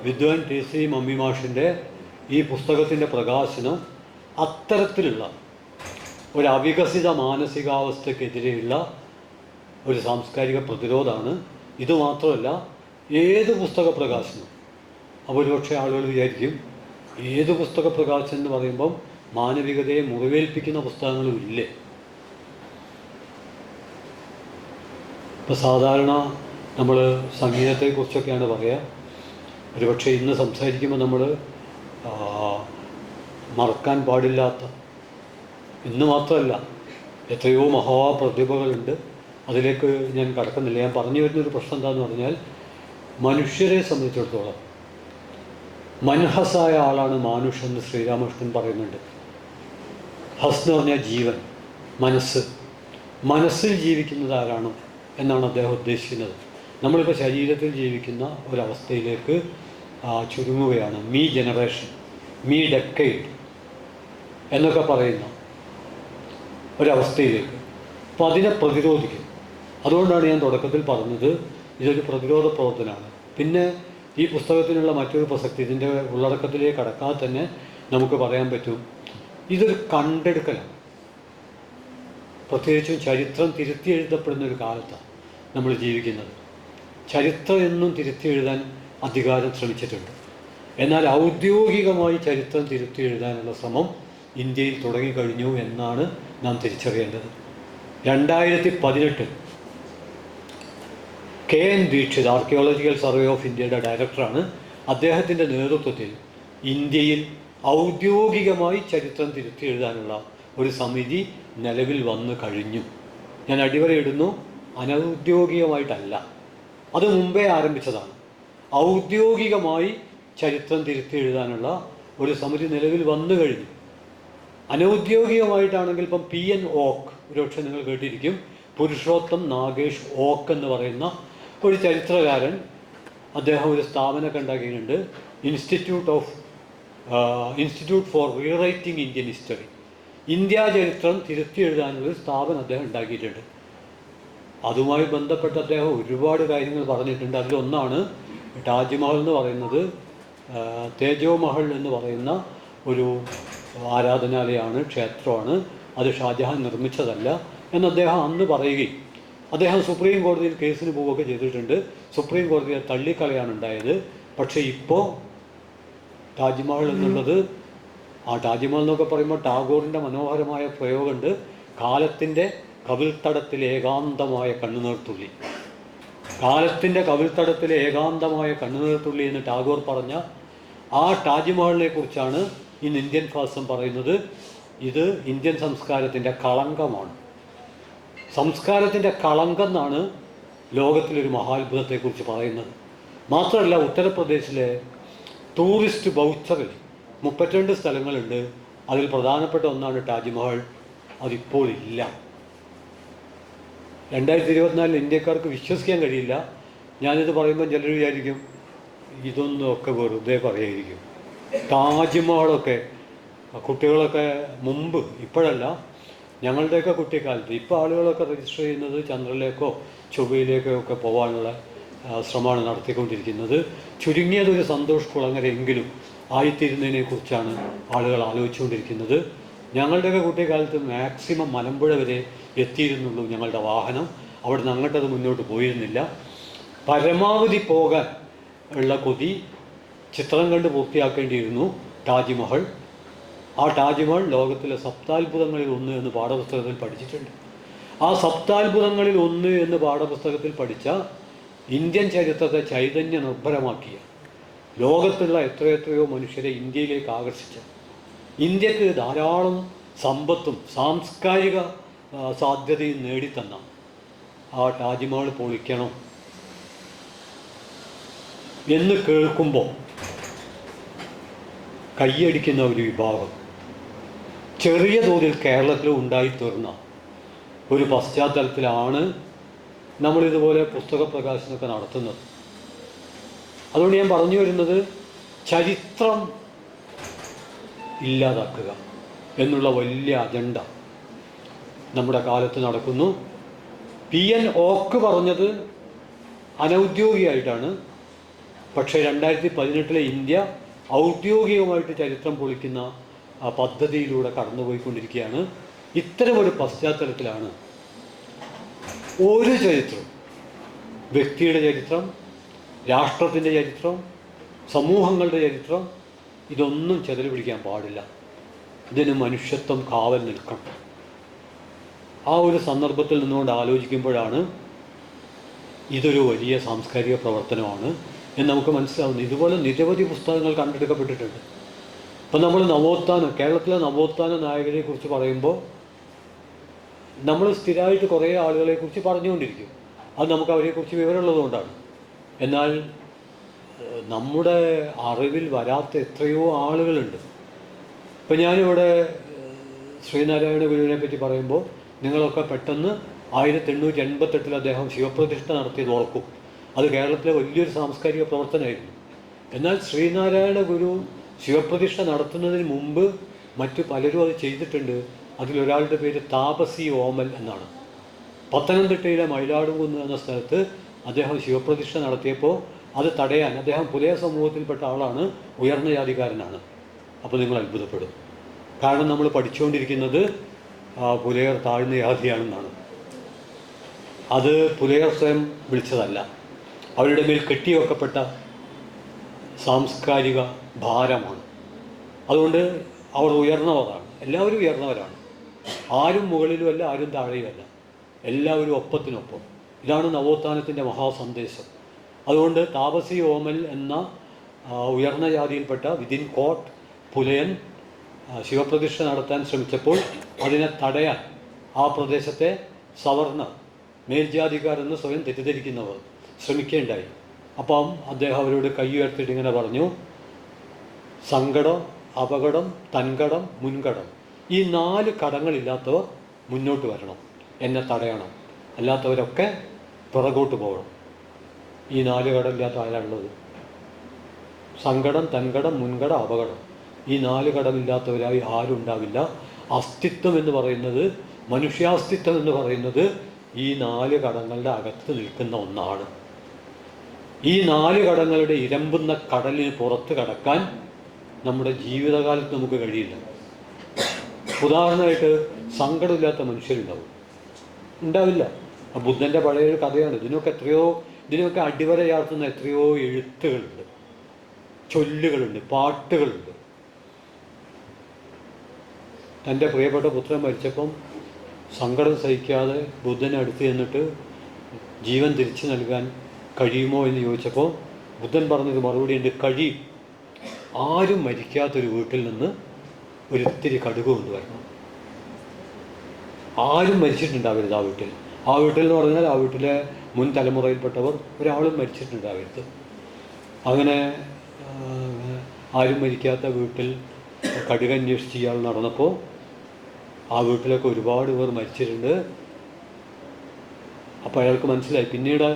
വിദ്വാൻ TC മമ്മി മാഷിൻ്റെ ഈ പുസ്തകത്തിൻ്റെ പ്രകാശനം അത്തരത്തിലുള്ള ഒരു അവികസിത മാനസികാവസ്ഥക്കെതിരെയുള്ള ഒരു സാംസ്കാരിക പ്രതിരോധമാണ്. ഇതുമാത്രമല്ല, ഏത് പുസ്തക പ്രകാശനം, അപ്പോൾ ഒരുപക്ഷെ ആളുകൾ വിചാരിക്കും ഏത് പുസ്തക പ്രകാശനം എന്ന് പറയുമ്പം മാനവികതയെ മുറിവേൽപ്പിക്കുന്ന പുസ്തകങ്ങളും ഇല്ലേ? ഇപ്പോൾ സാധാരണ നമ്മൾ സംഗീതത്തെക്കുറിച്ചൊക്കെയാണ് പറയുക. ഒരുപക്ഷെ ഇന്ന് സംസാരിക്കുമ്പോൾ നമ്മൾ മറക്കാൻ പാടില്ലാത്ത, ഇന്ന് മാത്രമല്ല എത്രയോ മഹാപ്രതിഭകളുണ്ട്. അതിലേക്ക് ഞാൻ കടക്കുന്നില്ല. ഞാൻ പറഞ്ഞു വരുന്നൊരു പ്രശ്നം എന്താണെന്ന് പറഞ്ഞാൽ, മനുഷ്യരെ സംബന്ധിച്ചിടത്തോളം മൻഹസായ ആളാണ് മാനുഷ് എന്ന് ശ്രീരാമകൃഷ്ണൻ പറയുന്നുണ്ട്. ഹസ് എന്ന് പറഞ്ഞാൽ ജീവൻ, മനസ്സിൽ ജീവിക്കുന്നത് ആരാണ് എന്നാണ് അദ്ദേഹം ഉദ്ദേശിക്കുന്നത്. നമ്മളിപ്പോൾ ശരീരത്തിൽ ജീവിക്കുന്ന ഒരവസ്ഥയിലേക്ക് ചുരുങ്ങുകയാണ്. മീ ജനറേഷൻ, മീ ഡെക്കേഡ് എന്നൊക്കെ പറയുന്ന ഒരവസ്ഥയിലേക്ക്. അപ്പോൾ അതിനെ പ്രതിരോധിക്കും. അതുകൊണ്ടാണ് ഞാൻ തുടക്കത്തിൽ പറഞ്ഞത് ഇതൊരു പ്രതിരോധ പ്രവർത്തനമാണ്. പിന്നെ ഈ പുസ്തകത്തിനുള്ള മറ്റൊരു പ്രസക്തി, ഇതിൻ്റെ ഉള്ളടക്കത്തിലേക്ക് കടക്കാതെ തന്നെ നമുക്ക് പറയാൻ പറ്റും, ഇതൊരു കണ്ടെടുക്കലാണ്. പ്രത്യേകിച്ചും ചരിത്രം തിരുത്തി എഴുതപ്പെടുന്ന ഒരു കാലത്താണ് നമ്മൾ ജീവിക്കുന്നത്. ചരിത്രം എന്നും തിരുത്തി എഴുതാൻ അധികാരം ശ്രമിച്ചിട്ടുണ്ട്. എന്നാൽ ഔദ്യോഗികമായി ചരിത്രം തിരുത്തി എഴുതാനുള്ള ശ്രമം ഇന്ത്യയിൽ തുടങ്ങിക്കഴിഞ്ഞു എന്നാണ് നാം തിരിച്ചറിയേണ്ടത്. 2018 KN Dikshit, archaeological survey of ഇന്ത്യയുടെ ഡയറക്ടറാണ്. അദ്ദേഹത്തിൻ്റെ നേതൃത്വത്തിൽ ഇന്ത്യയിൽ ഔദ്യോഗികമായി ചരിത്രം തിരുത്തി എഴുതാനുള്ള ഒരു സമിതി നിലവിൽ വന്നു കഴിഞ്ഞു. ഞാൻ അടിവരയിടുന്നു, അനൗദ്യോഗികമായിട്ടല്ല, അത് മുമ്പേ ആരംഭിച്ചതാണ്. ഔദ്യോഗികമായി ചരിത്രം തിരുത്തി എഴുതാനുള്ള ഒരു സമിതി നിലവിൽ വന്നു കഴിഞ്ഞു. അനൗദ്യോഗികമായിട്ടാണെങ്കിൽ ഇപ്പം PN ഓക്ക്, ഒരുപക്ഷെ നിങ്ങൾ കേട്ടിരിക്കും, പുരുഷോത്തം നാഗേഷ് ഓക്ക് എന്ന് പറയുന്ന ഒരു ചരിത്രകാരൻ. അദ്ദേഹം ഒരു സ്ഥാപനമൊക്കെ ഉണ്ടാക്കിയിട്ടുണ്ട്, institute four rewriting Indian history. India ചരിത്രം തിരുത്തി എഴുതാനുള്ളൊരു സ്ഥാപനം അദ്ദേഹം ഉണ്ടാക്കിയിട്ടുണ്ട്. അതുമായി ബന്ധപ്പെട്ട് അദ്ദേഹം ഒരുപാട് കാര്യങ്ങൾ പറഞ്ഞിട്ടുണ്ട്. അതിലൊന്നാണ് താജ്മഹൽ എന്ന് പറയുന്നത് തേജോ മഹൽ എന്ന് പറയുന്ന ഒരു ആരാധനാലയമാണ്, ക്ഷേത്രമാണ്. അത് ഷാജഹാൻ നിർമ്മിച്ചതല്ല എന്ന് അദ്ദേഹം അന്ന് പറയുകയും അദ്ദേഹം സുപ്രീം കോടതിയിൽ കേസിന് പോവുകയൊക്കെ ചെയ്തിട്ടുണ്ട്. സുപ്രീം കോടതിയെ തള്ളിക്കളയാണ് ഉണ്ടായത്. പക്ഷേ ഇപ്പോൾ താജ്മഹൽ എന്നുള്ളത്, ആ താജ്മഹൽ എന്നൊക്കെ പറയുമ്പോൾ ടാഗോറിൻ്റെ മനോഹരമായ പ്രയോഗമുണ്ട്, കാലത്തിൻ്റെ കവിൾത്തടത്തിലെ ഏകാന്തമായ കണ്ണുനീർത്തുള്ളി. കാലത്തിൻ്റെ കവിൾത്തടത്തിലെ ഏകാന്തമായ കണ്ണുനീർത്തുള്ളി എന്ന് ടാഗോർ പറഞ്ഞ ആ താജ്മഹലിനെ കുറിച്ചാണ് ഇന്ന് ഇന്ത്യൻ ഫാസിസം പറയുന്നത്. ഇത് ഇന്ത്യൻ സംസ്കാരത്തിൻ്റെ കളങ്കമാണ്. സംസ്കാരത്തിൻ്റെ കളങ്കം എന്നാണ് ലോകത്തിലൊരു മഹാത്ഭുതത്തെക്കുറിച്ച് പറയുന്നത്. മാത്രമല്ല, ഉത്തർപ്രദേശിലെ ടൂറിസ്റ്റ് വൗച്ചറിൽ 32 സ്ഥലങ്ങളുണ്ട്. അതിൽ പ്രധാനപ്പെട്ട ഒന്നാണ് താജ്മഹൽ. അതിപ്പോൾ ഇല്ല. 2024 ഇന്ത്യക്കാർക്ക് വിശ്വസിക്കാൻ കഴിയില്ല. ഞാനിത് പറയുമ്പോൾ ചിലർ വിചാരിക്കും ഇതൊന്നൊക്കെ വെറുതെ പറയായിരിക്കും. താജ്മഹലൊക്കെ കുട്ടികളൊക്കെ മുമ്പ്, ഇപ്പോഴല്ല, ഞങ്ങളുടെയൊക്കെ കുട്ടിക്കാലത്ത്, ഇപ്പോൾ ആളുകളൊക്കെ രജിസ്റ്റർ ചെയ്യുന്നത് ചന്ദ്രനിലേക്കോ ചൊവ്വയിലേക്കോ ഒക്കെ പോകാനുള്ള ശ്രമമാണ് നടത്തിക്കൊണ്ടിരിക്കുന്നത്. ചുരുങ്ങിയതൊരു സന്തോഷ് കുളങ്ങരെങ്കിലും ആയിത്തീരുന്നതിനെക്കുറിച്ചാണ് ആളുകൾ ആലോചിച്ചുകൊണ്ടിരിക്കുന്നത്. ഞങ്ങളുടെയൊക്കെ കുട്ടിക്കാലത്ത് മാക്സിമം മലമ്പുഴ വരെ എത്തിയിരുന്നുള്ളൂ ഞങ്ങളുടെ വാഹനം. അവിടെ നിന്ന് അങ്ങോട്ടത് മുന്നോട്ട് പോയിരുന്നില്ല. പരമാവധി പോകാൻ ഉള്ള കൊതി ചിത്രം കണ്ട് പൂർത്തിയാക്കേണ്ടിയിരുന്നു താജ്മഹൽ. ആ താജ്മഹൽ ലോകത്തിലെ സപ്താത്ഭുതങ്ങളിൽ ഒന്ന് എന്ന് പാഠപുസ്തകത്തിൽ പഠിച്ചിട്ടുണ്ട്. ആ സപ്താത്ഭുതങ്ങളിൽ ഒന്ന് എന്ന് പാഠപുസ്തകത്തിൽ പഠിച്ച, ഇന്ത്യൻ ചരിത്രത്തെ ചൈതന്യ നിർഭരമാക്കിയ, ലോകത്തുള്ള എത്രയെത്രയോ മനുഷ്യരെ ഇന്ത്യയിലേക്ക് ആകർഷിച്ച, ഇന്ത്യക്ക് ധാരാളം സമ്പത്തും സാംസ്കാരിക സാധ്യതയും നേടിത്തന്ന ആ താജ്മഹൽ പൊളിക്കണം എന്ന് കേൾക്കുമ്പോൾ കയ്യടിക്കുന്ന ഒരു വിഭാഗം ചെറിയ തോതിൽ കേരളത്തിലും ഉണ്ടായിത്തീർന്ന ഒരു പശ്ചാത്തലത്തിലാണ് നമ്മളിതുപോലെ പുസ്തക പ്രകാശനമൊക്കെ നടത്തുന്നത്. അതുകൊണ്ട് ഞാൻ പറഞ്ഞു വരുന്നത്, ചരിത്രം ഇല്ലാതാക്കുക എന്നുള്ള വലിയ അജണ്ട നമ്മുടെ കാലത്ത് നടക്കുന്നു. PN ഓക്ക് പറഞ്ഞത് അനൗദ്യോഗികമായിട്ടാണ്. പക്ഷേ 2018 ഇന്ത്യ ഔദ്യോഗികമായിട്ട് ചരിത്രം പൊളിക്കുന്ന ആ പദ്ധതിയിലൂടെ കടന്നുപോയിക്കൊണ്ടിരിക്കുകയാണ്. ഇത്തരമൊരു പശ്ചാത്തലത്തിലാണ് ഒരു ചരിത്രം, വ്യക്തിയുടെ ചരിത്രം, രാഷ്ട്രത്തിൻ്റെ ചരിത്രം, സമൂഹങ്ങളുടെ ചരിത്രം, ഇതൊന്നും ചെതല് പിടിക്കാൻ പാടില്ല. ഇതിന് മനുഷ്യത്വം കാവൽ നിൽക്കണം. ആ ഒരു സന്ദർഭത്തിൽ നിന്നുകൊണ്ട് ആലോചിക്കുമ്പോഴാണ് ഇതൊരു വലിയ സാംസ്കാരിക പ്രവർത്തനമാണ് എന്ന് നമുക്ക് മനസ്സിലാവുന്നത്. ഇതുപോലെ നിരവധി പുസ്തകങ്ങൾ കണ്ടെടുക്കപ്പെട്ടിട്ടുണ്ട്. ഇപ്പം നമ്മൾ നവോത്ഥാനം, കേരളത്തിലെ നവോത്ഥാന നായകരെക്കുറിച്ച് പറയുമ്പോൾ നമ്മൾ സ്ഥിരമായിട്ട് കുറേ ആളുകളെക്കുറിച്ച് പറഞ്ഞുകൊണ്ടിരിക്കും. അത് നമുക്ക് അവരെക്കുറിച്ച് വിവരമുള്ളതുകൊണ്ടാണ്. എന്നാൽ നമ്മുടെ അറിവിൽ വരാത്ത എത്രയോ ആളുകളുണ്ട്. ഇപ്പം ഞാനിവിടെ ശ്രീനാരായണ ഗുരുവിനെ പറ്റി പറയുമ്പോൾ നിങ്ങളൊക്കെ പെട്ടെന്ന് 1888 അദ്ദേഹം ശിവപ്രതിഷ്ഠ നടത്തിയത് ഓർക്കും. അത് കേരളത്തിലെ വലിയൊരു സാംസ്കാരിക പ്രവർത്തനമായിരുന്നു. എന്നാൽ ശ്രീനാരായണ ഗുരു ശിവപ്രതിഷ്ഠ നടത്തുന്നതിന് മുമ്പ് മറ്റു പലരും അത് ചെയ്തിട്ടുണ്ട്. അതിലൊരാളുടെ പേര് താപസി ഓമൽ എന്നാണ്. പത്തനംതിട്ടയിലെ മയിലാടുംകുന്ന് എന്ന സ്ഥലത്ത് അദ്ദേഹം ശിവപ്രതിഷ്ഠ നടത്തിയപ്പോൾ അത് തടയാൻ, അദ്ദേഹം പുലയ സമൂഹത്തിൽപ്പെട്ട ആളാണ്, ഉയർന്ന ജാതിക്കാരനാണ്. അപ്പോൾ നിങ്ങൾ അത്ഭുതപ്പെടും. കാരണം നമ്മൾ പഠിച്ചുകൊണ്ടിരിക്കുന്നത് പുലയർ താഴ്ന്ന ജാതിയാണെന്നാണ്. അത് പുലയർ സ്വയം വിളിച്ചതല്ല, അവരുടെ മേൽ കെട്ടിവെക്കപ്പെട്ട സാംസ്കാരിക ഭാരമാണ്. അതുകൊണ്ട് അവർ ഉയർന്നവരാണ്, എല്ലാവരും ഉയർന്നവരാണ്. ആരും മുകളിലുമല്ല, ആരും താഴെയുമല്ല, എല്ലാവരും ഒപ്പത്തിനൊപ്പം. ഇതാണ് നവോത്ഥാനത്തിൻ്റെ മഹാസന്ദേശം. അതുകൊണ്ട് താപസി ഓമൽ എന്ന ഉയർന്ന ജാതിയിൽപ്പെട്ട വിതിൻ കോട്ട് പുലയൻ ശിവപ്രതിഷ്ഠ നടത്താൻ ശ്രമിച്ചപ്പോൾ അതിനെ തടയാൻ ആ പ്രദേശത്തെ സവർണർ, മേൽജാതിക്കാരെന്ന് സ്വയം തെറ്റിദ്ധരിക്കുന്നവർ ശ്രമിക്കേണ്ടായി. അപ്പം അദ്ദേഹം അവരോട് കൈ ഉയർത്തിയിട്ട് ഇങ്ങനെ പറഞ്ഞു, സങ്കടം, അപകടം, തൻകടം, മുൻകടം, ഈ 4 കടങ്ങളില്ലാത്തവർ മുന്നോട്ട് വരണം, എന്നെ തടയണം, അല്ലാത്തവരൊക്കെ പുറകോട്ട് പോകണം. ഈ 4 കടമില്ലാത്ത ആരാളുള്ളത്? സങ്കടം, തൻകടം, മുൻകടം, അപകടം. ഈ 4 കടമില്ലാത്തവരായി ആരും ഉണ്ടാവില്ല. അസ്തിത്വം എന്ന് പറയുന്നത്, മനുഷ്യാസ്തിത്വം എന്ന് പറയുന്നത് ഈ 4 കടങ്ങളുടെ അകത്ത് നിൽക്കുന്ന ഒന്നാണ്. ഈ 4 കടങ്ങളുടെ ഇരമ്പുന്ന കടലിന് പുറത്ത് കടക്കാൻ നമ്മുടെ ജീവിതകാലത്ത് നമുക്ക് കഴിയില്ല. ഉദാഹരണമായിട്ട് സങ്കടമില്ലാത്ത മനുഷ്യരുണ്ടാവും, ഉണ്ടാവില്ല. ബുദ്ധൻ്റെ പഴയൊരു കഥയാണ്. ഇതിനൊക്കെ അടിവരയാർത്തുന്ന എത്രയോ എഴുത്തുകളുണ്ട്, ചൊല്ലുകളുണ്ട്, പാട്ടുകളുണ്ട്. തൻ്റെ പ്രിയപ്പെട്ട പുത്രൻ മരിച്ചപ്പം സങ്കടം സഹിക്കാതെ ബുദ്ധനെ അടുത്ത് ചെന്നിട്ട് ജീവൻ തിരിച്ചു നൽകാൻ കഴിയുമോ എന്ന് ചോദിച്ചപ്പോൾ ബുദ്ധൻ പറഞ്ഞൊരു മറുപടി ഉണ്ട്: കഴിയും. ആരും മരിക്കാത്തൊരു വീട്ടിൽ നിന്ന് ഒരിത്തിരി കടുക് കൊണ്ടുവരണം. ആരും മരിച്ചിട്ടുണ്ടാവരുത് ആ വീട്ടിൽ എന്ന് പറഞ്ഞാൽ ആ വീട്ടിലെ മുൻ തലമുറയിൽപ്പെട്ടവർ ഒരാളും മരിച്ചിട്ടുണ്ടാവരുത്. അങ്ങനെ ആരും മരിക്കാത്ത വീട്ടിൽ കടുക് അന്വേഷിച്ച് ഇയാൾ നടന്നപ്പോൾ ആ വീട്ടിലൊക്കെ ഒരുപാട് പേർ മരിച്ചിട്ടുണ്ട്. അപ്പോൾ അയാൾക്ക് മനസ്സിലായി. പിന്നീട്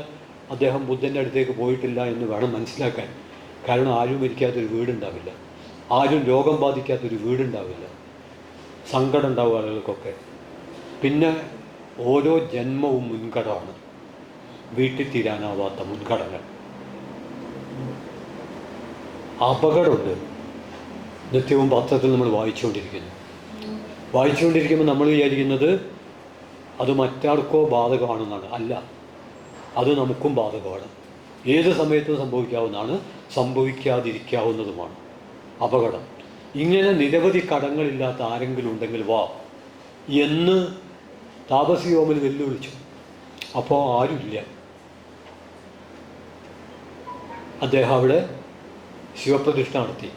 അദ്ദേഹം ബുദ്ധൻ്റെ അടുത്തേക്ക് പോയിട്ടില്ല എന്ന് വേണം മനസ്സിലാക്കാൻ. കാരണം ആരും മരിക്കാത്തൊരു വീടുണ്ടാവില്ല, ആരും രോഗം ബാധിക്കാത്തൊരു വീടുണ്ടാവില്ല. സങ്കടം ഉണ്ടാവും ആളുകൾക്കൊക്കെ. പിന്നെ ഓരോ ജന്മവും മുൻകടമാണ്, വീട്ടിൽ തീരാനാവാത്ത മുൻകടങ്ങൾ. അപകടമുണ്ട്. നിത്യവും പത്രത്തിൽ നമ്മൾ വായിച്ചുകൊണ്ടിരിക്കുമ്പോൾ നമ്മൾ വിചാരിക്കുന്നത് അത് മറ്റാർക്കോ ബാധകമാണെന്നാണ്. അല്ല, അത് നമുക്കും ബാധകമാണ്. ഏത് സമയത്തും സംഭവിക്കാവുന്നതാണ്, സംഭവിക്കാതിരിക്കാവുന്നതുമാണ് അപകടം. ഇങ്ങനെ നിരവധി കടങ്ങളില്ലാത്ത ആരെങ്കിലും ഉണ്ടെങ്കിൽ വാ എന്ന് താപസി ഓമൽ വെല്ലുവിളിച്ചു. അപ്പോൾ ആരുമില്ല. അദ്ദേഹം അവിടെ ശിവപ്രതിഷ്ഠ നടത്തി.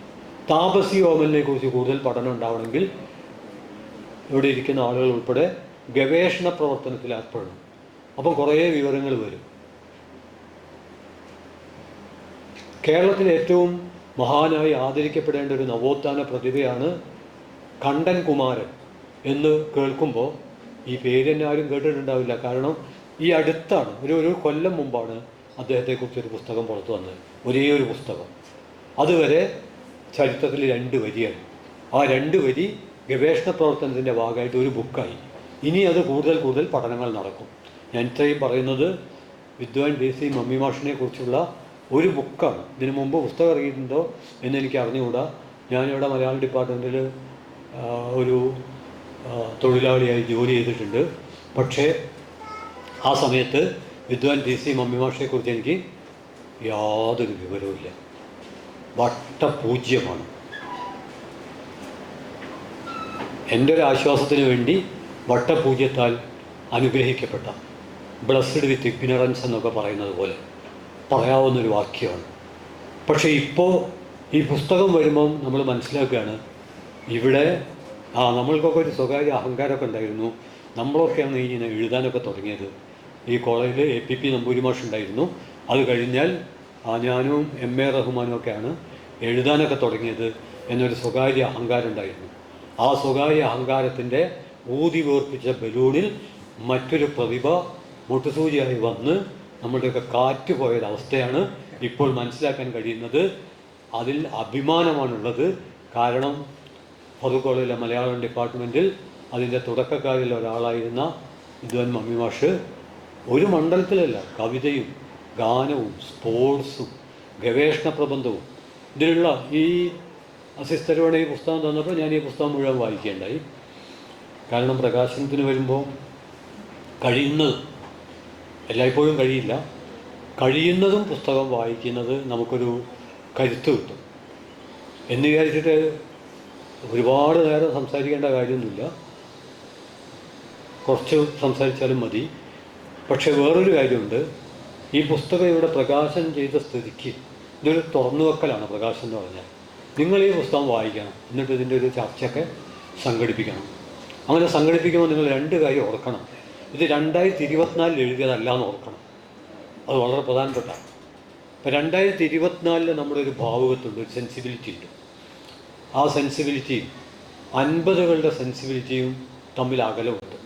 താപസി ഓമലിനെ കുറിച്ച് കൂടുതൽ പഠനം ഉണ്ടാവണമെങ്കിൽ ഇവിടെ ഇരിക്കുന്ന ആളുകൾ ഉൾപ്പെടെ ഗവേഷണ പ്രവർത്തനത്തിൽ ഏർപ്പെടണം. അപ്പം കുറേ വിവരങ്ങൾ വരും. കേരളത്തിലെ ഏറ്റവും മഹാനായി ആദരിക്കപ്പെടേണ്ട ഒരു നവോത്ഥാന പ്രതിഭയാണ് കണ്ടൻ കുമാരൻ എന്ന് കേൾക്കുമ്പോൾ ഈ പേര് തന്നെ ആരും കേട്ടിട്ടുണ്ടാവില്ല. കാരണം ഈ അടുത്താണ്, ഒരു കൊല്ലം മുമ്പാണ് അദ്ദേഹത്തെക്കുറിച്ചൊരു പുസ്തകം പുറത്തു വന്നത്. ഒരേ ഒരു പുസ്തകം. അതുവരെ ചരിത്രത്തിൽ 2 വരിയാണ്. ആ 2 വരി ഗവേഷണ പ്രവർത്തനത്തിൻ്റെ ഭാഗമായിട്ട് ഒരു ബുക്കായി. ഇനി അത് കൂടുതൽ പഠനങ്ങൾ നടക്കും. ഞാൻ ഇത്രയും പറയുന്നത് വിദ്വാൻ DC മമ്മി മാഷിനെ കുറിച്ചുള്ള ഒരു ബുക്കാണ്. ഇതിനു മുമ്പ് പുസ്തകം ഇറങ്ങിയിട്ടുണ്ടോ എന്നെനിക്ക് അറിഞ്ഞുകൂടാ. ഞാനിവിടെ മലയാളം ഡിപ്പാർട്ട്മെൻറ്റിൽ ഒരു തൊഴിലാളിയായി ജോലി ചെയ്തിട്ടുണ്ട്. പക്ഷേ ആ സമയത്ത് വിദ്വാൻ DC മമ്മി മാഷിനെക്കുറിച്ച് എനിക്ക് യാതൊരു വിവരവുമില്ല. വട്ടപൂജ്യമാണ്. എൻ്റെ ഒരു ആശ്വാസത്തിന് വേണ്ടി വട്ടപൂജ്യത്താൽ അനുഗ്രഹിക്കപ്പെട്ട, ബ്ലസ്ഡ് വിത്ത് ഇഗ്നറൻസ് എന്നൊക്കെ പറയുന്നത് പോലെ പറയാവുന്നൊരു വാക്യമാണ്. പക്ഷേ ഇപ്പോൾ ഈ പുസ്തകം വരുമ്പം നമ്മൾ മനസ്സിലാക്കുകയാണ്, ഇവിടെ നമ്മൾക്കൊക്കെ ഒരു സ്വകാര്യ അഹങ്കാരമൊക്കെ ഉണ്ടായിരുന്നു. നമ്മളൊക്കെയാണ് ഇങ്ങനെ എഴുതാനൊക്കെ തുടങ്ങിയത്. ഈ കോളേജിൽ APP നമ്പൂരി മാഷ് ഉണ്ടായിരുന്നു. അത് കഴിഞ്ഞാൽ ഞാനും MA റഹ്മാനും ഒക്കെയാണ് എഴുതാനൊക്കെ തുടങ്ങിയത് എന്നൊരു സ്വകാര്യ അഹങ്കാരം ഉണ്ടായിരുന്നു. ആ സ്വകാര്യ അഹങ്കാരത്തിൻ്റെ ഊതി വീർപ്പിച്ച ബലൂണിൽ മറ്റൊരു പ്രതിഭ മുട്ടുസൂചിയായി വന്ന് നമ്മളുടെയൊക്കെ കാറ്റ് പോയൊരവസ്ഥയാണ് ഇപ്പോൾ മനസ്സിലാക്കാൻ കഴിയുന്നത്. അതിൽ അഭിമാനമാണുള്ളത്. കാരണം ഫറൂഖ് കോളേജിലെ മലയാളം ഡിപ്പാർട്ട്മെൻറ്റിൽ അതിൻ്റെ തുടക്കക്കാരിൽ ഒരാളായിരുന്ന വിദ്വാൻ മമ്മി മാഷ് ഒരു മണ്ഡലത്തിലല്ല, കവിതയും ഗാനവും സ്പോർട്സും ഗവേഷണ പ്രബന്ധവും ഇതിലുള്ള ഈ അസിസ്റ്ററുടെ ഈ പുസ്തകം തന്നപ്പോൾ ഞാൻ ഈ പുസ്തകം മുഴുവൻ വായിക്കുകയുണ്ടായി. കാരണം പ്രകാശനത്തിന് വരുമ്പോൾ എല്ലായ്പ്പോഴും കഴിയില്ല, കഴിയുന്നതും പുസ്തകം വായിക്കുന്നത് നമുക്കൊരു കരുത്ത് കിട്ടും എന്ന് വിചാരിച്ചിട്ട് ഒരുപാട് നേരം സംസാരിക്കേണ്ട കാര്യമൊന്നുമില്ല, കുറച്ച് സംസാരിച്ചാലും മതി. പക്ഷെ വേറൊരു കാര്യമുണ്ട്. ഈ പുസ്തകം ഇവിടെ പ്രകാശനം ചെയ്ത സ്ഥിതിക്ക് ഇതൊരു തുറന്നു വെക്കലാണ്. പ്രകാശനം എന്ന് പറഞ്ഞാൽ നിങ്ങൾ ഈ പുസ്തകം വായിക്കണം, എന്നിട്ട് ഇതിൻ്റെ ഒരു ചർച്ചയൊക്കെ സംഘടിപ്പിക്കണം. അങ്ങനെ സംഘടിപ്പിക്കുമ്പോൾ നിങ്ങൾ 2 കാര്യം ഓർക്കണം. ഇത് 2024 എഴുതിയതല്ല എന്ന് ഓർക്കണം. അത് വളരെ പ്രധാനപ്പെട്ട. ഇപ്പം 2024 നമ്മുടെ ഒരു ഭാവുകത്തുണ്ട്, ഒരു സെൻസിബിലിറ്റി ഉണ്ട്. ആ സെൻസിബിലിറ്റിയും 50കളുടെ സെൻസിബിലിറ്റിയും തമ്മിൽ അകലമുണ്ട്.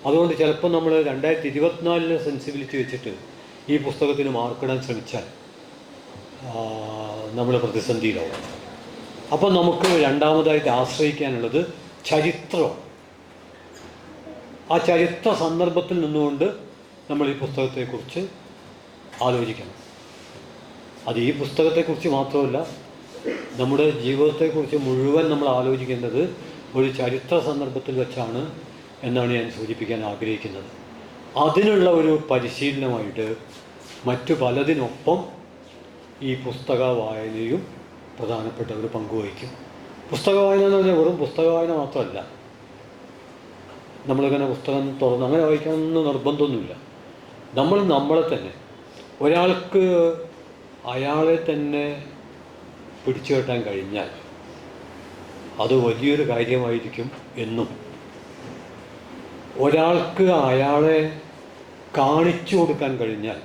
അതുകൊണ്ട് ചിലപ്പോൾ നമ്മൾ 2024 സെൻസിബിലിറ്റി വെച്ചിട്ട് ഈ പുസ്തകത്തിന് മാർക്കിടാൻ ശ്രമിച്ചാൽ നമ്മൾ പ്രതിസന്ധിയിലാവും. അപ്പം നമുക്ക് രണ്ടാമതായിട്ട് ആശ്രയിക്കാനുള്ളത് ചരിത്രമാണ്. ആ ചരിത്ര സന്ദർഭത്തിൽ നിന്നുകൊണ്ട് നമ്മൾ ഈ പുസ്തകത്തെക്കുറിച്ച് ആലോചിക്കണം. അത് ഈ പുസ്തകത്തെക്കുറിച്ച് മാത്രമല്ല, നമ്മുടെ ജീവിതത്തെക്കുറിച്ച് മുഴുവൻ നമ്മൾ ആലോചിക്കേണ്ടത് ഒരു ചരിത്ര സന്ദർഭത്തിൽ വെച്ചാണ് എന്നാണ് ഞാൻ സൂചിപ്പിക്കാൻ ആഗ്രഹിക്കുന്നത്. അതിനുള്ള ഒരു പരിശീലനമായിട്ട് മറ്റു പലതിനൊപ്പം ഈ പുസ്തക വായനയും പ്രധാനപ്പെട്ട ഒരു പങ്കുവഹിക്കും. പുസ്തക വായന എന്ന് പറഞ്ഞാൽ വെറും പുസ്തക വായന മാത്രമല്ല. നമ്മളിങ്ങനെ പുസ്തകം തുറന്ന് അങ്ങനെ വായിക്കണമെന്ന് നിർബന്ധമൊന്നുമില്ല. നമ്മൾ നമ്മളെ തന്നെ, ഒരാൾക്ക് അയാളെ തന്നെ പിടിച്ചു കെട്ടാൻ കഴിഞ്ഞാൽ അത് വലിയൊരു കാര്യമായിരിക്കും എന്നും, ഒരാൾക്ക് അയാളെ കാണിച്ചു കൊടുക്കാൻ കഴിഞ്ഞാൽ,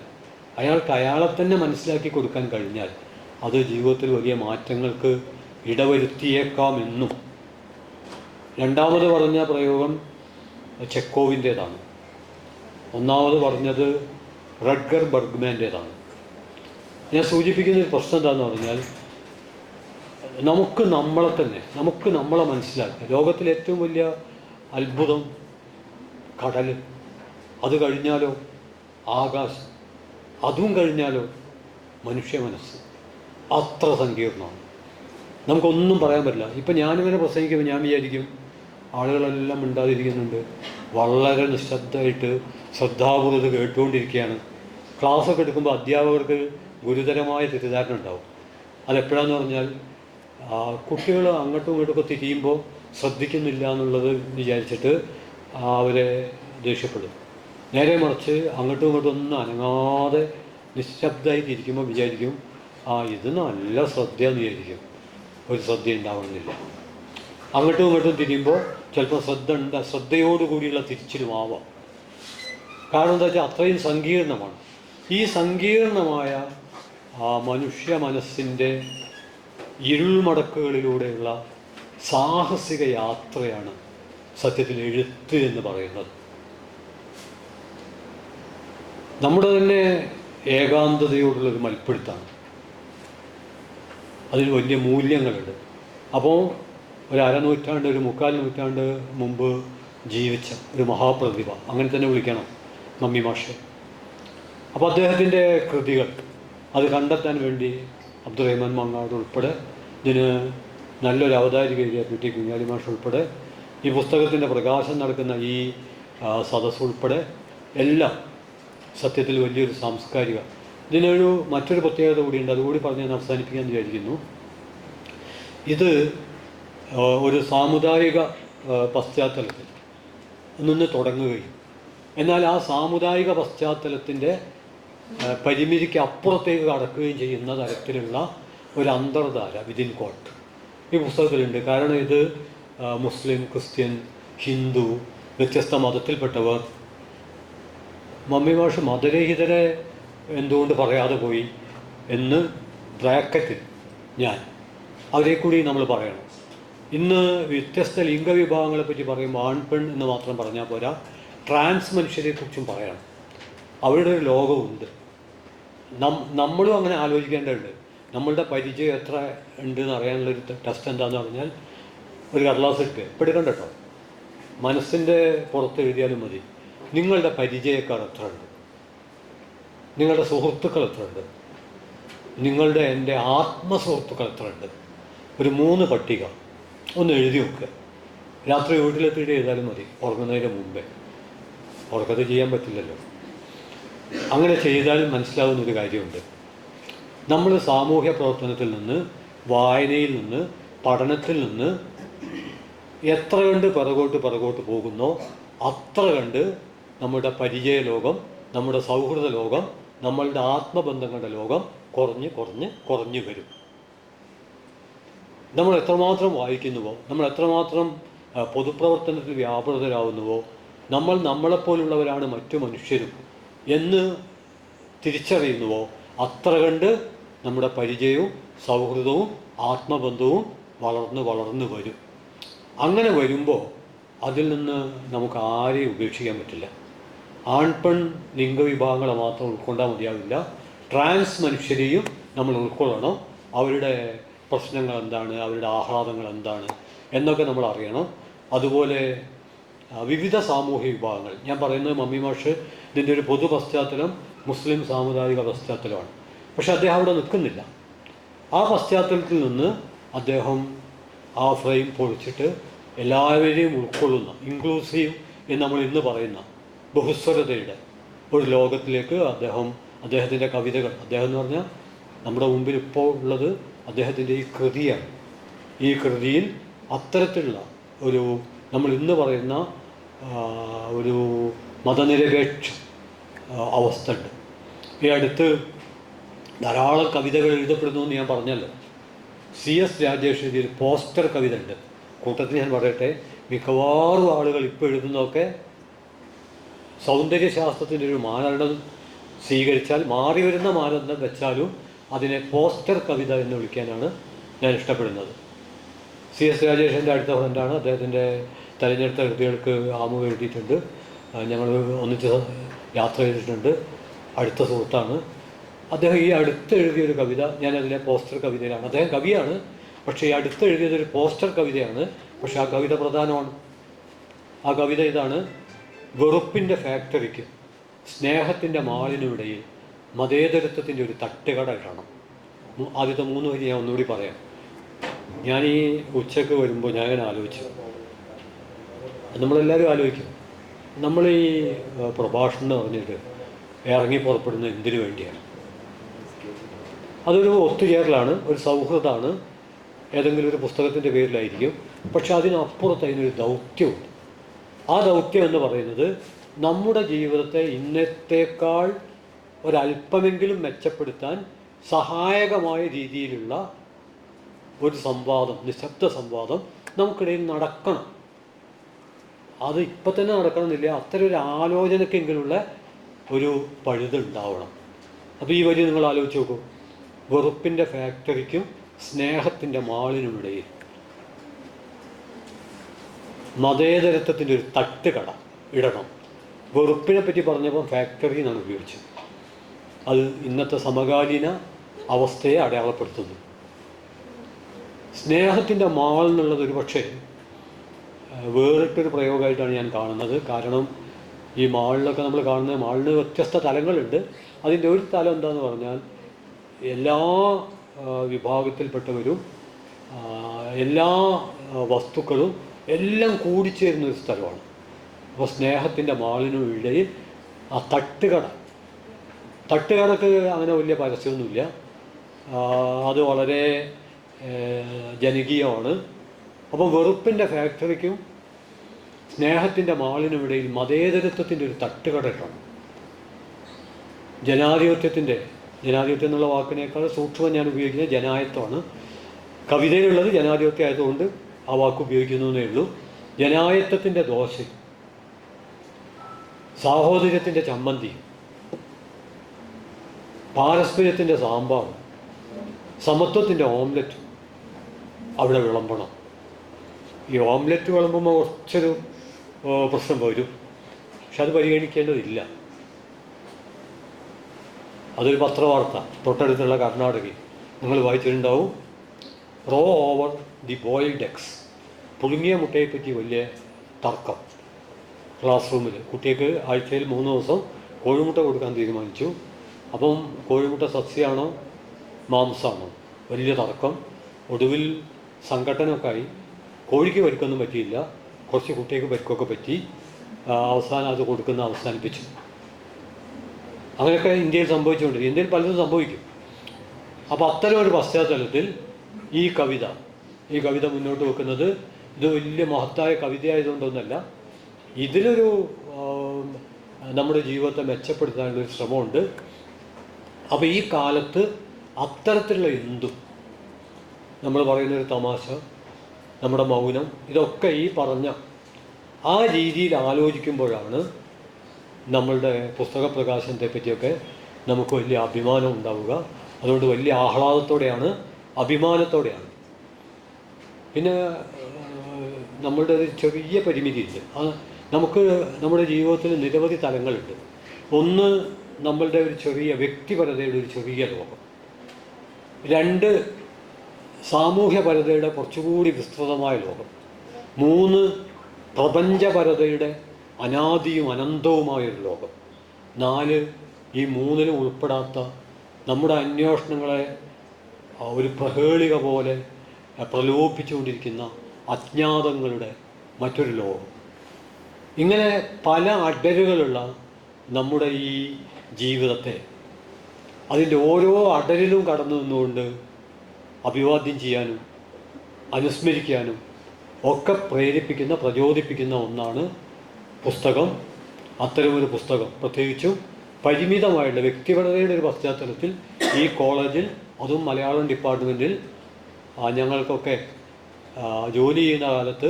അയാൾക്ക് അയാളെ തന്നെ മനസ്സിലാക്കി കൊടുക്കാൻ കഴിഞ്ഞാൽ അത് ജീവിതത്തിൽ വലിയ മാറ്റങ്ങൾക്ക് ഇടവരുത്തിയേക്കാമെന്നും. രണ്ടാമത് പറഞ്ഞ പ്രയോഗം ചെക്കോവിൻ്റേതാണ്. ഒന്നാമത് പറഞ്ഞത് റഡ്ഗർ ബർഗ്മാൻ്റേതാണ്. ഞാൻ സൂചിപ്പിക്കുന്ന ഒരു പ്രശ്നം എന്താണെന്ന് പറഞ്ഞാൽ, നമുക്ക് നമ്മളെ മനസ്സിലാക്കുക. ലോകത്തിലെ ഏറ്റവും വലിയ അത്ഭുതം കടൽ, അത് കഴിഞ്ഞാലോ ആകാശം, അതും കഴിഞ്ഞാലോ മനുഷ്യ മനസ്സ്. അത്ര സങ്കീർണമാണ്, നമുക്കൊന്നും പറയാൻ പറ്റില്ല. ഇപ്പം ഞാനിങ്ങനെ പ്രസംഗിക്കുമ്പോൾ ഞാൻ വിചാരിക്കും ആളുകളെല്ലാം മിണ്ടാതിരിക്കുന്നുണ്ട്, വളരെ നിശബ്ദമായിട്ട് ശ്രദ്ധാപൂർവ്വം കേട്ടുകൊണ്ടിരിക്കുകയാണ്. ക്ലാസ്സൊക്കെ എടുക്കുമ്പോൾ അധ്യാപകർക്ക് ഗുരുതരമായ തെറ്റിദ്ധാരണ ഉണ്ടാവും. അതെപ്പോഴാന്ന് പറഞ്ഞാൽ കുട്ടികൾ അങ്ങോട്ടും ഇങ്ങോട്ടുമൊക്കെ തിരിയുമ്പോൾ ശ്രദ്ധിക്കുന്നില്ല എന്നുള്ളത് വിചാരിച്ചിട്ട് അവരെ ദേഷ്യപ്പെടും. നേരെ മറിച്ച് അങ്ങോട്ടും ഇങ്ങോട്ടും ഒന്നും അനങ്ങാതെ നിശബ്ദമായിട്ട് ഇരിക്കുമ്പോൾ വിചാരിക്കും ഇത് നല്ല ശ്രദ്ധയെന്ന് വിചാരിക്കും. ഒരു ശ്രദ്ധ ഉണ്ടാവണമെന്നില്ല. അങ്ങോട്ടും ഇങ്ങോട്ടും തിരിയുമ്പോൾ ചിലപ്പോൾ ശ്രദ്ധയോടുകൂടിയുള്ള തിരിച്ചിലുമാവാം. കാരണം എന്താ വെച്ചാൽ അത്രയും സങ്കീർണമാണ്. ഈ സങ്കീർണമായ മനുഷ്യ മനസ്സിൻ്റെ ഇരുൾമടക്കുകളിലൂടെയുള്ള സാഹസിക യാത്രയാണ് സത്യത്തിൽ എഴുത്ത് എന്ന് പറയുന്നത്. നമ്മുടെ തന്നെ ഏകാന്തതയോടുള്ളൊരു മൽപ്പിടുത്താണ്. അതിന് വലിയ മൂല്യങ്ങളുണ്ട്. അപ്പോൾ ഒരു അരനൂറ്റാണ്ട്, ഒരു 3/4 നൂറ്റാണ്ട് മുമ്പ് ജീവിച്ച ഒരു മഹാപ്രതിഭ, അങ്ങനെ തന്നെ വിളിക്കണം, മമ്മി മാഷെ. അപ്പോൾ അദ്ദേഹത്തിൻ്റെ കൃതികൾ അത് കണ്ടെത്താൻ വേണ്ടി അബ്ദുറഹ്മാൻ മങ്ങാട് ഉൾപ്പെടെ, ഇതിന് നല്ലൊരു അവതാരിക എഴുതിയ പി ടി കുഞ്ഞാലി മാഷ് ഉൾപ്പെടെ, ഈ പുസ്തകത്തിൻ്റെ പ്രകാശനം നടക്കുന്ന ഈ സദസ്സ് ഉൾപ്പെടെ എല്ലാം സത്യത്തിൽ വലിയൊരു സാംസ്കാരിക, ഇതിനൊരു മറ്റൊരു പ്രത്യേകത കൂടിയുണ്ട്. അതുകൂടി പറഞ്ഞ് ഞാൻ അവസാനിപ്പിക്കാൻ വിചാരിക്കുന്നു. ഇത് ഒരു സാമുദായിക പശ്ചാത്തലത്തിൽ നിന്ന് തുടങ്ങുകയും എന്നാൽ ആ സാമുദായിക പശ്ചാത്തലത്തിൻ്റെ പരിമിതിക്ക് അപ്പുറത്തേക്ക് കടക്കുകയും ചെയ്യുന്ന തരത്തിലുള്ള ഒരു അന്തർധാര വിതിൻ കോട്ട് ഈ പുസ്തകത്തിലുണ്ട്. കാരണം ഇത് മുസ്ലിം, ക്രിസ്ത്യൻ, ഹിന്ദു, വ്യത്യസ്ത മതത്തിൽപ്പെട്ടവർ, മമ്മി മാഷ് മതരഹിതരെ എന്തുകൊണ്ട് പറയാതെ പോയി എന്ന് ബ്രാക്കറ്റിൽ ഞാൻ അവരെ കൂടി നമ്മൾ പറയണം. ഇന്ന് വ്യത്യസ്ത ലിംഗവിഭാഗങ്ങളെപ്പറ്റി പറയുമ്പോൾ ആൺപെൺ എന്ന് മാത്രം പറഞ്ഞാൽ പോരാ, ട്രാൻസ് മനുഷ്യരെക്കുറിച്ചും പറയണം. അവരുടെ ഒരു ലോകമുണ്ട്. നമ്മളും അങ്ങനെ ആലോചിക്കേണ്ടതുണ്ട്. നമ്മളുടെ പരിചയം എത്ര ഉണ്ടെന്ന് അറിയാനുള്ളൊരു ടെസ്റ്റ് എന്താണെന്ന് പറഞ്ഞാൽ, ഒരു കടലാസ് എടുക്കുക, ഇപ്പോൾ എടുക്കണ്ട കേട്ടോ, മനസ്സിൻ്റെ പുറത്ത് എഴുതിയാലും മതി. നിങ്ങളുടെ പരിചയക്കാർ എത്ര ഉണ്ട്, നിങ്ങളുടെ സുഹൃത്തുക്കൾ എത്ര ഉണ്ട്, നിങ്ങളുടെ എൻ്റെ ആത്മസുഹൃത്തുക്കൾ എത്ര ഉണ്ട്, ഒരു 3 പട്ടിക ഒന്ന് എഴുതി വെക്കുക. രാത്രി വീട്ടിലെത്തിയിട്ട് എഴുതാലും മതി, ഉറങ്ങുന്നതിന് മുമ്പേ. ഉറക്കത്ത് ചെയ്യാൻ പറ്റില്ലല്ലോ. അങ്ങനെ ചെയ്താൽ മനസ്സിലാവുന്നൊരു കാര്യമുണ്ട്. നമ്മൾ സാമൂഹ്യ പ്രവർത്തനത്തിൽ നിന്ന്, വായനയിൽ നിന്ന്, പഠനത്തിൽ നിന്ന് എത്ര കണ്ട് പിറകോട്ട് പോകുന്നോ അത്ര കണ്ട് നമ്മുടെ പരിചയ ലോകം, നമ്മുടെ സൗഹൃദ ലോകം, നമ്മളുടെ ആത്മബന്ധങ്ങളുടെ ലോകം കുറഞ്ഞ് വരും. നമ്മൾ എത്രമാത്രം വായിക്കുന്നുവോ, നമ്മൾ എത്രമാത്രം പൊതുപ്രവർത്തനത്തിൽ വ്യാപൃതരാകുന്നുവോ, നമ്മൾ നമ്മളെപ്പോലുള്ളവരാണ് മറ്റു മനുഷ്യരും എന്ന് തിരിച്ചറിയുന്നുവോ അത്ര കണ്ട് നമ്മുടെ പരിചയവും സൗഹൃദവും ആത്മബന്ധവും വളർന്ന് വരും. അങ്ങനെ വരുമ്പോൾ അതിൽ നിന്ന് നമുക്ക് ആരെയും ഉപേക്ഷിക്കാൻ പറ്റില്ല. ആൺപെൺ ലിംഗവിഭാഗങ്ങളെ മാത്രം ഉൾക്കൊണ്ടാൽ മതിയാവില്ല. ട്രാൻസ് മനുഷ്യരെയും നമ്മൾ ഉൾക്കൊള്ളണം. അവരുടെ പ്രശ്നങ്ങൾ എന്താണ്, അവരുടെ ആഹ്ലാദങ്ങൾ എന്താണ് എന്നൊക്കെ നമ്മൾ അറിയണം. അതുപോലെ വിവിധ സാമൂഹ്യ വിഭാഗങ്ങൾ, ഞാൻ പറയുന്നത് മമ്മി മാഷ് ഇതിൻ്റെ ഒരു പൊതു പശ്ചാത്തലം മുസ്ലിം സാമുദായിക പശ്ചാത്തലമാണ്. പക്ഷെ അദ്ദേഹം അവിടെ നിൽക്കുന്നില്ല. ആ പശ്ചാത്തലത്തിൽ നിന്ന് അദ്ദേഹം ആ ഫ്രെയിം പൊളിച്ചിട്ട് എല്ലാവരെയും ഉൾക്കൊള്ളുന്ന, ഇൻക്ലൂസീവ് എന്ന് നമ്മൾ ഇന്ന് പറയുന്ന ബഹുസ്വരതയുടെ ഒരു ലോകത്തിലേക്ക് അദ്ദേഹത്തിൻ്റെ കവിതകൾ, അദ്ദേഹം എന്ന് പറഞ്ഞാൽ നമ്മുടെ മുമ്പിൽ ഇപ്പോൾ ഉള്ളത് അദ്ദേഹത്തിൻ്റെ ഈ കൃതിയാണ്. ഈ കൃതിയിൽ അത്തരത്തിലുള്ള ഒരു നമ്മൾ ഇന്ന് പറയുന്ന ഒരു മതനിരപേക്ഷ അവസ്ഥ ഉണ്ട്. ഈ അടുത്ത് ധാരാളം കവിതകൾ എഴുതപ്പെടുന്നു എന്ന് ഞാൻ പറഞ്ഞല്ലോ. CS രാജേഷ് എഴുതിയൊരു പോസ്റ്റർ കവിത ഉണ്ട്. കൂട്ടത്തിൽ ഞാൻ പറയട്ടെ, മിക്കവാറും ആളുകൾ ഇപ്പോൾ എഴുതുന്നതൊക്കെ സൗന്ദര്യശാസ്ത്രത്തിൻ്റെ ഒരു മാനദണ്ഡം സ്വീകരിച്ചാൽ, മാറി വരുന്ന മാനദണ്ഡം വെച്ചാലും അതിനെ പോസ്റ്റർ കവിത എന്ന് വിളിക്കാനാണ് ഞാൻ ഇഷ്ടപ്പെടുന്നത്. CS രാജേഷിൻ്റെ അടുത്ത ഫ്രണ്ടാണ്. അദ്ദേഹത്തിൻ്റെ തിരഞ്ഞെടുത്ത കൃതികൾക്ക് ആമുഖം എഴുതിയിട്ടുണ്ട്. ഞങ്ങൾ ഒന്നിച്ച് യാത്ര ചെയ്തിട്ടുണ്ട്. അടുത്ത സുഹൃത്താണ് അദ്ദേഹം. ഈ അടുത്ത് എഴുതിയൊരു കവിത ഞാനതിലെ പോസ്റ്റർ കവിതയിലാണ്. അദ്ദേഹം കവിയാണ്, പക്ഷേ ഈ അടുത്ത് എഴുതിയതൊരു പോസ്റ്റർ കവിതയാണ്. പക്ഷേ ആ കവിത പ്രധാനമാണ്. ആ കവിത ഇതാണ്: വെറുപ്പിൻ്റെ ഫാക്ടറിക്ക് സ്നേഹത്തിൻ്റെ മാളിനുമിടയിൽ മതേതരത്വത്തിൻ്റെ ഒരു തട്ടുകട ഇടണം. ആദ്യത്തെ 3 വരി ഞാൻ ഒന്നുകൂടി പറയാം. ഞാൻ ഈ ഉച്ചയ്ക്ക് വരുമ്പോൾ ഞാൻ ഇങ്ങനെ ആലോചിച്ചു, നമ്മളെല്ലാവരും ആലോചിക്കും, നമ്മൾ ഈ പ്രഭാഷണം എന്ന് പറഞ്ഞിട്ട് ഇറങ്ങി പുറപ്പെടുന്നത് എന്തിനു വേണ്ടിയാണ്? അതൊരു ഒത്തുചേരലാണ്, ഒരു സൗഹൃദമാണ്, ഏതെങ്കിലും ഒരു പുസ്തകത്തിൻ്റെ പേരിലായിരിക്കും. പക്ഷെ അതിനപ്പുറത്ത് അതിനൊരു ദൗത്യമുണ്ട്. ആ ദൗത്യം എന്ന് പറയുന്നത് നമ്മുടെ ജീവിതത്തെ ഇന്നത്തേക്കാൾ ഒരല്പമെങ്കിലും മെച്ചപ്പെടുത്താൻ സഹായകമായ രീതിയിലുള്ള ഒരു സംവാദം, നിശബ്ദ സംവാദം നമുക്കിടയിൽ നടക്കണം. അത് ഇപ്പം തന്നെ നടക്കണമെന്നില്ല, അത്തരം ഒരു ആലോചനക്കെങ്കിലുള്ള ഒരു പഴുതുണ്ടാവണം. അപ്പോൾ ഈ വരി നിങ്ങൾ ആലോചിച്ച് നോക്കൂ: വെറുപ്പിൻ്റെ ഫാക്ടറിക്കും സ്നേഹത്തിൻ്റെ മാളിനുമിടയിൽ മതേതരത്വത്തിൻ്റെ ഒരു തട്ടുകട ഇടണം. വെറുപ്പിനെ പറ്റി പറഞ്ഞപ്പോൾ ഫാക്ടറി എന്നാണ് ഉപയോഗിച്ചത്. അത് ഇന്നത്തെ സമകാലീന അവസ്ഥയെ അടയാളപ്പെടുത്തുന്നു. സ്നേഹത്തിൻ്റെ മാൾ എന്നുള്ളത് ഒരു പക്ഷേ വേറിട്ടൊരു പ്രയോഗമായിട്ടാണ് ഞാൻ കാണുന്നത്. കാരണം ഈ മാളിലൊക്കെ നമ്മൾ കാണുന്ന മാളിന് വ്യത്യസ്ത തലങ്ങളുണ്ട്. അതിൻ്റെ ഒരു തലം എന്താണെന്ന് പറഞ്ഞാൽ എല്ലാ വിഭാഗത്തിൽപ്പെട്ടവരും എല്ലാ വസ്തുക്കളും എല്ലാം കൂടിച്ചേരുന്ന ഒരു സ്ഥലമാണ്. അപ്പോൾ സ്നേഹത്തിൻ്റെ മാളിനും ഇടയിൽ ആ തട്ടുകടക്ക് അങ്ങനെ വലിയ പരസ്യമൊന്നുമില്ല. അത് വളരെ ജനകീയമാണ്. അപ്പോൾ വെറുപ്പിൻ്റെ ഫാക്ടറിക്കും സ്നേഹത്തിൻ്റെ മാളിനുമിടയിൽ മതേതരത്വത്തിൻ്റെ ഒരു തട്ടുകട ഇടണം. ജനാധിപത്യം എന്നുള്ള വാക്കിനേക്കാൾ സൂക്ഷ്മം ഞാൻ ഉപയോഗിക്കുന്നത് ജനായത്വമാണ്. കവിതയിലുള്ളത് ജനാധിപത്യം ആയതുകൊണ്ട് ആ വാക്ക് ഉപയോഗിക്കുന്നു എന്നേ ഉള്ളൂ. ജനായത്വത്തിൻ്റെ ദോശ, സാഹോദര്യത്തിൻ്റെ ചമ്മന്തി, പാരസ്പര്യത്തിൻ്റെ സാമ്പാർ, സമത്വത്തിൻ്റെ ഓംലെറ്റ് അവിടെ വിളമ്പണം. ഈ ഓംലെറ്റ് വിളമ്പുമ്പോൾ കുറച്ചൊരു പ്രശ്നം വരും, പക്ഷെ അത് പരിഗണിക്കേണ്ടതില്ല. അതൊരു പത്രവാർത്ത തൊട്ടടുത്തുള്ള കർണാടകയിൽ നിങ്ങൾ വായിച്ചിട്ടുണ്ടാവും. Row over the boiled eggs, പുഴുങ്ങിയ മുട്ടയെപ്പറ്റി വലിയ തർക്കം ക്ലാസ് റൂമിൽ. കുട്ടിക്ക് ആഴ്ചയിൽ 3 ദിവസം കോഴിമുട്ട കൊടുക്കാൻ തീരുമാനിച്ചു. അപ്പം കോഴിമുട്ട സസ്യമാണോ മാംസമാണോ, വലിയ തർക്കം. ഒടുവിൽ സംഘട്ടനമൊക്കെ ആയി. കോഴിക്ക് പരിക്കൊന്നും പറ്റിയില്ല, കുറച്ച് കുട്ടിക്ക് പരിക്കൊക്കെ പറ്റി. അവസാനം അത് അവസാനിപ്പിച്ചു. അങ്ങനെയൊക്കെ ഇന്ത്യയിൽ സംഭവിച്ചുകൊണ്ടിരിക്കും. ഇന്ത്യയിൽ പലതും സംഭവിക്കും. അപ്പോൾ അത്തരം ഒരു പശ്ചാത്തലത്തിൽ ഈ കവിത മുന്നോട്ട് വെക്കുന്നത് ഇത് വലിയ മഹത്തായ കവിതയായതുകൊണ്ടൊന്നല്ല, ഇതിലൊരു നമ്മുടെ ജീവിതത്തെ മെച്ചപ്പെടുത്താനുള്ളൊരു ശ്രമമുണ്ട്. അപ്പോൾ ഈ കാലത്ത് അത്തരത്തിലുള്ള എന്തും, നമ്മൾ പറയുന്നൊരു തമാശ, നമ്മുടെ മൗനം, ഇതൊക്കെ ഈ പറഞ്ഞ ആ രീതിയിൽ ആലോചിക്കുമ്പോഴാണ് നമ്മളുടെ പുസ്തക പ്രകാശനത്തെ പറ്റിയൊക്കെ നമുക്ക് വലിയ അഭിമാനം ഉണ്ടാവുക. അതുകൊണ്ട് വലിയ ആഹ്ലാദത്തോടെയാണ്, അഭിമാനത്തോടെയാണ്. പിന്നെ നമ്മളുടെ ഒരു ചെറിയ പരിമിതിയുണ്ട്. നമുക്ക് നമ്മുടെ ജീവിതത്തിൽ നിരവധി തലങ്ങളുണ്ട്. ഒന്ന്, നമ്മളുടെ ഒരു ചെറിയ വ്യക്തിപരതയുടെ ഒരു ചെറിയ ലോകം. 2, സാമൂഹ്യപരതയുടെ കുറച്ചുകൂടി വിസ്തൃതമായ ലോകം. 3, പ്രപഞ്ചപരതയുടെ അനാദിയും അനന്തവുമായൊരു ലോകം. 4 ഈ 3ലും ഉൾപ്പെടാത്ത നമ്മുടെ അന്വേഷണങ്ങളെ ഒരു പ്രഹേളിക പോലെ പ്രലോഭിച്ചുകൊണ്ടിരിക്കുന്ന അജ്ഞാതങ്ങളുടെ മറ്റൊരു ലോകം. ഇങ്ങനെ പല അടരുകളുള്ള നമ്മുടെ ഈ ജീവിതത്തെ അതിൻ്റെ ഓരോ അടരിലും കടന്നു നിന്നുകൊണ്ട് അഭിവാദ്യം ചെയ്യാനും അനുസ്മരിക്കാനും ഒക്കെ പ്രേരിപ്പിക്കുന്ന പ്രചോദിപ്പിക്കുന്ന ഒന്നാണ് പുസ്തകം. അത്തരമൊരു പുസ്തകം പ്രത്യേകിച്ചും പരിമിതമായുള്ള വ്യക്തിപരതയുടെ ഒരു പശ്ചാത്തലത്തിൽ ഈ കോളേജിൽ, അതും മലയാളം ഡിപ്പാർട്ട്മെൻറ്റിൽ ഞങ്ങൾക്കൊക്കെ ജോലി ചെയ്യുന്ന കാലത്ത്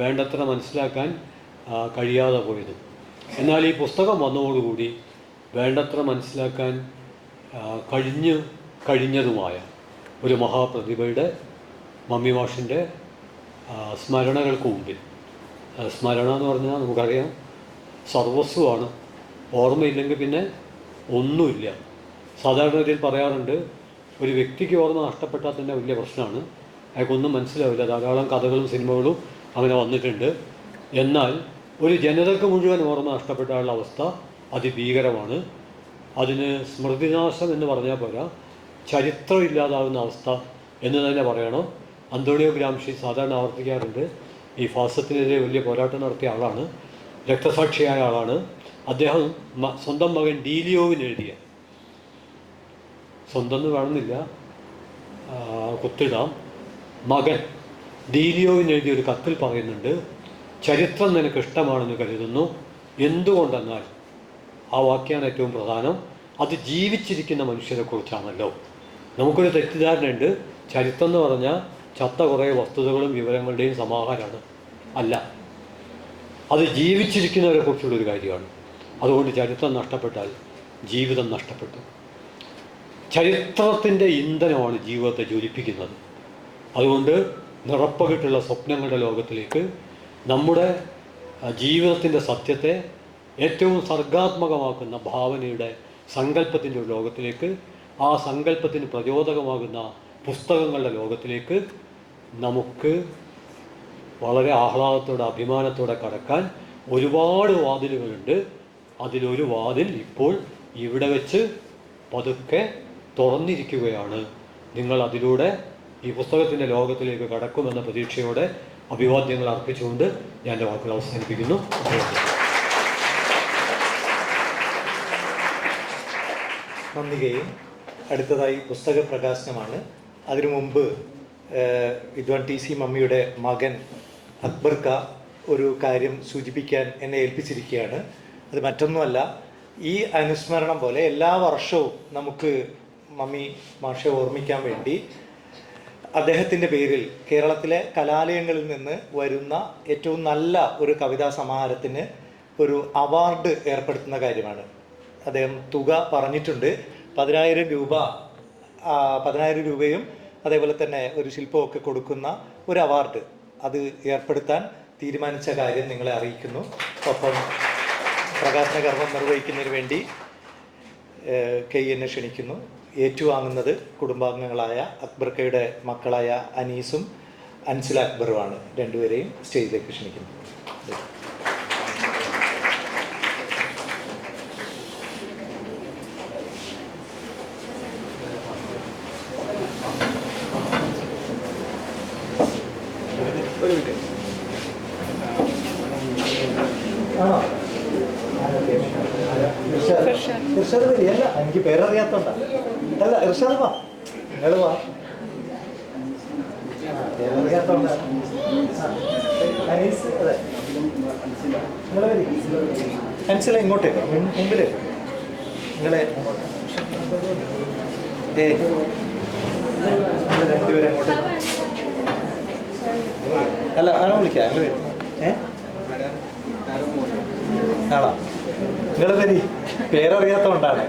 വേണ്ടത്ര മനസ്സിലാക്കാൻ കഴിയാതെ പോയതും, എന്നാൽ ഈ പുസ്തകം വന്നതോടുകൂടി വേണ്ടത്ര മനസ്സിലാക്കാൻ കഴിഞ്ഞതുമായ ഒരു മഹാപ്രതിഭയുടെ മമ്മി മാഷിൻ്റെ സ്മരണകൾക്ക് മുമ്പിൽ, സ്മരണ എന്ന് പറഞ്ഞാൽ നമുക്കറിയാം സർവസ്വമാണ്, ഓർമ്മയില്ലെങ്കിൽ പിന്നെ ഒന്നുമില്ല. സാധാരണ രീതിയിൽ പറയാറുണ്ട്, ഒരു വ്യക്തിക്ക് ഓർമ്മ നഷ്ടപ്പെട്ടാൽ തന്നെ വലിയ പ്രശ്നമാണ്, അയാൾക്കൊന്നും മനസ്സിലാവില്ല. ധാരാളം കഥകളും സിനിമകളും അങ്ങനെ വന്നിട്ടുണ്ട്. എന്നാൽ ഒരു ജനതയ്ക്ക് മുഴുവൻ ഓർമ്മ നഷ്ടപ്പെട്ടാലുള്ള അവസ്ഥ അതിഭീകരമാണ്. അതിന് സ്മൃതിനാശം എന്ന് പറഞ്ഞാൽ പോരാ, ചരിത്രം ഇല്ലാതാകുന്ന അവസ്ഥ എന്ന് തന്നെ പറയണം. അന്തോണിയോ ഗ്രാംഷി സാധാരണ ആവർത്തിക്കാറുണ്ട്, ഈ ഫാസിസത്തിനെതിരെ വലിയ പോരാട്ടം നടത്തിയ ആളാണ്, രക്തസാക്ഷിയായ ആളാണ്. അദ്ദേഹം സ്വന്തം മകൻ ഡീലിയോവിന് എഴുതിയ, സ്വന്തം എന്ന് വേണമെന്നില്ല, കുത്തിടാം, മകൻ ഡീലിയോവിന് എഴുതിയ ഒരു കത്തിൽ പറയുന്നുണ്ട്, ചരിത്രം നിനക്ക് ഇഷ്ടമാണെന്ന് കരുതുന്നു. എന്തുകൊണ്ടെന്നാൽ ആ വാക്യാണ് ഏറ്റവും പ്രധാനം, അത് ജീവിച്ചിരിക്കുന്ന മനുഷ്യരെക്കുറിച്ചാണല്ലോ. നമുക്കൊരു തെറ്റിദ്ധാരണയുണ്ട്, ചരിത്രം എന്ന് പറഞ്ഞാൽ ചത്ത കുറേ വസ്തുതകളും വിവരങ്ങളുടെയും സമാഹാരമാണ്. അല്ല, അത് ജീവിച്ചിരിക്കുന്നവരെ കുറിച്ചുള്ളൊരു കാര്യമാണ്. അതുകൊണ്ട് ചരിത്രം നഷ്ടപ്പെട്ടാൽ ജീവിതം നഷ്ടപ്പെട്ടു. ചരിത്രത്തിൻ്റെ ഇന്ധനമാണ് ജീവിതത്തെ ജ്വലിപ്പിക്കുന്നത്. അതുകൊണ്ട് നിറപ്പകിട്ടുള്ള സ്വപ്നങ്ങളുടെ ലോകത്തിലേക്ക്, നമ്മുടെ ജീവിതത്തിൻ്റെ സത്യത്തെ ഏറ്റവും സർഗാത്മകമാക്കുന്ന ഭാവനയുടെ സങ്കല്പത്തിൻ്റെ ഒരു ലോകത്തിലേക്ക്, ആ സങ്കല്പത്തിന് പ്രചോദകമാകുന്ന പുസ്തകങ്ങളുടെ ലോകത്തിലേക്ക് നമുക്ക് വളരെ ആഹ്ലാദത്തോടെ അഭിമാനത്തോടെ കടക്കാൻ ഒരുപാട് വാതിലുകളുണ്ട്. അതിലൊരു വാതിൽ ഇപ്പോൾ ഇവിടെ വെച്ച് പതുക്കെ തുറന്നിരിക്കുകയാണ്. നിങ്ങൾ അതിലൂടെ ഈ പുസ്തകത്തിൻ്റെ ലോകത്തിലേക്ക് കടക്കുമെന്ന പ്രതീക്ഷയോടെ അഭിവാദ്യങ്ങൾ അർപ്പിച്ചുകൊണ്ട് ഞാൻ എൻ്റെ വാക്കുകൾ അവസാനിപ്പിക്കുന്നു. നന്ദികയും. അടുത്തതായി പുസ്തക പ്രകാശനമാണ്. അതിനു മുമ്പ് വിദ്വാൻ ടി സി മമ്മിയുടെ മകൻ അക്ബർക്ക ഒരു കാര്യം സൂചിപ്പിക്കാൻ എന്നെ ഏൽപ്പിച്ചിരിക്കുകയാണ്. അത് മറ്റൊന്നുമല്ല, ഈ അനുസ്മരണം പോലെ എല്ലാ വർഷവും നമുക്ക് മമ്മി മാഷെ ഓർമ്മിക്കാൻ വേണ്ടി അദ്ദേഹത്തിൻ്റെ പേരിൽ കേരളത്തിലെ കലാലയങ്ങളിൽ നിന്ന് വരുന്ന ഏറ്റവും നല്ല ഒരു കവിതാ സമാഹാരത്തിന് ഒരു അവാർഡ് ഏർപ്പെടുത്തുന്ന കാര്യമാണ്. അദ്ദേഹം തുക പറഞ്ഞിട്ടുണ്ട്, 10,000 രൂപയും അതേപോലെ തന്നെ ഒരു ശില്പമൊക്കെ കൊടുക്കുന്ന ഒരു അവാർഡ് അത് ഏർപ്പെടുത്താൻ തീരുമാനിച്ച കാര്യം നിങ്ങളെ അറിയിക്കുന്നു. ഒപ്പം പ്രകാശന കർമ്മം നിർവഹിക്കുന്നതിന് വേണ്ടി എന്നെ ക്ഷണിക്കുന്നു. ഏറ്റുവാങ്ങുന്നത് കുടുംബാംഗങ്ങളായ അക്ബർക്കയുടെ മക്കളായ അനീസും അൻസില അക്ബറുമാണ്. രണ്ടുപേരെയും സ്റ്റേജിലേക്ക് ക്ഷണിക്കുന്നു. ഇർഷാദ് വരി. അല്ല, എനിക്ക് പേരറിയാത്തോണ്ടാ. അല്ല, ഇർഷാദ് വാ, നിങ്ങൾ വാ, പേരറിയാത്തോണ്ടാ. അനീസ്, അതെ, നിങ്ങൾ വരി. അൻസില ഇങ്ങോട്ടേക്കോ, മുമ്പിൽ നിങ്ങളെ രണ്ടുപേരെ അങ്ങോട്ടേ. അല്ല, ആണോ വിളിക്കാം, നിങ്ങൾ വരും. ആണോ? നിങ്ങൾ വരി, പേരറിയാത്തോണ്ടാണ്.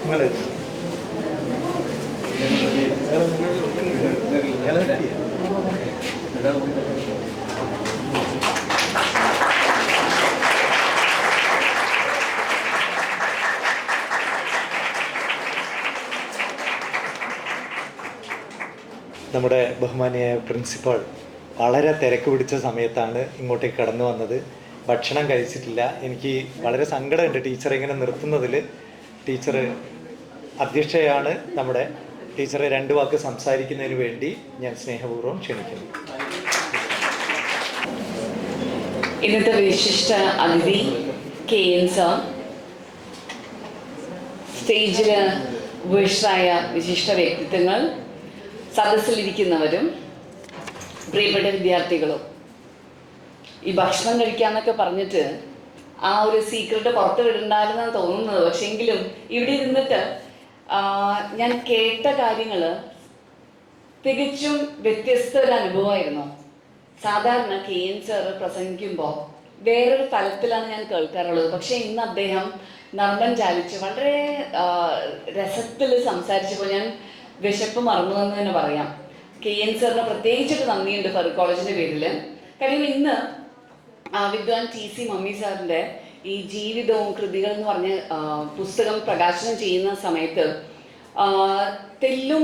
നിങ്ങൾ നമ്മുടെ ബഹുമാനിയായ പ്രിൻസിപ്പൾ വളരെ തിരക്ക് പിടിച്ച സമയത്താണ് ഇങ്ങോട്ടേക്ക് കടന്നു വന്നത്. ഭക്ഷണം കഴിച്ചിട്ടില്ല. എനിക്ക് വളരെ സങ്കടമുണ്ട് ടീച്ചറെ ഇങ്ങനെ നിർത്തുന്നതിൽ. ടീച്ചർ അധ്യക്ഷയാണ് നമ്മുടെ. ടീച്ചറെ 2 വാക്ക് സംസാരിക്കുന്നതിന് വേണ്ടി ഞാൻ സ്നേഹപൂർവ്വം ക്ഷണിക്കുന്നു. ഇന്നത്തെ വിശിഷ്ട അതിഥി KN സർ, സ്റ്റേജിൽ വിശിഷ്ടരായ വിശിഷ്ട വ്യക്തിത്വങ്ങൾ, സദസ്സിലിരിക്കുന്നവരും പ്രിയപ്പെട്ട വിദ്യാർത്ഥികളും. ഈ ഭക്ഷണം കഴിക്കാന്നൊക്കെ പറഞ്ഞിട്ട് ആ ഒരു സീക്രട്ട് പുറത്ത് വിടണ്ടായിരുന്നാണ് തോന്നുന്നത്. പക്ഷെ എങ്കിലും ഇവിടെ ഇരുന്നിട്ട് ഞാൻ കേട്ട കാര്യങ്ങൾ തികച്ചും വ്യത്യസ്ത ഒരു അനുഭവമായിരുന്നു. സാധാരണ KN സർ പ്രസംഗിക്കുമ്പോൾ വേറൊരു തലത്തിലാണ് ഞാൻ കേൾക്കാറുള്ളത്. പക്ഷെ ഇന്ന് അദ്ദേഹം നർമ്മം ചാലിച്ച് വളരെ രസത്തിൽ സംസാരിച്ചപ്പോൾ ഞാൻ വിശപ്പ് മറന്നു എന്ന് തന്നെ പറയാം. KN സാറിന് പ്രത്യേകിച്ചിട്ട് നന്ദിയുണ്ട് ഫറൂഖ് കോളേജിൻ്റെ പേരിൽ. കാര്യം ഇന്ന് വിദ്വാൻ TC മമ്മി സാറിൻ്റെ ഈ ജീവിതവും കൃതികൾ എന്ന് പറഞ്ഞ പുസ്തകം പ്രകാശനം ചെയ്യുന്ന സമയത്ത് തെല്ലും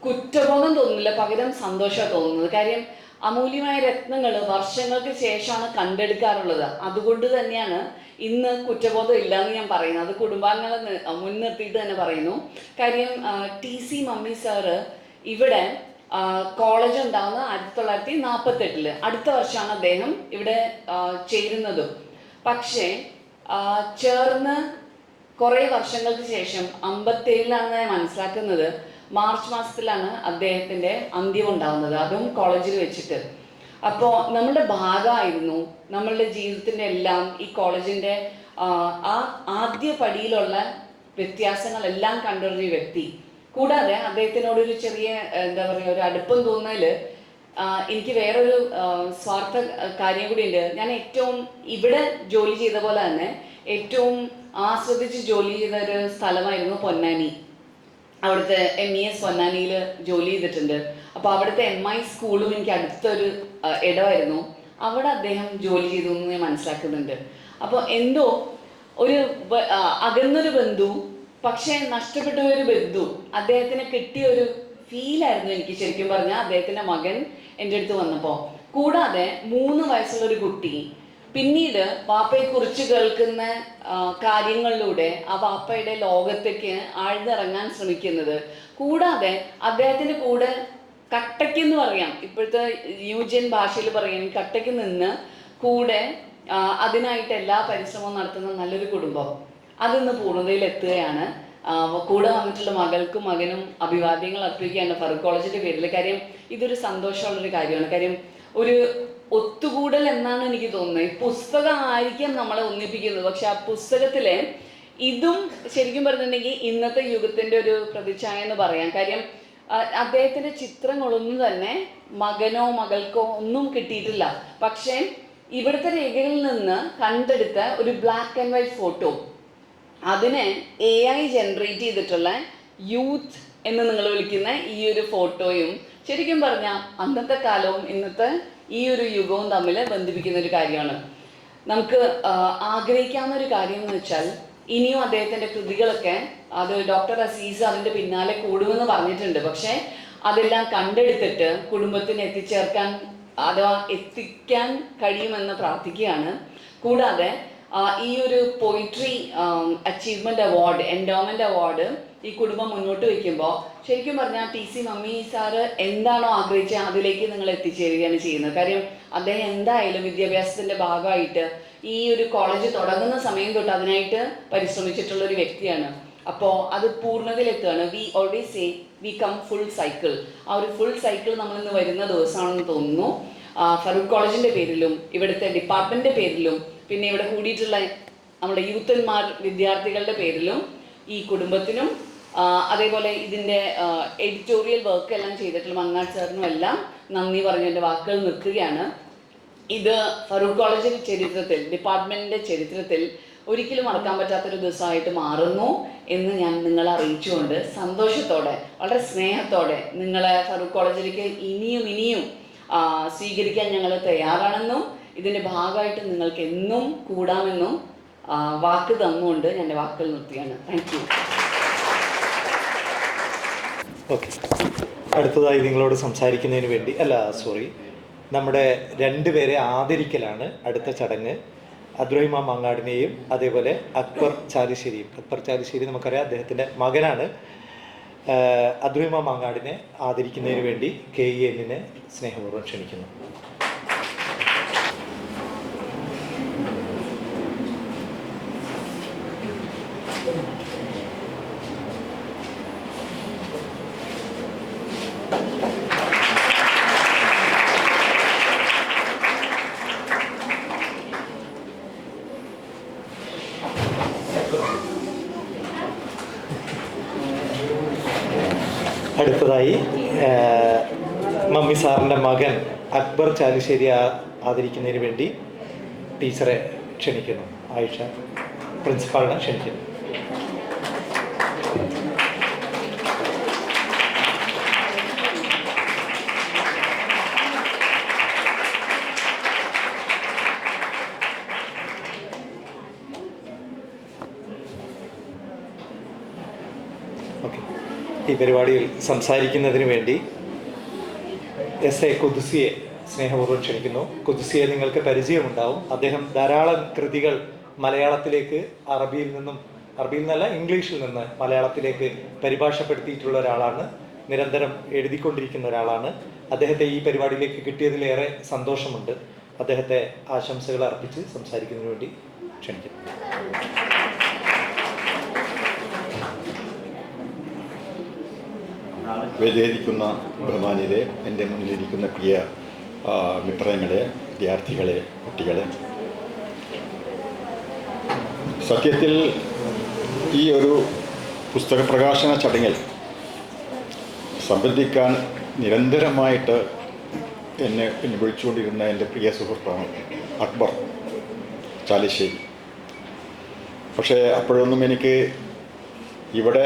കുറ്റബോധം തോന്നുന്നില്ല, പകരം സന്തോഷമാണ് തോന്നുന്നത്. കാര്യം അമൂല്യമായ രത്നങ്ങൾ വർഷങ്ങൾക്ക് ശേഷമാണ് കണ്ടെടുക്കാറുള്ളത്. അതുകൊണ്ട് തന്നെയാണ് ഇന്ന് കുറ്റബോധം ഇല്ലയെന്ന് ഞാൻ പറയുന്നത്. അത് കുടുംബാംഗങ്ങളെ മുൻനിർത്തിയിട്ട് തന്നെ പറയുന്നു. കാര്യം TC മമ്മി സാറ് ഇവിടെ കോളേജ് ഉണ്ടാകുന്നത് 1948. അടുത്ത വർഷമാണ് അദ്ദേഹം ഇവിടെ ചേരുന്നതും. പക്ഷേ ചേർന്ന് കുറേ വർഷങ്ങൾക്ക് ശേഷം 57 ഞാൻ മനസ്സിലാക്കുന്നത് മാർച്ച് മാസത്തിലാണ് അദ്ദേഹത്തിൻ്റെ അന്ത്യം ഉണ്ടാകുന്നത്, അതും കോളേജിൽ വെച്ചിട്ട്. അപ്പോൾ നമ്മളുടെ ഭാഗമായിരുന്നു നമ്മളുടെ ജീവിതത്തിൻ്റെ എല്ലാം ഈ കോളേജിൻ്റെ ആ ആദ്യ പടിയിലുള്ള വ്യത്യാസങ്ങളെല്ലാം കണ്ടൊരു വ്യക്തി. കൂടാതെ അദ്ദേഹത്തിനോടൊരു ചെറിയ എന്താ പറയുക ഒരു അടുപ്പം തോന്നൽ എനിക്ക് വേറൊരു സ്വാർത്ഥ കാര്യം കൂടി ഉണ്ട്. ഞാൻ ഏറ്റവും ഇവിടെ ജോലി ചെയ്ത പോലെ തന്നെ ഏറ്റവും ആസ്വദിച്ച് ജോലി ചെയ്ത ഒരു സ്ഥലമായിരുന്നു പൊന്നാനി. അവിടുത്തെ MES പൊന്നാനിയിൽ ജോലി ചെയ്തിട്ടുണ്ട്. അപ്പോൾ അവിടുത്തെ MI സ്കൂളും എനിക്ക് അടുത്തൊരു ഇടമായിരുന്നു. അവിടെ അദ്ദേഹം ജോലി ചെയ്തു എന്ന് ഞാൻ മനസ്സിലാക്കുന്നുണ്ട്. അപ്പോൾ എന്തോ ഒരു അകന്നൊരു ബന്ധു, പക്ഷേ നഷ്ടപ്പെട്ട ഒരു ബന്ധു അദ്ദേഹത്തിന് കിട്ടിയ ഒരു ഫീലായിരുന്നു എനിക്ക് ശരിക്കും പറഞ്ഞാൽ അദ്ദേഹത്തിൻ്റെ മകൻ എൻ്റെ അടുത്ത് വന്നപ്പോൾ. കൂടാതെ 3 വയസ്സുള്ളൊരു കുട്ടി പിന്നീട് വാപ്പയെക്കുറിച്ച് കേൾക്കുന്ന കാര്യങ്ങളിലൂടെ ആ വാപ്പയുടെ ലോകത്തേക്ക് ആഴ്ന്നിറങ്ങാൻ ശ്രമിക്കുന്നത്. കൂടാതെ അദ്ദേഹത്തിൻ്റെ കൂടെ കട്ടയ്ക്കെന്ന് പറയാം, ഇപ്പോഴത്തെ ന്യൂജൻ ഭാഷയിൽ പറയാം, കട്ടയ്ക്ക് നിന്ന് കൂടെ അതിനായിട്ട് എല്ലാ പരിശ്രമവും നടത്തുന്ന നല്ലൊരു കുടുംബം അതിന്ന് പൂർണ്ണതയിലെത്തുകയാണ്. കൂടെ വന്നിട്ടുള്ള മകൾക്കും മകനും അഭിവാദ്യങ്ങൾ അർപ്പിക്കുകയാണ് ഫറൂഖ് കോളേജിൻ്റെ പേരിൽ. കാര്യം ഇതൊരു സന്തോഷമുള്ളൊരു കാര്യമാണ്. കാര്യം ഒരു ഒത്തുകൂടൽ എന്നാണ് എനിക്ക് തോന്നുന്നത്. ഈ പുസ്തകം ആയിരിക്കാം നമ്മളെ ഒന്നിപ്പിക്കുന്നത്, പക്ഷെ ആ പുസ്തകത്തിലെ ഇതും ശരിക്കും പറഞ്ഞിട്ടുണ്ടെങ്കിൽ ഇന്നത്തെ യുഗത്തിൻ്റെ ഒരു പ്രതിച്ഛായ എന്ന് പറയാം. കാര്യം അദ്ദേഹത്തിൻ്റെ ചിത്രങ്ങളൊന്നും തന്നെ മകനോ മകൾക്കോ ഒന്നും കിട്ടിയിട്ടില്ല. പക്ഷേ ഇവിടുത്തെ രേഖകളിൽ നിന്ന് കണ്ടെടുത്ത ഒരു ബ്ലാക്ക് ആൻഡ് വൈറ്റ് ഫോട്ടോ, അതിനെ AI ജനറേറ്റ് ചെയ്തിട്ടുള്ള യൂത്ത് എന്ന് നിങ്ങൾ വിളിക്കുന്ന ഈ ഒരു ഫോട്ടോയും ശരിക്കും പറഞ്ഞാൽ അന്നത്തെ കാലവും ഇന്നത്തെ ഈ ഒരു യുഗവും തമ്മിൽ ബന്ധിപ്പിക്കുന്ന ഒരു കാര്യമാണ്. നമുക്ക് ആഗ്രഹിക്കാവുന്ന ഒരു കാര്യം എന്ന് വെച്ചാൽ ഇനിയും അദ്ദേഹത്തിൻ്റെ കൃതികളൊക്കെ അത് ഡോക്ടർ അസീസ് അതിൻ്റെ പിന്നാലെ കൂടുമെന്ന് പറഞ്ഞിട്ടുണ്ട്. പക്ഷേ അതെല്ലാം കണ്ടെടുത്തിട്ട് കുടുംബത്തിന് എത്തിച്ചേർക്കാൻ അഥവാ എത്തിക്കാൻ കഴിയുമെന്ന് പ്രാർത്ഥിക്കുകയാണ്. കൂടാതെ ഈ ഒരു poetry achievement award, endowment award ഈ കുടുംബം മുന്നോട്ട് വയ്ക്കുമ്പോൾ ശരിക്കും പറഞ്ഞാൽ TC മമ്മി സാറ് എന്താണോ ആഗ്രഹിച്ചത് അതിലേക്ക് നിങ്ങൾ എത്തിച്ചേരുകയാണ് ചെയ്യുന്നത്. കാര്യം അദ്ദേഹം എന്തായാലും വിദ്യാഭ്യാസത്തിൻ്റെ ഭാഗമായിട്ട് ഈ ഒരു കോളേജ് തുടങ്ങുന്ന സമയം തൊട്ട് അതിനായിട്ട് പരിശ്രമിച്ചിട്ടുള്ളൊരു വ്യക്തിയാണ്. അപ്പോൾ അത് പൂർണ്ണതയിലെത്തുകയാണ്. We always say we come full cycle. ആ ഒരു ഫുൾ സൈക്കിൾ നമ്മളിന്ന് വരുന്ന ദിവസമാണെന്ന് തോന്നുന്നു. ഫറൂഖ് കോളേജിൻ്റെ പേരിലും ഇവിടുത്തെ ഡിപ്പാർട്ട്മെൻറ്റിൻ്റെ പേരിലും പിന്നെ ഇവിടെ കൂടിയിട്ടുള്ള നമ്മുടെ യൂത്തന്മാർ വിദ്യാർത്ഥികളുടെ പേരിലും ഈ കുടുംബത്തിനും അതേപോലെ ഇതിൻ്റെ എഡിറ്റോറിയൽ വർക്ക് എല്ലാം ചെയ്തിട്ടുള്ള മങ്ങാട് സാറിനും എല്ലാം നന്ദി പറഞ്ഞ് എൻ്റെ വാക്കുകൾ നിർത്തുകയാണ്. ഇത് ഫറൂഖ് കോളേജിൻ്റെ ചരിത്രത്തിൽ, ഡിപ്പാർട്ട്മെൻറ്റിൻ്റെ ചരിത്രത്തിൽ ഒരിക്കലും മറക്കാൻ പറ്റാത്തൊരു ദിവസമായിട്ട് മാറുന്നു എന്ന് ഞാൻ നിങ്ങളെ അറിയിച്ചുകൊണ്ട് സന്തോഷത്തോടെ വളരെ സ്നേഹത്തോടെ നിങ്ങളെ ഫറൂഖ് കോളേജിലേക്ക് ഇനിയും സ്വീകരിക്കാൻ ഞങ്ങൾ തയ്യാറാണെന്നും ഇതിൻ്റെ ഭാഗമായിട്ട് നിങ്ങൾക്ക് എന്നും കൂടാമെന്നും വാക്ക് തന്നുകൊണ്ട് ഞാൻ എൻ്റെ വാക്കുകൾ നിർത്തുകയാണ്. Thank you. ഓക്കെ. അടുത്തതായി നിങ്ങളോട് സംസാരിക്കുന്നതിന് വേണ്ടി നമ്മുടെ രണ്ടുപേരെ ആദരിക്കലാണ് അടുത്ത ചടങ്ങ്. അബ്ദുറഹിമാൻ മാങ്ങാടിനെയും അതേപോലെ അക്ബർ ചാലിശ്ശേരി നമുക്കറിയാം, അദ്ദേഹത്തിൻ്റെ മകനാണ്. അബ്ദുറഹിമാൻ മാങ്ങാടിനെ ആദരിക്കുന്നതിന് വേണ്ടി KEN സ്നേഹപൂർവ്വം ക്ഷണിക്കുന്നു. അടുത്തതായി മമ്മി സാറിൻ്റെ മകൻ അക്ബർ ചാലിശ്ശേരി ആദരിക്കുന്നതിന് വേണ്ടി ടീച്ചറെ ക്ഷണിക്കുന്നു. ആയിഷ പ്രിൻസിപ്പാളിനെ ക്ഷണിക്കുന്നു. ഓക്കെ, ഈ പരിപാടിയിൽ സംസാരിക്കുന്നതിന് വേണ്ടി SA കുദ്സിയെ സ്നേഹപൂർവ്വം ക്ഷണിക്കുന്നു. കുദ്സിയെ നിങ്ങൾക്ക് പരിചയമുണ്ടാവും. അദ്ദേഹം ധാരാളം കൃതികൾ മലയാളത്തിലേക്ക് ഇംഗ്ലീഷിൽ നിന്ന് മലയാളത്തിലേക്ക് പരിഭാഷപ്പെടുത്തിയിട്ടുള്ള ഒരാളാണ്. നിരന്തരം എഴുതിക്കൊണ്ടിരിക്കുന്ന ഒരാളാണ്. അദ്ദേഹത്തെ ഈ പരിപാടിയിലേക്ക് കിട്ടിയതിലേറെ സന്തോഷമുണ്ട്. അദ്ദേഹത്തെ ആശംസകൾ അർപ്പിച്ച് സംസാരിക്കുന്നതിന് വേണ്ടി ക്ഷണിക്കുന്നു. വേദിയിരിക്കുന്ന ബഹുമാനികളെ, എൻ്റെ മുന്നിലിരിക്കുന്ന പ്രിയ മിത്രങ്ങളെ, വിദ്യാർത്ഥികളെ, കുട്ടികളെ, സത്യത്തിൽ ഈ ഒരു പുസ്തക പ്രകാശന ചടങ്ങിൽ സംബന്ധിക്കാൻ നിരന്തരമായിട്ട് എന്നെ വിളിച്ചുകൊണ്ടിരുന്ന എൻ്റെ പ്രിയ സുഹൃത്താണ് അക്ബർ ചാലിശ്ശേരി. പക്ഷേ അപ്പോഴൊന്നും എനിക്ക് ഇവിടെ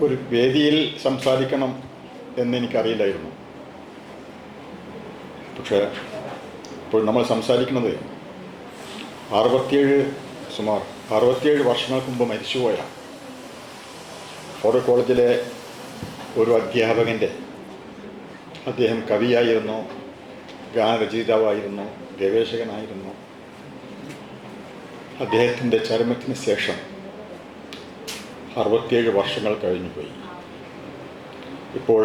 ഒരു വേദിയിൽ സംസാരിക്കണം എന്നെനിക്കറിയില്ലായിരുന്നു. പക്ഷേ ഇപ്പോൾ നമ്മൾ സംസാരിക്കുന്നത് സുമാർ 67 വർഷങ്ങൾക്ക് മുമ്പ് മരിച്ചുപോയ ഫോർട്ട് കോളേജിലെ ഒരു അധ്യാപകൻ്റെ, അദ്ദേഹം കവിയായിരുന്നു, ഗാനരചയിതാവായിരുന്നു, ഗവേഷകനായിരുന്നു. അദ്ദേഹത്തിൻ്റെ ചരമത്തിന് ശേഷം 67 വർഷങ്ങൾ കഴിഞ്ഞുപോയി. ഇപ്പോൾ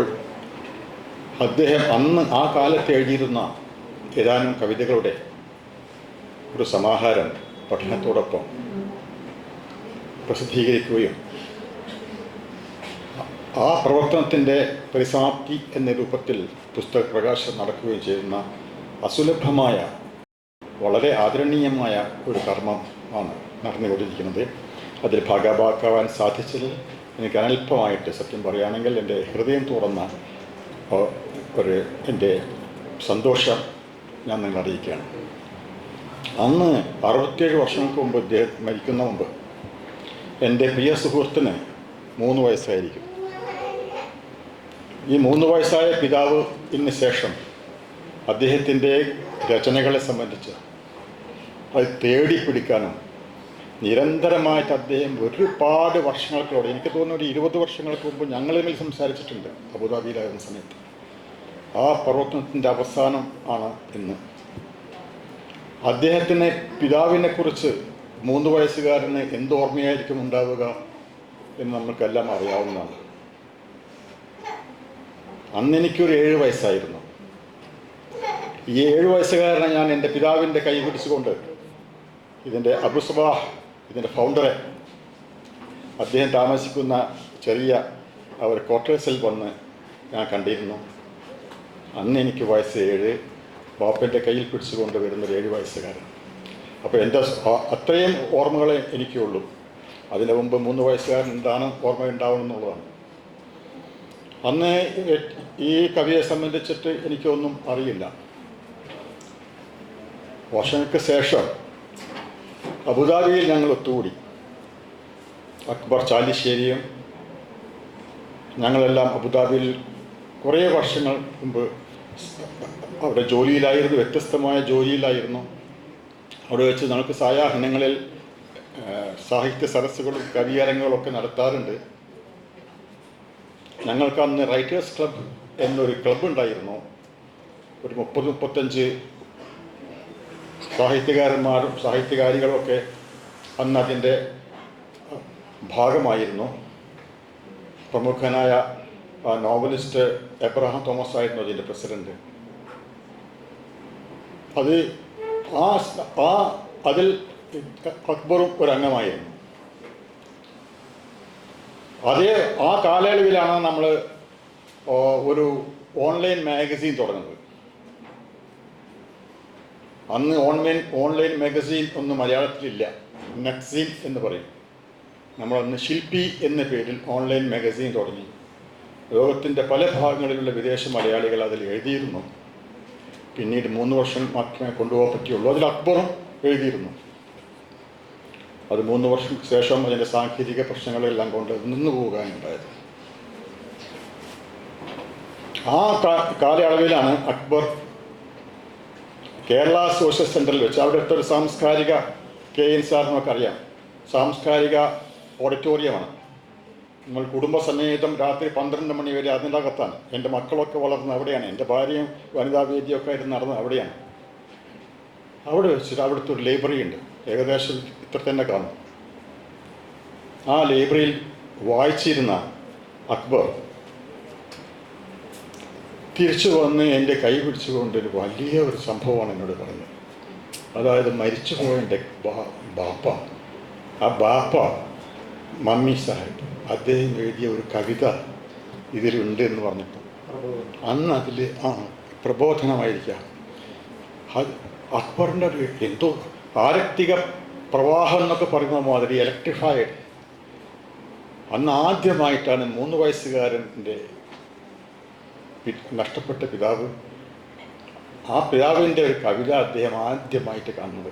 അദ്ദേഹം അന്ന് ആ കാലത്ത് എഴുതിയിരുന്ന ഏതാനും കവിതകളുടെ ഒരു സമാഹാരം പഠനത്തോടൊപ്പം പ്രസിദ്ധീകരിക്കുകയും ആ പ്രവർത്തനത്തിൻ്റെ പരിസമാപ്തി എന്ന രൂപത്തിൽ പുസ്തക പ്രകാശനം നടക്കുകയും ചെയ്യുന്ന അസുലഭമായ, വളരെ ആദരണീയമായ ഒരു കർമ്മമാണ് നടന്നുകൊണ്ടിരിക്കുന്നത്. അതിൽ ഭാഗഭാക്കാവാൻ സാധിച്ചതിൽ എനിക്ക് അനൽപമായിട്ട് സത്യം പറയുകയാണെങ്കിൽ എൻ്റെ ഹൃദയം തുറന്ന എൻ്റെ സന്തോഷം ഞാൻ നിങ്ങൾ അറിയിക്കുകയാണ്. അന്ന് 67 വർഷങ്ങൾക്ക് മുമ്പ് അദ്ദേഹം മരിക്കുന്ന മുമ്പ് എൻ്റെ പ്രിയ സുഹൃത്തിന് 3 വയസ്സായിരിക്കും. ഈ 3 വയസ്സായ പിതാവ് ഇന്ന് ശേഷം അദ്ദേഹത്തിൻ്റെ രചനകളെ സംബന്ധിച്ച് അത് തേടിപ്പിടിക്കാനും നിരന്തരമായിട്ട് അദ്ദേഹം ഒരുപാട് വർഷങ്ങൾക്കോടെ, എനിക്ക് തോന്നുന്നു ഒരു 20 വർഷങ്ങൾക്ക് മുമ്പ് ഞങ്ങൾ തമ്മിൽ സംസാരിച്ചിട്ടുണ്ട് അബുദാബിയിലായിരുന്ന സമയത്ത്. ആ പ്രവർത്തനത്തിൻ്റെ അവസാനം ആണ് ഇന്ന്. അദ്ദേഹത്തിന് പിതാവിനെക്കുറിച്ച് 3 വയസ്സുകാരന് ഓർമ്മയായിരിക്കും ഉണ്ടാവുക എന്ന് നമ്മൾക്കെല്ലാം അറിയാവുന്നതാണ്. അന്ന് എനിക്കൊരു 7 വയസ്സായിരുന്നു. ഈ 7 വയസ്സുകാരനെ ഞാൻ എൻ്റെ പിതാവിൻ്റെ കൈ പിടിച്ചുകൊണ്ട് ഇതിൻ്റെ അബു സബാഹ്, ഇതിൻ്റെ ഫൗണ്ടറെ, അദ്ദേഹം താമസിക്കുന്ന ചെറിയ ക്വാർട്ടേഴ്സിൽ വന്ന് ഞാൻ കണ്ടിരുന്നു. അന്ന് എനിക്ക് വയസ്സ് 7, ബാപ്പൻ്റെ കയ്യിൽ പിടിച്ചുകൊണ്ട് വരുന്നൊരു 7 വയസ്സുകാരൻ. അപ്പോൾ എൻ്റെ അത്രയും ഓർമ്മകളെ എനിക്കുള്ളൂ. അതിന് മുമ്പ് 3 വയസ്സുകാരൻ എന്താണ് ഓർമ്മ ഉണ്ടാവണമെന്നുള്ളതാണ്. അന്ന് ഈ കവിയെ സംബന്ധിച്ചിട്ട് എനിക്കൊന്നും അറിയില്ല. വർഷങ്ങൾക്ക് ശേഷം അബുദാബിയിൽ ഞങ്ങൾ ഒത്തുകൂടി. അക്ബർ ചാലിശ്ശേരിയും ഞങ്ങളെല്ലാം അബുദാബിയിൽ കുറേ വർഷങ്ങൾ മുമ്പ് അവിടെ ജോലിയിലായിരുന്നു, വ്യത്യസ്തമായ ജോലിയിലായിരുന്നു. അവിടെ വെച്ച് നമുക്ക് സായാഹ്നങ്ങളിൽ സാഹിത്യ സദസ്സുകളും കവിയരങ്ങുകളൊക്കെ നടത്താറുണ്ട്. ഞങ്ങൾക്ക് അന്ന് റൈറ്റേഴ്സ് ക്ലബ് എന്നൊരു ക്ലബ്ബ് ഉണ്ടായിരുന്നു. ഒരു 30-35 സാഹിത്യകാരന്മാരും സാഹിത്യകാരികളുമൊക്കെ അന്ന് അതിൻ്റെ ഭാഗമായിരുന്നു. പ്രമുഖനായ നോവലിസ്റ്റ് എബ്രഹാം തോമസ് ആയിരുന്നു അതിൻ്റെ പ്രസിഡന്റ്. അതിൽ അക്ബറും ഒരംഗമായിരുന്നു. ആ കാലയളവിലാണ് നമ്മൾ ഒരു ഓൺലൈൻ മാഗസീൻ തുടങ്ങുന്നത്. അന്ന് ഓൺലൈൻ മാഗസീൻ ഒന്നും മലയാളത്തിലില്ല, നക്സീൻ എന്ന് പറയും. നമ്മളന്ന് ശില്പി എന്ന പേരിൽ ഓൺലൈൻ മാഗസീൻ തുടങ്ങി. ലോകത്തിൻ്റെ പല ഭാഗങ്ങളിലുള്ള വിദേശ മലയാളികൾ അതിൽ എഴുതിയിരുന്നു. പിന്നീട് 3 വർഷം മാത്രമേ കൊണ്ടുപോകാൻ പറ്റിയുള്ളൂ. അതിൽ അക്ബറും എഴുതിയിരുന്നു. അത് 3 വർഷം ശേഷം അതിൻ്റെ സാങ്കേതിക പ്രശ്നങ്ങളെല്ലാം കൊണ്ട് നിന്നു പോവുകയുണ്ടായത്. ആ കാലയളവിലാണ് അക്ബർ കേരള സോഷ്യൽ സെൻ്ററിൽ വെച്ച്, അവിടുത്തെ ഒരു സാംസ്കാരിക KN സാറിനൊക്കെ അറിയാം, സാംസ്കാരിക ഓഡിറ്റോറിയമാണ്. നമ്മൾ കുടുംബസമേതം രാത്രി 12 മണി വരെ അതിൻ്റെ അകത്താണ്. എൻ്റെ മക്കളൊക്കെ വളർന്നത് അവിടെയാണ്. എൻ്റെ ഭാര്യയും വനിതാവേദിയൊക്കെ ആയിട്ട് നടന്നത് അവിടെയാണ്. അവിടെ വെച്ചിട്ട് അവിടുത്തെ ഒരു ലൈബ്രറി ഉണ്ട്, ഏകദേശം ഇത്ര തന്നെ കാണും. ആ ലൈബ്രറിയിൽ വായിച്ചിരുന്ന അക്ബർ തിരിച്ചു വന്ന് എൻ്റെ കൈ പിടിച്ചുകൊണ്ടൊരു വലിയ ഒരു സംഭവമാണ് എന്നോട് പറഞ്ഞത്. അതായത് മരിച്ചുപോയ എൻ്റെ ബാപ്പ, ആ ബാപ്പ മമ്മി സാഹിബ്, അദ്ദേഹം എഴുതിയ ഒരു കവിത ഇതിലുണ്ട് എന്ന് പറഞ്ഞപ്പോൾ അന്ന് അതിൽ പ്രബോധനമായിരിക്കാം. അക്ബറിൻ്റെ ഒരു എന്തോ ആരക്തിക പ്രവാഹം എന്നൊക്കെ പറയുന്ന മാതിരി ഇലക്ട്രിഫൈഡ്. അന്ന് ആദ്യമായിട്ടാണ് 3 വയസ്സുകാരൻ്റെ നഷ്ടപ്പെട്ട പിതാവ്, ആ പിതാവിൻ്റെ ഒരു കവിത അദ്ദേഹം ആദ്യമായിട്ട് കാണുന്നത്.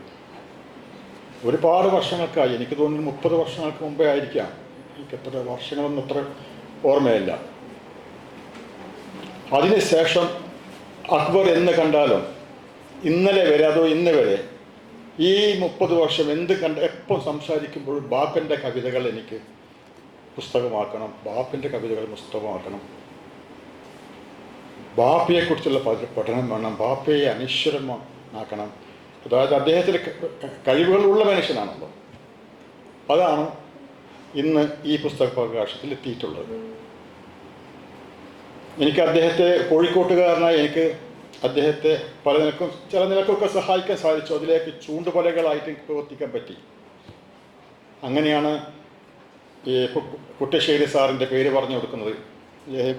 ഒരുപാട് വർഷങ്ങൾക്കായി, എനിക്ക് തോന്നുന്നു 30 വർഷങ്ങൾക്ക് മുമ്പേ ആയിരിക്കാം, എനിക്ക് എത്ര വർഷങ്ങളൊന്നും അത്ര ഓർമ്മയില്ല. അതിനുശേഷം അക്ബർ എന്ന് കണ്ടാലും ഇന്നലെ വരെ, അതോ ഇന്ന് വരെ, ഈ 30 വർഷം എപ്പോൾ സംസാരിക്കുമ്പോഴും ബാപ്പൻ്റെ കവിതകൾ എനിക്ക് പുസ്തകമാക്കണം, ബാപ്പൻ്റെ കവിതകൾ പുസ്തകമാക്കണം, ബാപ്പയെക്കുറിച്ചുള്ള പഠനം വേണം, ബാപ്പയെ അനശ്വരമാക്കണം. അതായത് അദ്ദേഹത്തിൻ്റെ കഴിവുകളുള്ള മനുഷ്യനാണല്ലോ. അതാണ് ഇന്ന് ഈ പുസ്തക പ്രകാശത്തിൽ എത്തിയിട്ടുള്ളത്. എനിക്ക് അദ്ദേഹത്തെ, കോഴിക്കോട്ടുകാരനായി എനിക്ക് അദ്ദേഹത്തെ പല നിലക്കും ചില നിലക്കൊക്കെ സഹായിക്കാൻ സാധിച്ചു. അതിലേക്ക് ചൂണ്ടുപലകളായിട്ട് എനിക്ക് പ്രവർത്തിക്കാൻ പറ്റി. അങ്ങനെയാണ് ഈ കുട്ടശ്ശേരി സാറിൻ്റെ പേര് പറഞ്ഞു കൊടുക്കുന്നത്.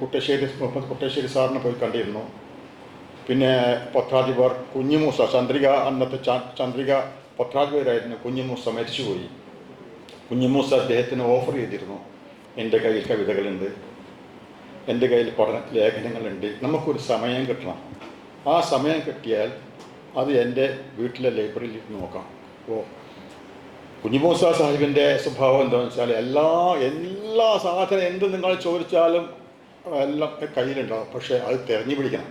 കുട്ടശ്ശേരി സാറിനെ പോയി കണ്ടിരുന്നു. പിന്നെ പത്രാധിപർ കുഞ്ഞിമൂസ, അന്നത്തെ ചന്ദ്രിക പത്രാധിപരായിരുന്നു കുഞ്ഞിമൂസ, മരിച്ചുപോയി. കുഞ്ഞിമൂസ അദ്ദേഹത്തിന് ഓഫർ ചെയ്തിരുന്നു, എൻ്റെ കയ്യിൽ കവിതകളുണ്ട്, എൻ്റെ കയ്യിൽ ലേഖനങ്ങളുണ്ട്, നമുക്കൊരു സമയം കിട്ടണം, ആ സമയം കിട്ടിയാൽ അത് എൻ്റെ വീട്ടിലെ ലൈബ്രറിയിൽ നോക്കാം. അപ്പോൾ കുഞ്ഞിമൂസ സാഹിബിൻ്റെ സ്വഭാവം എന്താണെന്ന് വെച്ചാൽ എല്ലാ സാധനം എന്ത് നിങ്ങൾ ചോദിച്ചാലും എല്ലാം കയ്യിലുണ്ടാവും. പക്ഷേ അത് തിരഞ്ഞു പിടിക്കണം.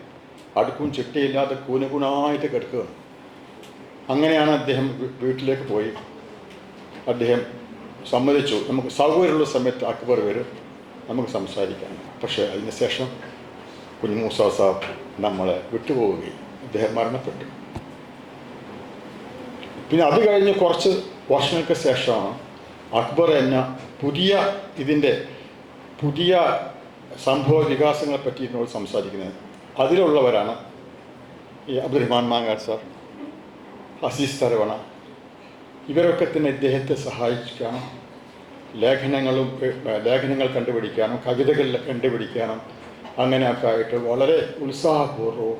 അടുക്കും ചിട്ടയില്ലാതെ കൂനുകൂണായിട്ട് കിടക്കുക. അങ്ങനെയാണ് അദ്ദേഹം വീട്ടിലേക്ക് പോയി. അദ്ദേഹം സമ്മതിച്ചു, നമുക്ക് സൗകര്യമുള്ള സമയത്ത് അക്ബർ വരും, നമുക്ക് സംസാരിക്കാം. പക്ഷേ അതിനുശേഷം കുഞ്ഞിമൂസ സാബ് നമ്മളെ വിട്ടുപോവുകയും അദ്ദേഹം മരണപ്പെട്ടു. പിന്നെ അത് കഴിഞ്ഞ് കുറച്ച് വർഷങ്ങൾക്ക് ശേഷമാണ് അക്ബർ എന്ന പുതിയ സംഭവ വികാസങ്ങളെ പറ്റി എന്നോട് സംസാരിക്കുന്നത്. അതിലുള്ളവരാണ് ഈ അബ്ദുറഹ്മാൻ മാങ്ങാട് സാർ, അസീസ് തരവണ, ഇവരൊക്കെ തന്നെ ഇദ്ദേഹത്തെ സഹായിക്കാനും ലേഖനങ്ങൾ കണ്ടുപിടിക്കാനും കവിതകൾ കണ്ടുപിടിക്കാനും അങ്ങനെയൊക്കെ ആയിട്ട് വളരെ ഉത്സാഹപൂർവ്വവും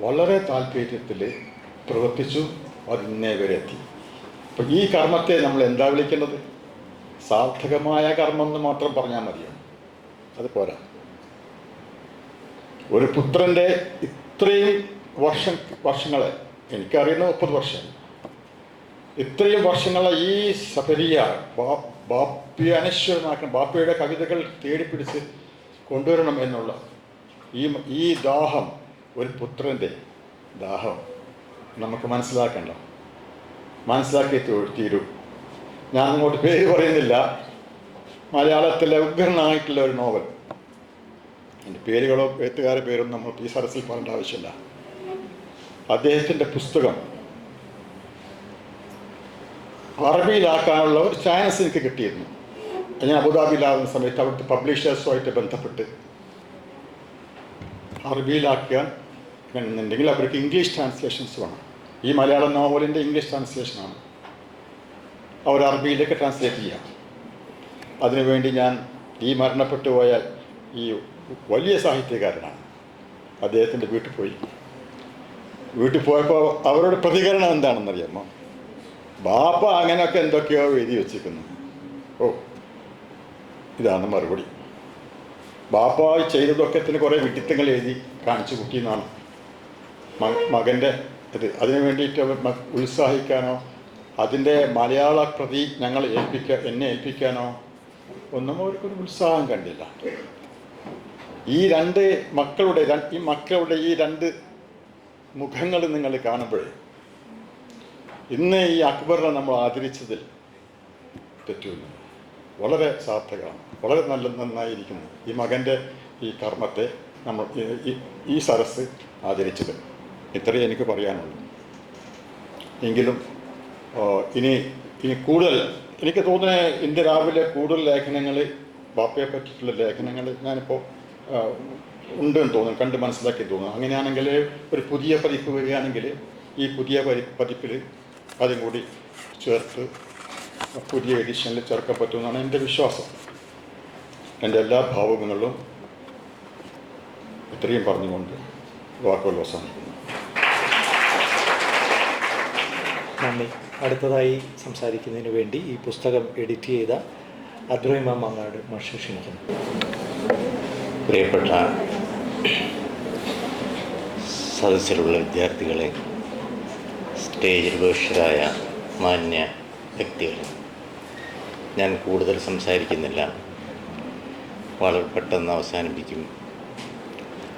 വളരെ താല്പര്യത്തിൽ പ്രവർത്തിച്ചു. അതിന്നേ വരെ എത്തി. അപ്പം ഈ കർമ്മത്തെ നമ്മൾ എന്താ വിളിക്കേണ്ടത്? സാർത്ഥകമായ കർമ്മം എന്ന് മാത്രം പറഞ്ഞാൽ മതിയോ? അത് പോരാ. ഒരു പുത്രൻ്റെ ഇത്രയും വർഷങ്ങളെ, എനിക്കറിയുന്ന 30 വർഷം, ഇത്രയും വർഷങ്ങളെ ഈ സഫരിയ ബാപ്പയെ അനശ്വരമാക്കണം, ബാപ്പയുടെ കവിതകൾ തേടിപ്പിടിച്ച് കൊണ്ടുവരണം എന്നുള്ള ഈ ദാഹം, ഒരു പുത്രൻ്റെ ദാഹം നമുക്ക് മനസ്സിലാക്കി തീരൂ. ഞാൻ അങ്ങോട്ട് പേര് പറയുന്നില്ല. മലയാളത്തിലെ ഉഗ്രനായിട്ടുള്ള ഒരു നോവൽ, എൻ്റെ പേരുകളോ എഴുത്തുകാരുടെ പേരൊന്നും നമ്മൾ ഈ സരസിൽ പറയേണ്ട ആവശ്യമില്ല. അദ്ദേഹത്തിൻ്റെ പുസ്തകം അറബിയിലാക്കാനുള്ള ഒരു ചാൻസ് എനിക്ക് കിട്ടിയിരുന്നു. ഞാൻ അബുദാബിയിലാകുന്ന സമയത്ത് അവിടുത്തെ പബ്ലിഷേഴ്സുമായിട്ട് ബന്ധപ്പെട്ട് അറബിയിലാക്കാൻ എന്നുണ്ടെങ്കിൽ അവർക്ക് ഇംഗ്ലീഷ് ട്രാൻസ്ലേഷൻസ് വേണം. ഈ മലയാളം നോവലിൻ്റെ ഇംഗ്ലീഷ് ട്രാൻസ്ലേഷനാണ് അവർ അറബിയിലേക്ക് ട്രാൻസ്ലേറ്റ് ചെയ്യുക. അതിനുവേണ്ടി ഞാൻ ഈ മരണപ്പെട്ടു പോയ ഈ വലിയ സാഹിത്യകാരനാണ് അദ്ദേഹത്തിൻ്റെ വീട്ടിൽ പോയി. വീട്ടിൽ പോയപ്പോൾ അവരുടെ പ്രതികരണം എന്താണെന്നറിയാമോ? ബാപ്പ അങ്ങനെയൊക്കെ എന്തൊക്കെയോ എഴുതി വെച്ചിരിക്കുന്നു. ഓ, ഇതാണ് മറുപടി. ബാപ്പ ചെയ്തതൊക്കെ കുറേ വിഡിത്തങ്ങൾ എഴുതി കാണിച്ചു കുട്ടിയെന്നാണ് മകൻ്റെ ഇത്. അതിനു വേണ്ടിയിട്ട് അവർ ഉത്സാഹിക്കാനോ അതിൻ്റെ മലയാള പ്രതി എന്നെ ഏൽപ്പിക്കാനോ ഒന്നും അവർക്കൊരു ഉത്സാഹം കണ്ടില്ല. ഈ മക്കളുടെ ഈ രണ്ട് മുഖങ്ങൾ നിങ്ങൾ കാണുമ്പോഴേ ഇന്ന് ഈ അക്ബറിനെ നമ്മൾ ആദരിച്ചതിൽ തെറ്റുമില്ല. വളരെ സാർത്ഥകമാണ്, വളരെ നന്നായിരിക്കുന്നു ഈ മകൻ്റെ ഈ കർമ്മത്തെ നമ്മൾ ഈ സരസ് ആദരിച്ചത്. ഇത്രയേ എനിക്ക് പറയാനുള്ളൂ. എങ്കിലും ഇനി കൂടുതൽ എനിക്ക് തോന്നുന്നത് ഇന്ന് രാവിലെ കൂടുതൽ ലേഖനങ്ങൾ ബാപ്പയെ പറ്റിയിട്ടുള്ള ലേഖനങ്ങൾ ഞാനിപ്പോൾ ഉണ്ടെന്ന് തോന്നുന്നു, കണ്ട് മനസ്സിലാക്കി തോന്നുന്നു. അങ്ങനെയാണെങ്കിൽ ഒരു പുതിയ പതിപ്പ് വരികയാണെങ്കിൽ ഈ പുതിയ പതിപ്പിൽ അതും കൂടി ചേർത്ത് പുതിയ എഡിഷനിൽ ചേർക്കാൻ പറ്റുമെന്നാണ് എൻ്റെ വിശ്വാസം. എൻ്റെ എല്ലാ ഭാവുകങ്ങളിലും ഇത്രയും പറഞ്ഞുകൊണ്ട് വാക്കുകൾ അവസാനിക്കുന്നു. നന്ദി. അടുത്തതായി സംസാരിക്കുന്നതിന് വേണ്ടി ഈ പുസ്തകം എഡിറ്റ് ചെയ്ത അബ്ദുറഹിമാൻ മങ്ങാട് മാഷെ ക്ഷണിക്കുന്നു. പ്രിയപ്പെട്ട സദസ്സിലുള്ള വിദ്യാർത്ഥികളെ, സ്റ്റേജിൽ ബഹിഷ്കരായ മാന്യ വ്യക്തികളെ, ഞാൻ കൂടുതൽ സംസാരിക്കുന്നില്ല, വളരെ പെട്ടെന്ന് അവസാനിപ്പിക്കും.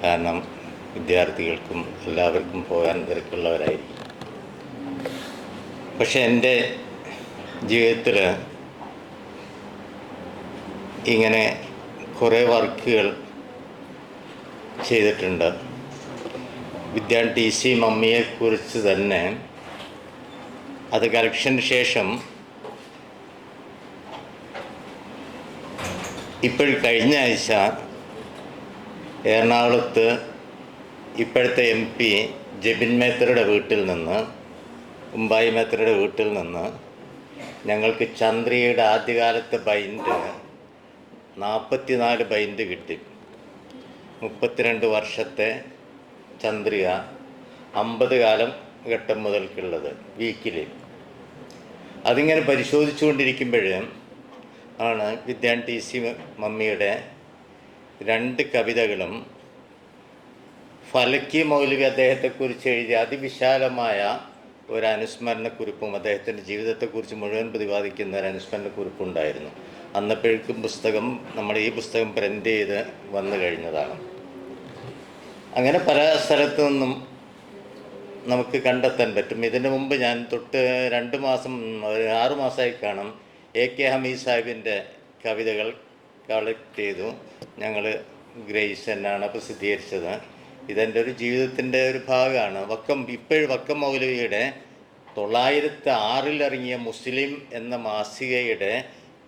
കാരണം വിദ്യാർത്ഥികൾക്കും എല്ലാവർക്കും പോകാൻ തിരക്കുള്ളവരായിരിക്കും. പക്ഷെ എൻ്റെ ജീവിതത്തിൽ ഇങ്ങനെ കുറേ വർക്കുകൾ ചെയ്തിട്ടുണ്ട്. ടി.സി. മമ്മിയെക്കുറിച്ച് തന്നെ അത് കറക്ഷന് ശേഷം ഇപ്പോൾ കഴിഞ്ഞ ആഴ്ച എറണാകുളത്ത് ഇപ്പോഴത്തെ MP ജെബിൻ മേത്തറുടെ വീട്ടിൽ നിന്ന്, ഉമ്പായി മേത്തറുടെ വീട്ടിൽ നിന്ന് ഞങ്ങൾക്ക് ചന്ദ്രികയുടെ ആദ്യകാലത്തെ ബൈൻഡ് 44 ബൈൻഡ് കിട്ടി. 32 വർഷത്തെ ചന്ദ്രിക, 50 കാലം ഘട്ടം മുതൽക്കുള്ളത് വീക്കിൽ. അതിങ്ങനെ പരിശോധിച്ചുകൊണ്ടിരിക്കുമ്പോൾ ആണ് ടി.സി. മമ്മിയുടെ 2 കവിതകളും ഫലക്കി മൗലവി അദ്ദേഹത്തെക്കുറിച്ച് എഴുതിയ അതിവിശാലമായ ഒരു അനുസ്മരണക്കുറിപ്പും അദ്ദേഹത്തിൻ്റെ ജീവിതത്തെക്കുറിച്ച് മുഴുവൻ പ്രതിപാദിക്കുന്ന ഒരു അനുസ്മരണക്കുറിപ്പുണ്ടായിരുന്നു. അന്നപ്പോഴേക്കും നമ്മുടെ ഈ പുസ്തകം പ്രിൻ്റ് ചെയ്ത് വന്നു കഴിഞ്ഞതാണ്. അങ്ങനെ പല സ്ഥലത്തു നിന്നും നമുക്ക് കണ്ടെത്താൻ പറ്റും. ഇതിനു മുമ്പ് ഞാൻ തൊട്ട് 2 മാസം 6 മാസമായി കാണും A.K. ഹമീദ് സാഹിബിൻ്റെ കവിതകൾ കളക്ട് ചെയ്തു. ഞങ്ങൾ ഗ്രേസ് എന്നാണ് പ്രസിദ്ധീകരിച്ചത്. ഇതെൻ്റെ ഒരു ജീവിതത്തിൻ്റെ ഒരു ഭാഗമാണ്. വക്കം മൗലവിയുടെ 906 ഇറങ്ങിയ മുസ്ലിം എന്ന മാസികയുടെ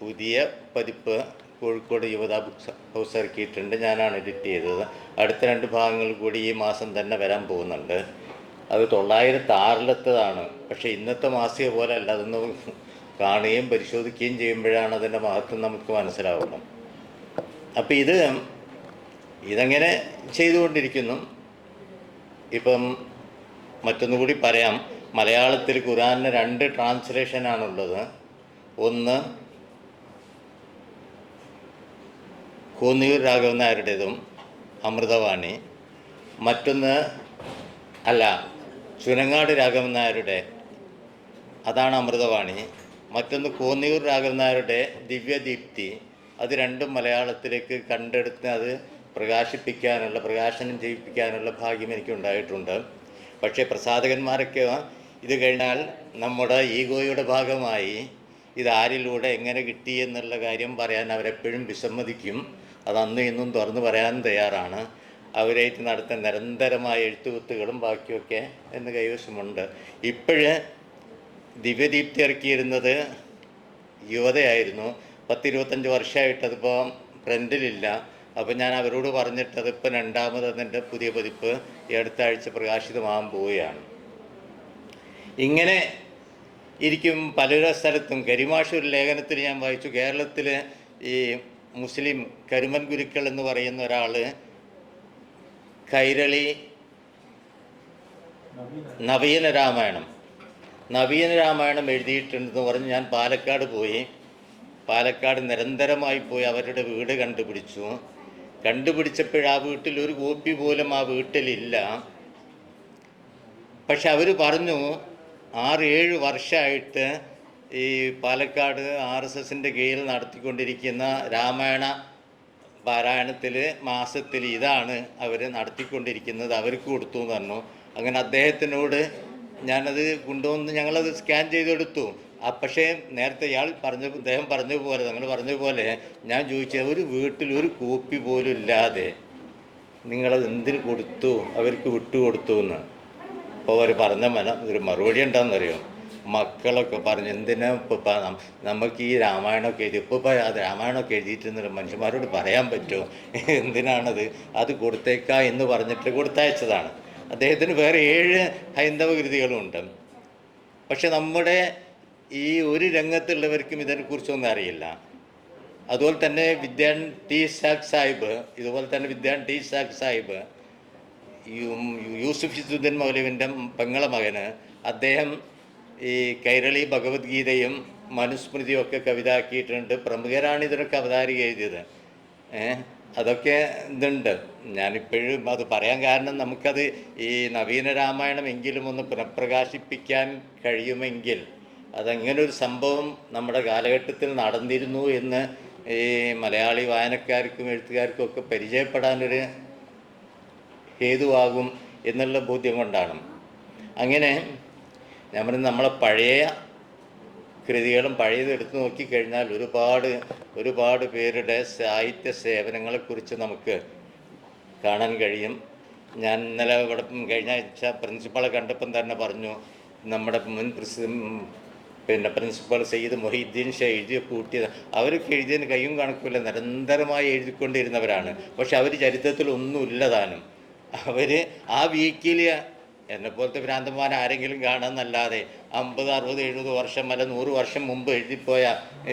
പുതിയ പതിപ്പ് കോഴിക്കോട് യുവത ബുക്സ് ഹൗസ് ഇറക്കിയിട്ടുണ്ട്. ഞാനാണ് എഡിറ്റ് ചെയ്തത്. അടുത്ത 2 ഭാഗങ്ങൾ കൂടി ഈ മാസം തന്നെ വരാൻ പോകുന്നുണ്ട്. അത് 906 പക്ഷേ ഇന്നത്തെ മാസിക പോലെ അല്ല. അതൊന്ന് കാണുകയും പരിശോധിക്കുകയും ചെയ്യുമ്പോഴാണ് അതിൻ്റെ മഹത്വം നമുക്ക് മനസ്സിലാവുന്നത്. അപ്പം ഇതങ്ങനെ ചെയ്തുകൊണ്ടിരിക്കുന്നു. ഇപ്പം മറ്റൊന്നുകൂടി പറയാം. മലയാളത്തിൽ ഖുർആനിന് 2 ട്രാൻസ്ലേഷനാണുള്ളത്. ഒന്ന് കോന്നിയൂർ രാഘവൻ നായരുടേതും അമൃതവാണി, മറ്റൊന്ന് ചുനങ്ങാട് രാഘവൻ നായരുടെ, അതാണ് അമൃതവാണി. മറ്റൊന്ന് കോന്നിയൂർ രാഘവൻ നായരുടെ ദിവ്യദീപ്തി. അത് 2ഉം മലയാളത്തിലേക്ക് കണ്ടെടുത്ത് അത് പ്രകാശനം ചെയ്യിപ്പിക്കാനുള്ള ഭാഗ്യം എനിക്കുണ്ടായിട്ടുണ്ട്. പക്ഷേ പ്രസാധകന്മാരൊക്കെ ഇത് കഴിഞ്ഞാൽ നമ്മുടെ ഈഗോയുടെ ഭാഗമായി ഇത് ആരിലൂടെ എങ്ങനെ കിട്ടി എന്നുള്ള കാര്യം പറയാൻ അവരെപ്പോഴും വിസമ്മതിക്കും. അത് അന്നും ഇന്നും തുറന്നു പറയാനും തയ്യാറാണ്. അവരായിട്ട് നടത്തുന്ന നിരന്തരമായ എഴുത്തുകുത്തുകളും ബാക്കിയൊക്കെ എന്ന് കൈവശമുണ്ട്. ഇപ്പോഴ് ദിവ്യദീപ്തി ഇറക്കിയിരുന്നത് യുവതയായിരുന്നു. 10-25 വർഷമായിട്ട് അതിപ്പോൾ പ്രിൻ്റിലില്ല. അപ്പോൾ ഞാൻ അവരോട് പറഞ്ഞിട്ട് അതിപ്പോൾ രണ്ടാമത് അതിൻ്റെ പുതിയ പതിപ്പ് ഈ അടുത്ത ആഴ്ച പ്രകാശിതമാകാൻ പോവുകയാണ്. ഇങ്ങനെ ഇരിക്കും പല സ്ഥലത്തും. കരിമാഷ് ഒരു ലേഖനത്തിൽ ഞാൻ വായിച്ചു, കേരളത്തിൽ ഈ മുസ്ലിം കരുമൻ ഗുരുക്കൾ എന്ന് പറയുന്ന ഒരാൾ കൈരളി നവീന രാമായണം എഴുതിയിട്ടുണ്ടെന്ന് പറഞ്ഞ് ഞാൻ പാലക്കാട് പോയി. പാലക്കാട് നിരന്തരമായി പോയി അവരുടെ വീട് കണ്ടുപിടിച്ചപ്പോൾ ആ വീട്ടിൽ ഒരു കോപ്പി പോലും ആ വീട്ടിലില്ല. പക്ഷെ അവർ പറഞ്ഞു 6-7 വർഷമായിട്ട് ഈ പാലക്കാട് RSSൻ്റെ കീഴിൽ നടത്തിക്കൊണ്ടിരിക്കുന്ന രാമായണ പാരായണത്തിൽ മാസത്തിൽ ഇതാണ് അവർ നടത്തിക്കൊണ്ടിരിക്കുന്നത്, അവർക്ക് കൊടുത്തു എന്ന് പറഞ്ഞു. അങ്ങനെ അദ്ദേഹത്തിനോട് ഞാനത് കൊണ്ടുവന്ന് ഞങ്ങളത് സ്കാൻ ചെയ്തെടുത്തു. പക്ഷേ നേരത്തെ അദ്ദേഹം പറഞ്ഞതുപോലെ നിങ്ങൾ പറഞ്ഞതുപോലെ ഞാൻ ചോദിച്ചത്, ഒരു വീട്ടിൽ ഒരു കോപ്പി പോലും ഇല്ലാതെ നിങ്ങളത് എന്തിന് കൊടുത്തു, അവർക്ക് വിട്ടുകൊടുത്തു എന്ന്. അപ്പോൾ അവർ പറഞ്ഞ ഒരു മറുപടി എന്താണെന്നറിയോ? മക്കളൊക്കെ പറഞ്ഞു, എന്തിനാ ഇപ്പോൾ നമുക്ക് ഈ രാമായണമൊക്കെ എഴുതി ഇപ്പോൾ അത് രാമായണമൊക്കെ എഴുതിയിട്ടെന്ന് മനുഷ്യന്മാരോട് പറയാൻ പറ്റുമോ, എന്തിനാണത്, അത് കൊടുത്തേക്കാ എന്ന് പറഞ്ഞിട്ട് കൊടുത്തയച്ചതാണ്. അദ്ദേഹത്തിന് വേറെ 7 ഹൈന്ദവ കൃതികളുമുണ്ട്. പക്ഷെ നമ്മുടെ ഈ ഒരു രംഗത്തുള്ളവർക്കും ഇതിനെക്കുറിച്ചൊന്നും അറിയില്ല. അതുപോലെ തന്നെ വിദ്യാൻ ടി സാഹിബ് യൂസുഫ് ഇസുദ്ദീൻ മൗലവിൻ്റെ പെങ്ങളെ മകന്, അദ്ദേഹം ഈ കൈരളി ഭഗവത്ഗീതയും മനുസ്മൃതിയും ഒക്കെ കവിത ആക്കിയിട്ടുണ്ട്. പ്രമുഖരാണ് ഇതിനൊക്കെ അവതാരിക എഴുതിയത്. അതൊക്കെ ഇതുണ്ട്. ഞാനിപ്പോഴും അത് പറയാൻ കാരണം നമുക്കത് ഈ നവീന രാമായണം എങ്കിലും ഒന്ന് പുനഃപ്രകാശിപ്പിക്കാൻ കഴിയുമെങ്കിൽ, അതങ്ങനൊരു സംഭവം നമ്മുടെ കാലഘട്ടത്തിൽ നടന്നിരുന്നു എന്ന് ഈ മലയാളി വായനക്കാർക്കും എഴുത്തുകാർക്കും ഒക്കെ പരിചയപ്പെടാനൊരു ഹേതുവാകും എന്നുള്ള ബോധ്യം കൊണ്ടാണ്. അങ്ങനെ ഞാൻ പറയുന്നത്, നമ്മളെ പഴയ കൃതികളും പഴയത് എടുത്തു നോക്കിക്കഴിഞ്ഞാൽ ഒരുപാട് പേരുടെ സാഹിത്യ സേവനങ്ങളെക്കുറിച്ച് നമുക്ക് കാണാൻ കഴിയും. ഞാൻ ഇന്നലെ ഇവിടെ കഴിഞ്ഞ ആഴ്ച പ്രിൻസിപ്പാളെ കണ്ടപ്പം തന്നെ പറഞ്ഞു, നമ്മുടെ മുൻ പ്രിൻസിപ്പൽ സയ്യിദ് മൊഹീദ്ദീൻ ഷാ എഴുതിയ കൂട്ടിയത്, അവരൊക്കെ എഴുതിയതിന് കയ്യും കണക്കില്ല, നിരന്തരമായി എഴുതിക്കൊണ്ടിരുന്നവരാണ്. പക്ഷെ അവർ ചരിത്രത്തിൽ ഒന്നുമില്ലതാനും. അവർ ആ വീക്കിൽ എന്നെപ്പോലത്തെ ഭ്രാന്തന്മാർ ആരെങ്കിലും കാണാമെന്നല്ലാതെ 50, 60, 70 വർഷം അല്ല 100 വർഷം മുമ്പ് എഴുതിപ്പോയ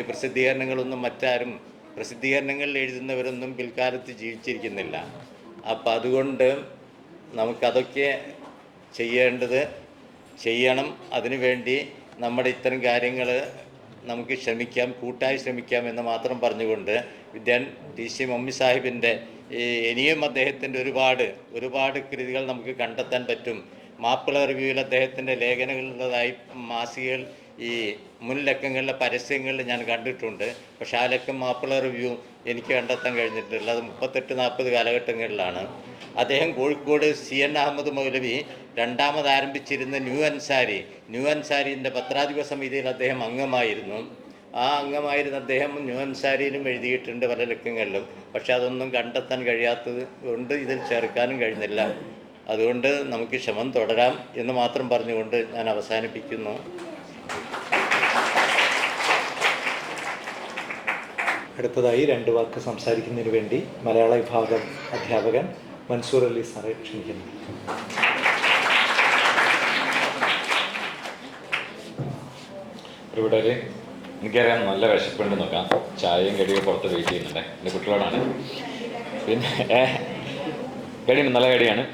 പ്രസിദ്ധീകരണങ്ങളൊന്നും മറ്റാരും പ്രസിദ്ധീകരണങ്ങളിൽ എഴുതുന്നവരൊന്നും പിൽക്കാലത്ത് ജീവിച്ചിരിക്കുന്നില്ല. അപ്പം അതുകൊണ്ട് നമുക്കതൊക്കെ ചെയ്യണം. അതിനുവേണ്ടി നമ്മുടെ ഇത്തരം കാര്യങ്ങൾ നമുക്ക് കൂട്ടായി ശ്രമിക്കാം എന്ന് മാത്രം പറഞ്ഞുകൊണ്ട് വിദ്യാൻ TC മമ്മി സാഹിബിൻ്റെ ഇനിയും അദ്ദേഹത്തിൻ്റെ ഒരുപാട് കൃതികൾ നമുക്ക് കണ്ടെത്താൻ പറ്റും. മാപ്പിള റിവ്യൂവിൽ അദ്ദേഹത്തിൻ്റെ ലേഖനങ്ങളുള്ളതായി മാസികകൾ ഈ മുൻ ലക്കങ്ങളിലെ പരസ്യങ്ങളിൽ ഞാൻ കണ്ടിട്ടുണ്ട്. പക്ഷേ ആ ലക്കം മാപ്പിള റിവ്യൂ എനിക്ക് കണ്ടെത്താൻ കഴിഞ്ഞിട്ടില്ല. അത് 38-40 കാലഘട്ടങ്ങളിലാണ്. അദ്ദേഹം കോഴിക്കോട് CN അഹമ്മദ് മൗലവി രണ്ടാമത് ആരംഭിച്ചിരുന്ന ന്യൂ അൻസാരിൻ്റെ പത്രാധിപ സമിതിയിൽ അദ്ദേഹം അംഗമായിരുന്നു. ആ അംഗമായിരുന്ന അദ്ദേഹം ന്യൂ അൻസാരിയിലും എഴുതിയിട്ടുണ്ട് പല ലക്കങ്ങളിലും. പക്ഷെ അതൊന്നും കണ്ടെത്താൻ കഴിയാത്തത് കൊണ്ട് ഇതിൽ ചേർക്കാനും കഴിഞ്ഞില്ല. അതുകൊണ്ട് നമുക്ക് ശ്രമം തുടരാം എന്ന് മാത്രം പറഞ്ഞുകൊണ്ട് ഞാൻ അവസാനിപ്പിക്കുന്നു. അടുത്തതായി 2 വാക്ക് സംസാരിക്കുന്നതിന് വേണ്ടി മലയാള വിഭാഗം അധ്യാപകൻ മൻസൂർ അലി സാറെ ക്ഷണിക്കുന്നു. ഇവിടെ എനിക്കറിയാം നല്ല വിശപ്പുണ്ട്, നോക്കാം. ചായയും കടിയും പുറത്ത് വെയിറ്റ് ചെയ്യുന്നുണ്ട്. എൻ്റെ കുട്ടികളോടാണ്. പിന്നെ കടിയുണ്ട്, നല്ല കടിയാണ്.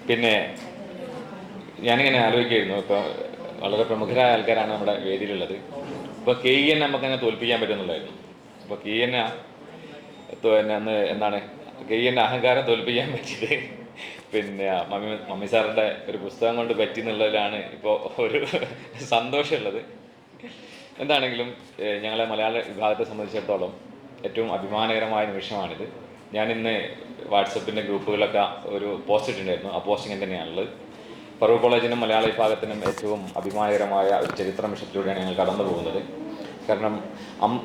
പിന്നെ ഞാനിങ്ങനെ ആലോചിക്കായിരുന്നു, ഇപ്പോൾ വളരെ പ്രമുഖരായ ആൾക്കാരാണ് നമ്മുടെ വേദിയിലുള്ളത്. ഇപ്പോൾ KEN നമുക്കങ്ങനെ തോൽപ്പിക്കാൻ പറ്റുന്നുണ്ടായിരുന്നു. അപ്പോൾ KEN അന്ന് എന്താണ് KEN അഹങ്കാരം തോൽപ്പിക്കാൻ പറ്റിയത് പിന്നെ മമ്മി സാറിൻ്റെ ഒരു പുസ്തകം കൊണ്ട് പറ്റി എന്നുള്ളതിലാണ് ഇപ്പോൾ ഒരു സന്തോഷമുള്ളത്. എന്താണെങ്കിലും ഞങ്ങളെ മലയാള വിഭാഗത്തെ സംബന്ധിച്ചിടത്തോളം ഏറ്റവും അഭിമാനകരമായ നിമിഷമാണിത്. ഞാനിന്ന് വാട്സപ്പിൻ്റെ ഗ്രൂപ്പുകളിലൊക്കെ ഒരു പോസ്റ്റ് ഇട്ടിട്ടുണ്ടായിരുന്നു. ആ പോസ്റ്റിങ് തന്നെയാണുള്ളത്. ഫറൂഖ് കോളേജിനും മലയാള വിഭാഗത്തിനും ഏറ്റവും അഭിമാനകരമായ ഒരു ചരിത്ര നിമിഷത്തിലൂടെയാണ് ഞങ്ങൾ കടന്നു പോകുന്നത്. കാരണം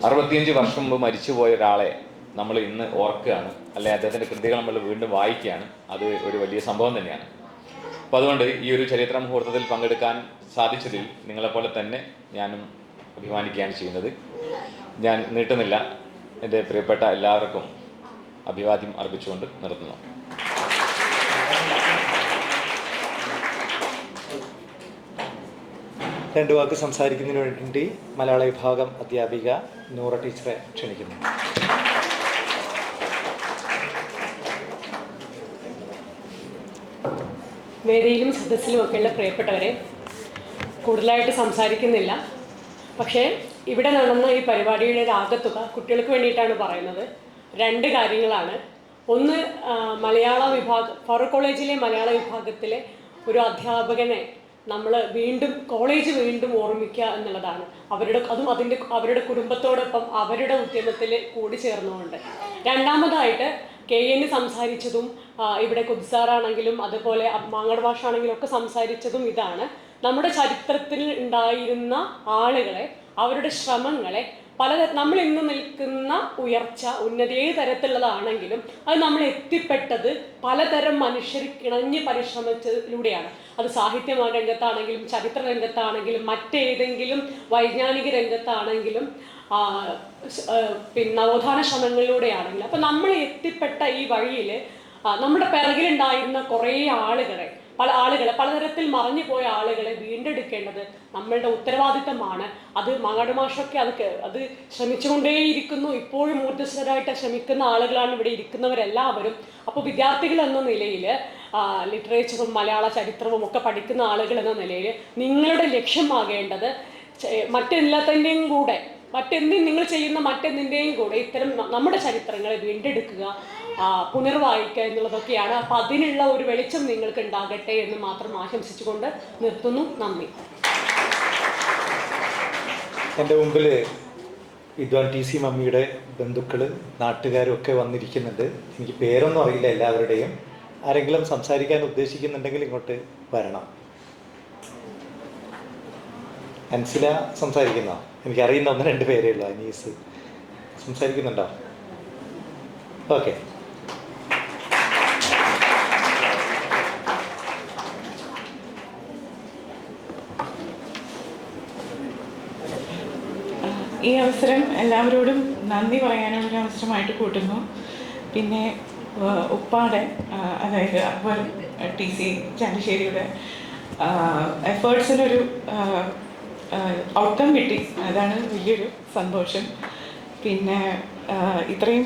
65 വർഷം മുമ്പ് മരിച്ചുപോയ ഒരാളെ നമ്മൾ ഇന്ന് ഓർക്കുകയാണ്, അല്ലെങ്കിൽ അദ്ദേഹത്തിൻ്റെ കൃതികൾ നമ്മൾ വീണ്ടും വായിക്കുകയാണ്, അത് ഒരു വലിയ സംഭവം തന്നെയാണ്. അപ്പോൾ അതുകൊണ്ട് ഈ ഒരു ചരിത്ര മുഹൂർത്തത്തിൽ പങ്കെടുക്കാൻ സാധിച്ചതിൽ നിങ്ങളെപ്പോലെ തന്നെ ഞാനും അഭിമാനിക്കുകയാണ് ചെയ്യുന്നത്. ഞാൻ നീട്ടുന്നില്ല, എൻ്റെ പ്രിയപ്പെട്ട എല്ലാവർക്കും അഭിവാദ്യം അർപ്പിച്ചുകൊണ്ട് നിർത്തുന്നു. രണ്ട് വാക്ക് സംസാരിക്കുന്നതിന് വേണ്ടി മലയാള വിഭാഗം അധ്യാപിക നൂറ ടീച്ചറെ ക്ഷണിക്കുന്നു. വേദിയിലും സദസ്സിലും ഒക്കെയുള്ള പ്രിയപ്പെട്ടവരെ, കൂടുതലായിട്ട് സംസാരിക്കുന്നില്ല. പക്ഷേ ഇവിടെ നടന്ന ഈ പരിപാടിയുടെ ആകത്തുക കുട്ടികൾക്ക് വേണ്ടിയിട്ടാണ് പറയുന്നത്. രണ്ട് കാര്യങ്ങളാണ്. ഒന്ന്, ഫറൂഖ് കോളേജിലെ മലയാള വിഭാഗത്തിലെ ഒരു അധ്യാപകനെ നമ്മൾ കോളേജ് വീണ്ടും ഓർമ്മിക്കുക എന്നുള്ളതാണ്. അവരുടെ കുടുംബത്തോടൊപ്പം അവരുടെ ഉദ്യമത്തിൽ കൂടി ചേർന്നുകൊണ്ട്. രണ്ടാമതായിട്ട് KN സംസാരിച്ചതും ഇവിടെ കുബ്സാറാണെങ്കിലും അതുപോലെ മാങ്ങാട് ഭാഷാണെങ്കിലും ഒക്കെ സംസാരിച്ചതും ഇതാണ്. നമ്മുടെ ചരിത്രത്തിൽ ഉണ്ടായിരുന്ന ആളുകളെ, അവരുടെ ശ്രമങ്ങളെ, നമ്മൾ ഇന്ന് നിൽക്കുന്ന ഉയർച്ച, ഉന്നതി ഏത് തരത്തിലുള്ളതാണെങ്കിലും അത് നമ്മൾ എത്തിപ്പെട്ടത് പലതരം മനുഷ്യർ കിണഞ്ഞ് പരിശ്രമിച്ചതിലൂടെയാണ്. അത് സാഹിത്യ രംഗത്താണെങ്കിലും ചരിത്ര രംഗത്താണെങ്കിലും മറ്റേതെങ്കിലും വൈജ്ഞാനിക രംഗത്താണെങ്കിലും നവോത്ഥാന ശ്രമങ്ങളിലൂടെയാണെങ്കിലും. അപ്പം നമ്മൾ എത്തിപ്പെട്ട ഈ വഴിയിൽ നമ്മുടെ പിറകിലുണ്ടായിരുന്ന കുറേ ആളുകളെ, പലതരത്തിൽ മറഞ്ഞു പോയ ആളുകളെ വീണ്ടെടുക്കേണ്ടത് നമ്മളുടെ ഉത്തരവാദിത്തമാണ്. അത് മാങ്ങാട് മാഷൊക്കെ അത് ശ്രമിച്ചുകൊണ്ടേയിരിക്കുന്നു. ഇപ്പോഴും ഊർജ്ജസ്വരായിട്ട് ശ്രമിക്കുന്ന ആളുകളാണ് ഇവിടെ ഇരിക്കുന്നവരെല്ലാവരും. അപ്പോൾ വിദ്യാർത്ഥികൾ എന്ന നിലയിൽ, ലിറ്ററേച്ചറും മലയാള ചരിത്രവും ഒക്കെ പഠിക്കുന്ന ആളുകൾ എന്ന നിലയിൽ നിങ്ങളുടെ ലക്ഷ്യമാകേണ്ടത് നിങ്ങൾ ചെയ്യുന്ന മറ്റെന്തിൻ്റെയും കൂടെ ഇത്തരം നമ്മുടെ ചരിത്രങ്ങളെ വീണ്ടെടുക്കുക, പുനർവായിക്കുക എന്നുള്ളതൊക്കെയാണ്. അപ്പം അതിനുള്ള ഒരു വെളിച്ചം നിങ്ങൾക്ക് ഉണ്ടാകട്ടെ എന്ന് മാത്രം ആശംസിച്ചുകൊണ്ട് നിർത്തുന്നു. നന്ദി. എൻ്റെ മുമ്പിൽ വിദ്വാൻ TC മമ്മിയുടെ ബന്ധുക്കൾ, നാട്ടുകാരും ഒക്കെ വന്നിരിക്കുന്നുണ്ട്. എനിക്ക് പേരൊന്നും അറിയില്ല എല്ലാവരുടെയും. ആരെങ്കിലും സംസാരിക്കാൻ ഉദ്ദേശിക്കുന്നുണ്ടെങ്കിൽ ഇങ്ങോട്ട് വരണം. അൻസില സംസാരിക്കുന്നോ? എനിക്കറിയുന്ന 1-2 പേരേ ഉള്ളൂ. അനീസ് സംസാരിക്കുന്നുണ്ടോ? ഓക്കെ. ഈ അവസരം എല്ലാവരോടും നന്ദി പറയാനുള്ളൊരു അവസരമായിട്ട് കൂട്ടുന്നു. പിന്നെ ഉപ്പാടെ, അതായത് അക്ബർ TC ചാലിശ്ശേരിയുടെ എഫേർട്സിനൊരു ഔട്ട്കം കിട്ടി. അതാണ് വലിയൊരു സന്തോഷം. പിന്നെ ഇത്രയും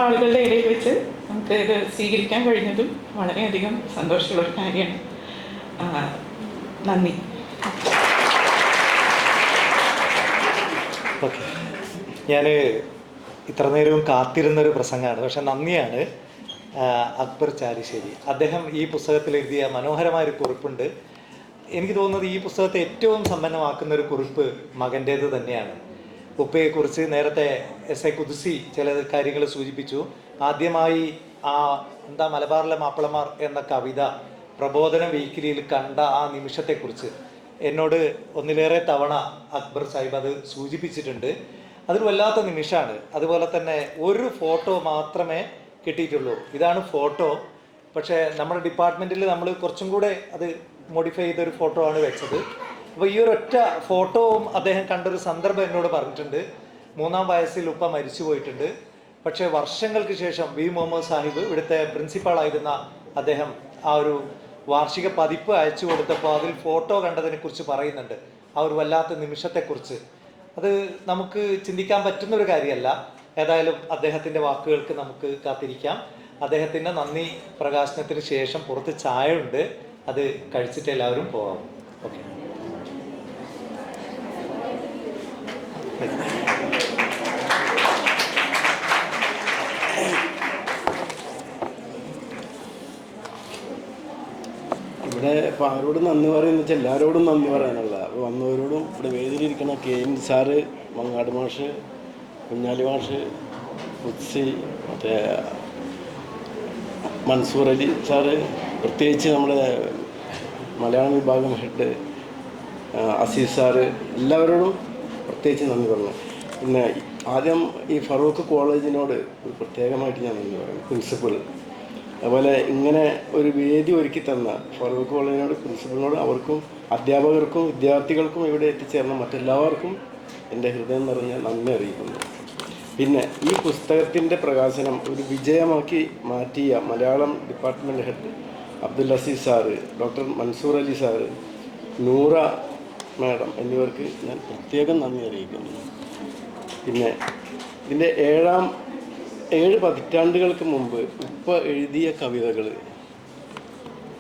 ആളുകളുടെ ഇടയിൽ വെച്ച് നമുക്ക് ഇത് സ്വീകരിക്കാൻ കഴിഞ്ഞതും വളരെയധികം സന്തോഷമുള്ളൊരു കാര്യമാണ്. നന്ദി. ഓക്കെ. ഞാൻ ഇത്ര നേരവും കാത്തിരുന്നൊരു പ്രസംഗമാണ്, പക്ഷെ നന്ദിയാണ് അക്ബർ ചാലിശ്ശേരി. അദ്ദേഹം ഈ പുസ്തകത്തിൽ എഴുതിയ മനോഹരമായൊരു കുറിപ്പുണ്ട്. എനിക്ക് തോന്നുന്നത് ഈ പുസ്തകത്തെ ഏറ്റവും സമ്പന്നമാക്കുന്ന ഒരു കുറിപ്പ് മകൻ്റേത് തന്നെയാണ്. ഉപ്പയെക്കുറിച്ച് നേരത്തെ SA കുദ്സി ചില കാര്യങ്ങൾ സൂചിപ്പിച്ചു. ആദ്യമായി മലബാറിലെ മാപ്പിളമാർ എന്ന കവിത പ്രബോധന വീക്കിലിയിൽ കണ്ട ആ നിമിഷത്തെക്കുറിച്ച് എന്നോട് ഒന്നിലേറെ തവണ അക്ബർ സാഹിബ് അത് സൂചിപ്പിച്ചിട്ടുണ്ട്. അതൊരു വല്ലാത്ത നിമിഷമാണ്. അതുപോലെ തന്നെ ഒരു ഫോട്ടോ മാത്രമേ കിട്ടിയിട്ടുള്ളൂ. ഇതാണ് ഫോട്ടോ. പക്ഷേ നമ്മുടെ ഡിപ്പാർട്ട്മെൻറ്റിൽ നമ്മൾ കുറച്ചും കൂടെ അത് മോഡിഫൈ ചെയ്തൊരു ഫോട്ടോ ആണ് വെച്ചത്. അപ്പോൾ ഈ ഒരൊറ്റ ഫോട്ടോവും അദ്ദേഹം കണ്ടൊരു സന്ദർഭം എന്നോട് പറഞ്ഞിട്ടുണ്ട്. 3-ാം വയസ്സിൽ ഉപ്പ മരിച്ചു പോയിട്ടുണ്ട്. പക്ഷേ വർഷങ്ങൾക്ക് ശേഷം V. മുഹമ്മദ് സാഹിബ്, ഇവിടുത്തെ പ്രിൻസിപ്പാളായിരുന്ന അദ്ദേഹം, ആ ഒരു വാർഷിക പതിപ്പ് അയച്ചു കൊടുത്തപ്പോൾ അതിൽ ഫോട്ടോ കണ്ടതിനെക്കുറിച്ച് പറയുന്നുണ്ട്. ആ ഒരു വല്ലാത്ത നിമിഷത്തെക്കുറിച്ച്. അത് നമുക്ക് ചിന്തിക്കാൻ പറ്റുന്നൊരു കാര്യമല്ല. ഏതായാലും അദ്ദേഹത്തിൻ്റെ വാക്കുകൾക്ക് നമുക്ക് കാത്തിരിക്കാം. അദ്ദേഹത്തിൻ്റെ നന്ദി പ്രകാശനത്തിന് ശേഷം പുറത്ത് ചായ ഉണ്ട്, അത് കഴിച്ചിട്ട് എല്ലാവരും പോകാം. ഓക്കെ. ഇവിടെ ഇപ്പോൾ ആരോടും നന്ദി പറയുന്നത് വെച്ചാൽ എല്ലാവരോടും നന്ദി പറയാനുള്ള. അപ്പോൾ വന്നവരോടും ഇവിടെ വേദിയിലിരിക്കുന്ന KN സാറ്, മങ്ങാട് മാഷ്, കുഞ്ഞാലി മാഷ്, കുത്സി, മറ്റേ മൻസൂർ അലി സാറ്, പ്രത്യേകിച്ച് നമ്മുടെ മലയാളം വിഭാഗം ഹെഡ് അസീസ് സാറ്, എല്ലാവരോടും പ്രത്യേകിച്ച് നന്ദി പറഞ്ഞു. പിന്നെ ആദ്യം ഈ ഫറൂഖ് കോളേജിനോട് ഒരു പ്രത്യേകമായിട്ട് ഞാൻ നന്ദി പറയുന്നു, പ്രിൻസിപ്പൽ. അതുപോലെ ഇങ്ങനെ ഒരു വേദി ഒരുക്കി തന്ന ഫറൂഖ് കോളേജിനോട്, പ്രിൻസിപ്പലിനോട്, അവർക്കും അധ്യാപകർക്കും വിദ്യാർത്ഥികൾക്കും ഇവിടെ എത്തിച്ചേർന്ന മറ്റെല്ലാവർക്കും എൻ്റെ ഹൃദയം നിറഞ്ഞ നന്ദി അറിയിക്കുന്നു. പിന്നെ ഈ പുസ്തകത്തിൻ്റെ പ്രകാശനം ഒരു വിജയമാക്കി മാറ്റിയ Malayalam department head Abdul Azeez sir, doctor Mansoor Ali sir, Noora madam എന്നിവർക്ക് ഞാൻ പ്രത്യേകം നന്ദി അറിയിക്കുന്നു. പിന്നെ ഇതിൻ്റെ 7 പതിറ്റാണ്ടുകൾക്ക് മുമ്പ് ഉപ്പ എഴുതിയ കവിതകൾ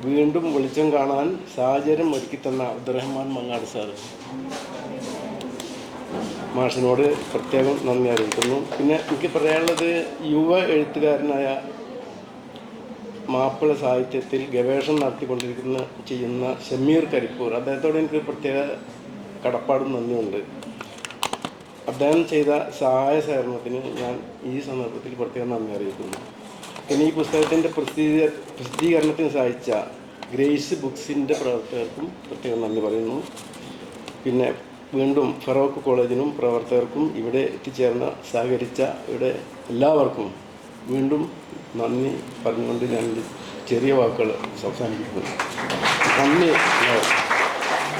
വീണ്ടും വെളിച്ചം കാണാൻ സാഹചര്യം ഒരുക്കി തന്ന അബ്ദുറഹ്മാൻ മങ്ങാട് സാറ് മാഷിനോട് പ്രത്യേകം നന്ദി അറിയിക്കുന്നു. പിന്നെ എനിക്ക് പറയാനുള്ളത് യുവ എഴുത്തുകാരനായ മാപ്പിള സാഹിത്യത്തിൽ ഗവേഷണം ചെയ്യുന്ന ഷമീർ കരിപ്പൂർ, അദ്ദേഹത്തോട് എനിക്ക് പ്രത്യേക കടപ്പാടും നന്ദിയുണ്ട്. അദ്ദേഹം ചെയ്ത സഹായ സഹകരണത്തിന് ഞാൻ ഈ സന്ദർഭത്തിൽ പ്രത്യേകം നന്ദി അറിയിക്കുന്നു. പിന്നെ ഈ പുസ്തകത്തിൻ്റെ പ്രസിദ്ധീകരണത്തിന് സഹായിച്ച ഗ്രേസ് ബുക്സിൻ്റെ പ്രവർത്തകർക്കും പ്രത്യേകം നന്ദി പറയുന്നു. പിന്നെ വീണ്ടും ഫറൂഖ് കോളേജിനും പ്രവർത്തകർക്കും ഇവിടെ എത്തിച്ചേർന്ന സഹകരിച്ച ഇവിടെ എല്ലാവർക്കും വീണ്ടും നന്ദി പറഞ്ഞുകൊണ്ട് ഞാൻ ചെറിയ വാക്കുകൾ അവസാനിപ്പിക്കുന്നു. നന്ദി.